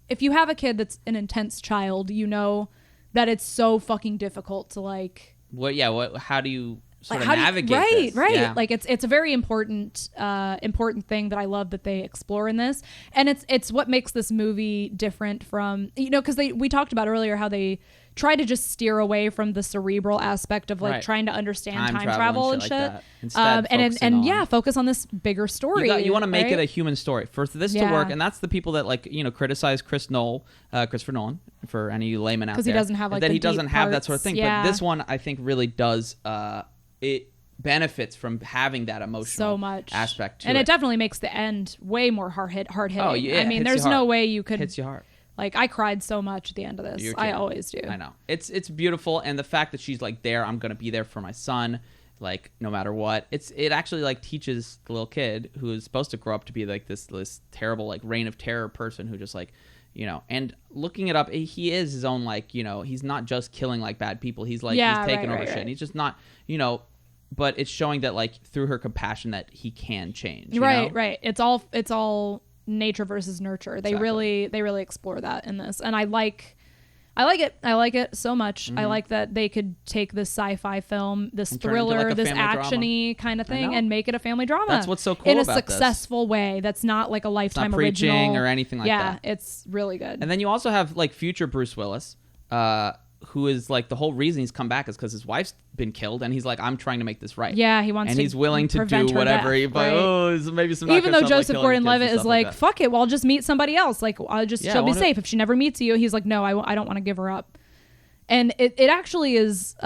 if you have a kid that's an intense child, you know that it's so fucking difficult to like. What? Yeah. What? How do you sort Like, of how do you- navigate this? right. Yeah. Like it's a very important thing that I love that they explore in this, and it's what makes this movie different from because we talked about earlier how they try to just steer away from the cerebral aspect of like Right. trying to understand time Travel travel and like shit. that. Instead, focusing on- Focus on this bigger story. You want to make right? it a human story for this to Yeah. work, and that's the people that criticize Christopher Nolan for any layman out there 'Cause he doesn't have, like, that the he doesn't deep have that parts. sort of thing. Yeah. But this one, I think, really does. It benefits from having that emotional so much aspect to and it. it definitely makes the end way more hard hitting. Oh, yeah, I mean, hits there's you no hard. way you could. Hits you hard. Like I cried so much at the end of this. You're I kidding. always do. I know. It's beautiful, and the fact that she's like there, I'm gonna be there for my son, like no matter what. It actually like teaches the little kid who is supposed to grow up to be like this terrible like reign of terror person who just like and looking it up, he is his own like he's not just killing like bad people. He's like Yeah, he's taking right, over right, shit. right. And he's just not but it's showing that like through her compassion that he can change. Right. It's all nature versus nurture. They Exactly. really explore that in this, and I like I like it. I like it so much. Mm-hmm. I like that they could take this sci-fi film, this And turn it into, thriller, like, a this family action-y kind of thing, know. and make it a family drama. That's what's so cool in a about this. successful way. That's not like a Lifetime preaching original or anything like yeah, that. it's really good. And then you also have like future Bruce Willis, who is like the whole reason he's come back is because his wife's been killed, and he's like, I'm trying to make this right. Yeah, he wants and to he's willing to prevent do her whatever. death, He's like, right? oh, maybe some. Even though knockoffs, like Joseph killing kids Gordon-Levitt and is stuff like, that. fuck it, well, I'll just meet somebody else. Like, Yeah, she'll be why don't- safe if she never meets you. He's like, no, I don't want to give her up. And it actually is.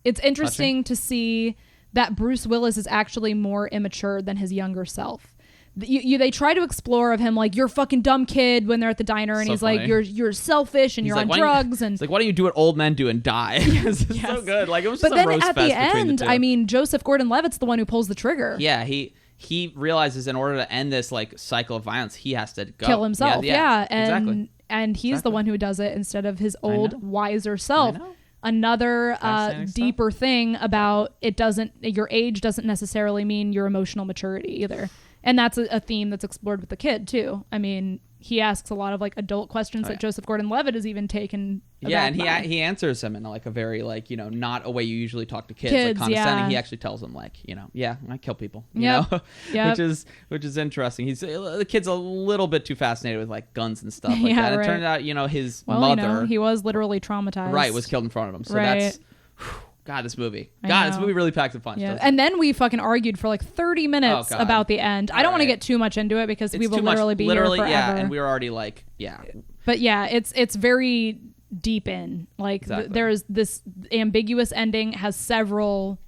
It's interesting to see that Bruce Willis is actually more immature than his younger self. They try to explore of him like, you're a fucking dumb kid when they're at the diner, and So he's funny. like, you're selfish and He's you're like, on why don't you- drugs and it's like, why don't you do what old men do and die? It's just so good. Like, it was just but a then roast at fest the between end, the two. I mean, Joseph Gordon-Levitt's the one who pulls the trigger. Yeah, he realizes in order to end this like cycle of violence, he has to go Kill himself. Yeah, exactly. and he's the Exactly. one who does it instead of his know. old wiser self. I know. Another Fascinating stuff. deeper thing about your age doesn't necessarily mean your emotional maturity either. And that's a theme that's explored with the kid too. I mean, he asks a lot of like adult questions that Joseph Gordon-Levitt has even taken. Yeah, and aback by. he answers him in like a very like, you know, not a way you usually talk to kids, Kids, like condescending. yeah. He actually tells them like, you know, yeah, I kill people, you Yep. know, Yep. which is interesting. The kid's a little bit too fascinated with like guns and stuff like Yeah, that. And right. it turned out, you know, his Well, mother, you know, he was literally traumatized. right, was killed in front of him. So Right. that's God, this movie. I This know. movie really packs a punch. Yeah, doesn't it? and then we fucking argued for like 30 minutes Oh, God. about the end. I don't want to right. get too much into it because we It's will too much- literally be here forever. yeah, and we were already like, yeah. But yeah, it's very deep in. Like Exactly. there is this ambiguous ending has several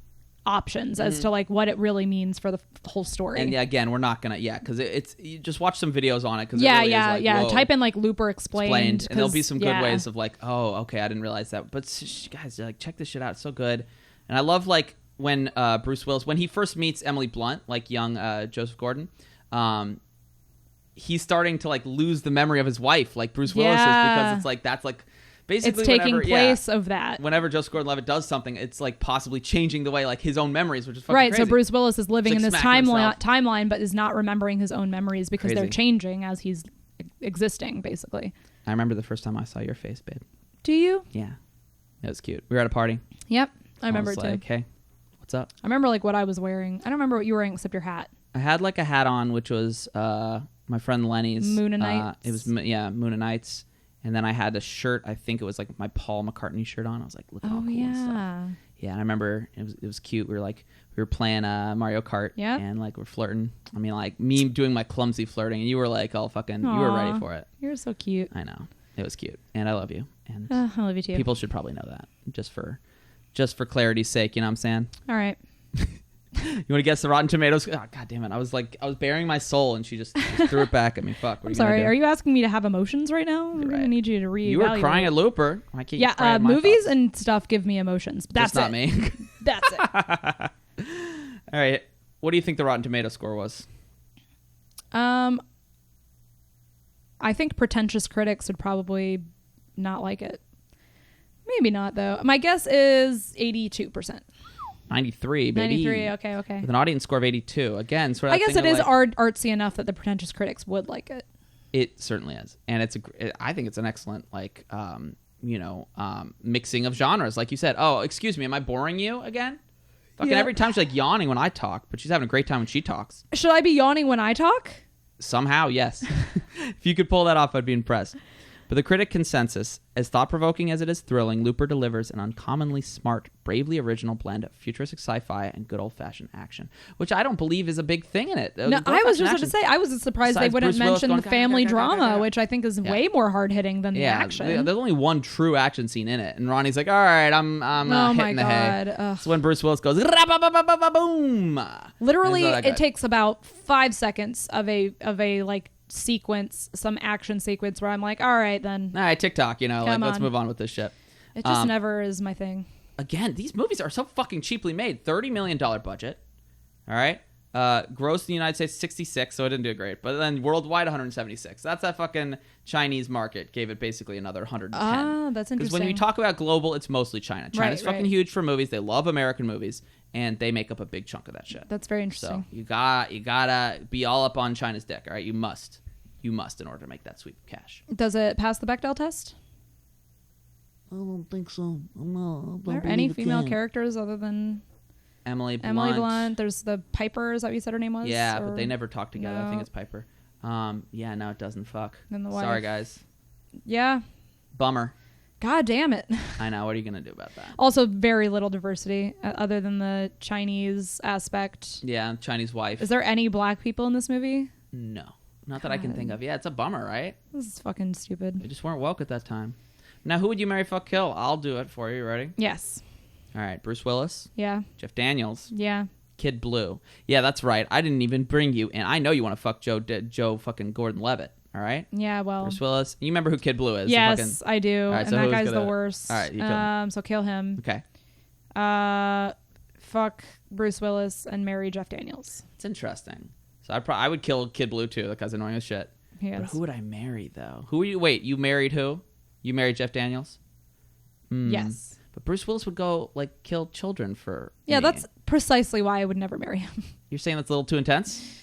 options as to like what it really means for the whole story. And yeah, again, we're not gonna, because it's you just watch some videos on it because yeah, it really yeah, is like, yeah. whoa, Type in like Looper explained, and there'll be 'cause, some good yeah. ways of like, oh, okay, I didn't realize that. But guys, like, check this shit out, it's so good. And I love like when Bruce Willis, when he first meets Emily Blunt, like young Joseph Gordon, he's starting to like lose the memory of his wife, like Bruce Willis is, because it's like that's like basically It's taking whenever, place of that. Whenever Joseph Gordon-Levitt does something, it's like possibly changing the way like his own memories, which is fucking Right, crazy. so Bruce Willis is living It's in like this smacking himself. timeline, but is not remembering his own memories because they're Crazy. changing as he's existing, basically. I remember the first time I saw your face, babe. Do you? Yeah, it was cute. We were at a party. Yep, I remember was it too. like, hey, what's up? I remember like what I was wearing. I don't remember what you were wearing except your hat. I had like a hat on, which was my friend Lenny's. Moonanites. It was Moonanites. And then I had a shirt. I think it was like my Paul McCartney shirt on. I was like, look how Oh cool and stuff. yeah. Yeah, and I remember it was cute. We were playing Mario Kart. Yeah. And like we're flirting. I mean, like me doing my clumsy flirting, and you were like all fucking. You were ready Aw. for it. You're so cute. I know. It was cute, and I love you. And I love you too. people should probably know that, just for clarity's sake. You know what I'm saying? All right. You want to guess the Rotten Tomatoes? Oh, God damn it! I was bearing my soul, and she just threw it back at me. Fuck. What are I'm you gonna sorry. do? Are you asking me to have emotions right now? I'm You're gonna right. need you to reevaluate. You were crying at Looper. Why can't you Yeah, cry at my movies thoughts? and stuff give me emotions. That's Just not it. me. That's it. All right. What do you think the Rotten Tomato score was? I think pretentious critics would probably not like it. Maybe not though. My guess is 82%. 93, baby. 93. Okay. With an audience score of 82. Again, sort of. I guess it thing is of like, artsy enough that the pretentious critics would like it. It certainly is, and I think it's an excellent mixing of genres, like you said. Oh, excuse me, am I boring you again? Fucking Yeah. every time she's like yawning when I talk, but she's having a great time when she talks. Should I be yawning when I talk? Somehow, yes. If you could pull that off, I'd be impressed. But the critic consensus, as thought-provoking as it is thrilling, Looper delivers an uncommonly smart, bravely original blend of futuristic sci-fi and good old-fashioned action, which I don't believe is a big thing in it. No, I was just about to say, I was surprised they Besides wouldn't Bruce Willis mention going, the family "Gah, gah, gah, gah, drama, gah." which I think is Yeah. way more hard-hitting than the Yeah, action. there's only one true action scene in it, and Ronnie's like, "All right, I'm Oh my hitting the hay." God. Ugh. So when Bruce Willis goes, "Ra-ba-ba-ba-ba-boom," Literally, it's not that it good. takes about 5 seconds of a like sequence, some action sequence where I'm like, all right, then. All right, TikTok, Come let's on. move on with this shit. It just never is my thing. Again, these movies are so fucking cheaply made. $30 million budget. All right. Gross in the United States 66, so it didn't do great. But then worldwide 176. That's that fucking Chinese market. Gave it basically another 110. Ah, that's Because interesting. when you talk about global, it's mostly China. China's Right, fucking right. huge for movies. They love American movies, and they make up a big chunk of that shit. That's very So interesting. you gotta be all up on China's dick. All right, you must. You must in order to make that sweep of cash. Does it pass the Bechdel test? I don't think so. Are there any female characters other than Emily Blunt? Emily Blunt. There's the Piper. Is that what you said her name was? Yeah, Or- but they never talk together. I think No. it's Piper. Yeah, no, it doesn't. Fuck. Then the Sorry, wife. guys. Yeah. Bummer. God damn it. I know. What are you gonna do about that? Also, very little diversity other than the Chinese aspect. Yeah, Chinese wife. Is there any black people in this movie? No, not that I can think of. Yeah, it's a bummer, right? This is fucking stupid. They just weren't woke at that time. Now, who would you marry, fuck, kill? I'll do it for you. Ready? Yes. All right. Bruce Willis, Yeah. Jeff Daniels, Yeah. Kid Blue. Yeah, that's right. I didn't even bring you, and I know you want to fuck Joe fucking Gordon-Levitt. All right. Yeah. Well. Bruce Willis. You remember who Kid Blue is? Yes, I do. All right, and so that who's guy's the gonna- worst. All right, you kill him. So kill him. Okay. Fuck Bruce Willis and marry Jeff Daniels. It's interesting. So I would kill Kid Blue too. That guy's annoying as shit. He But is. who would I marry though? Who are you? Wait, you married who? You married Jeff Daniels? Yes. But Bruce Willis would go like kill children for. Yeah, me. that's precisely why I would never marry him. You're saying that's a little too intense?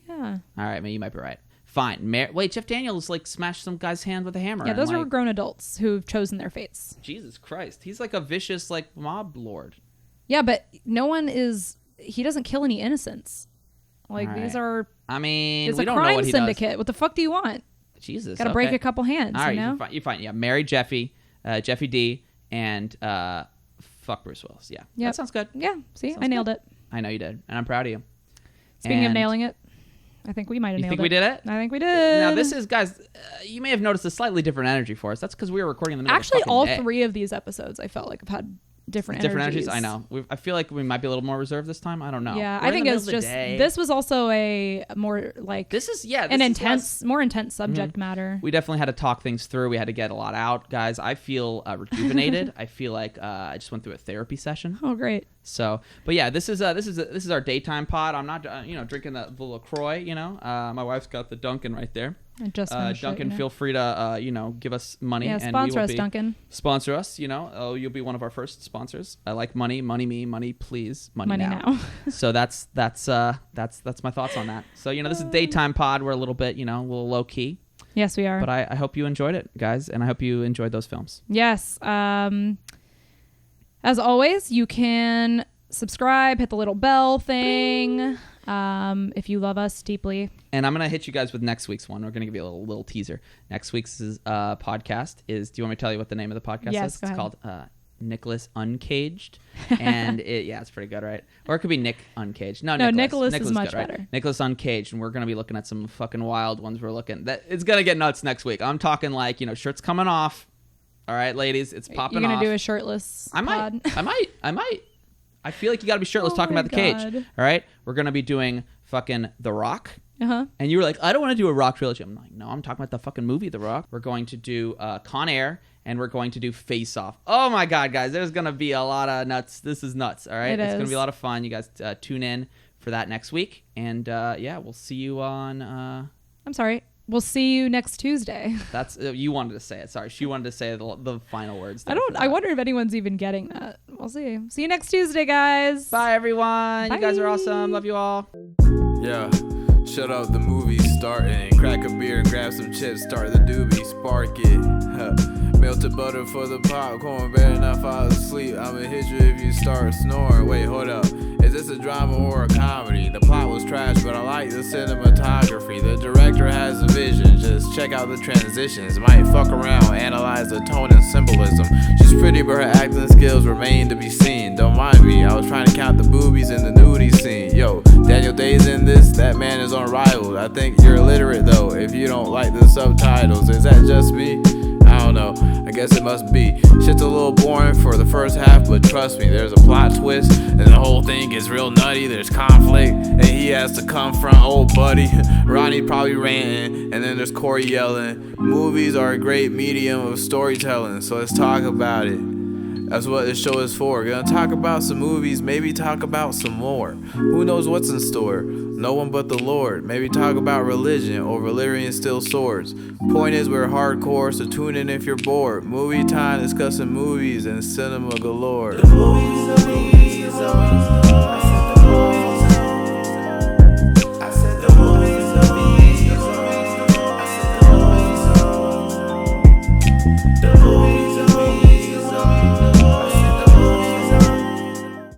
Yeah. All right, man, you might be right. Fine. Wait, Jeff Daniels like smashed some guy's hand with a hammer. Yeah, and, those are like, grown adults who've chosen their fates. Jesus Christ, he's like a vicious like mob lord. Yeah, but no one is. He doesn't kill any innocents. Like All these right. are. I mean, It's we a don't know crime what he syndicate. does. What the fuck do you want? Jesus, Got to break a couple hands. All right, you know. you're fine. Yeah, marry Jeffy D, and fuck Bruce Willis. Yeah, Yep. that sounds good. Yeah. See, Sounds I nailed good. it. I know you did, and I'm proud of you. Speaking of And- nailing it, I think we might have You nailed think it. we did it? I think we did. Now this is, guys. You may have noticed a slightly different energy for us. That's because we were recording in the middle actually of the all fucking day. 3 of these episodes. I felt like I've had different energies. I know. I feel like we might be a little more reserved this time. I don't know. Yeah, We're I think in the it's middle of just the day. this was also a more like This is an intense, more intense subject matter. We definitely had to talk things through. We had to get a lot out, guys. I feel rejuvenated. I feel like I just went through a therapy session. Oh, great. So, but yeah, this is our daytime pod. I'm not drinking the LaCroix. My wife's got the Dunkin' right there. I just finished it, Dunkin', you know. feel free to give us money. Yeah, and sponsor we will us, be, Dunkin'. Sponsor us. You'll be one of our first sponsors. I like money, me, money please, money Money now. now. So that's my thoughts on that. So this is daytime pod. We're a little bit a little low key, Yes, we are. but I hope you enjoyed it, guys, and I hope you enjoyed those films. Yes. As always, you can subscribe, hit the little bell thing. If you love us deeply. And I'm gonna hit you guys with next week's one. We're gonna give you a little teaser. Next week's podcast is. Do you want me to tell you what the name of the podcast Yes, is? go It's ahead. called Nicholas Uncaged, and it's pretty good, right? Or it could be Nick Uncaged. No, Nicholas is much good, right? better. Nicholas Uncaged, and we're gonna be looking at some fucking wild ones. It's gonna get nuts next week. I'm talking like shirts coming off. All right, ladies, it's popping off. You're gonna do a shirtless I might. pod? I might. I feel like you got to be shirtless Oh talking my about the cage. God. All right, we're gonna be doing fucking The Rock. Uh-huh. And you were like, I don't want to do a Rock trilogy. I'm like, no, I'm talking about the fucking movie The Rock. We're going to do Con Air, and we're going to do Face Off. Oh my God, guys, there's gonna be a lot of nuts. This is nuts. All right, it's gonna be a lot of fun. You guys tune in for that next week, and we'll see you on. I'm sorry. We'll see you next Tuesday. That's you wanted to say it. Sorry, she wanted to say the final words. there for I that. wonder if anyone's even getting that. We'll see. See you next Tuesday, guys. Bye, everyone. You guys are awesome. Love you all. Yeah, shut up, the movie's starting. Crack a beer and grab some chips, start the doobie, spark it. Melted butter for the popcorn, better not fall asleep. I'ma hit you if you start snoring. Wait, hold up. Is this a drama or a comedy? The plot was trash, but I like the cinematography. The director has a vision, just check out the transitions. Might fuck around, analyze the tone and symbolism. She's pretty, but her acting skills remain to be seen. Don't mind me, I was trying to count the boobies in the nudie scene. Yo, Daniel Day's in this, that man is unrivaled. I think you're illiterate though, if you don't like the subtitles. Is that just me? I don't know, I guess it must be. Shit's a little boring for the first half, but trust me, there's a plot twist, and the whole thing gets real nutty. There's conflict, and he has to confront old buddy. Ronnie probably ranting, and then there's Cory yelling. Movies are a great medium of storytelling, so let's talk about it. That's what this show is for. Gonna talk about some movies, maybe talk about some more. Who knows what's in store? No one but the Lord. Maybe talk about religion or Valyrian steel swords. Point is, we're hardcore, so tune in if you're bored. Movie time, discussing movies and cinema galore. The movie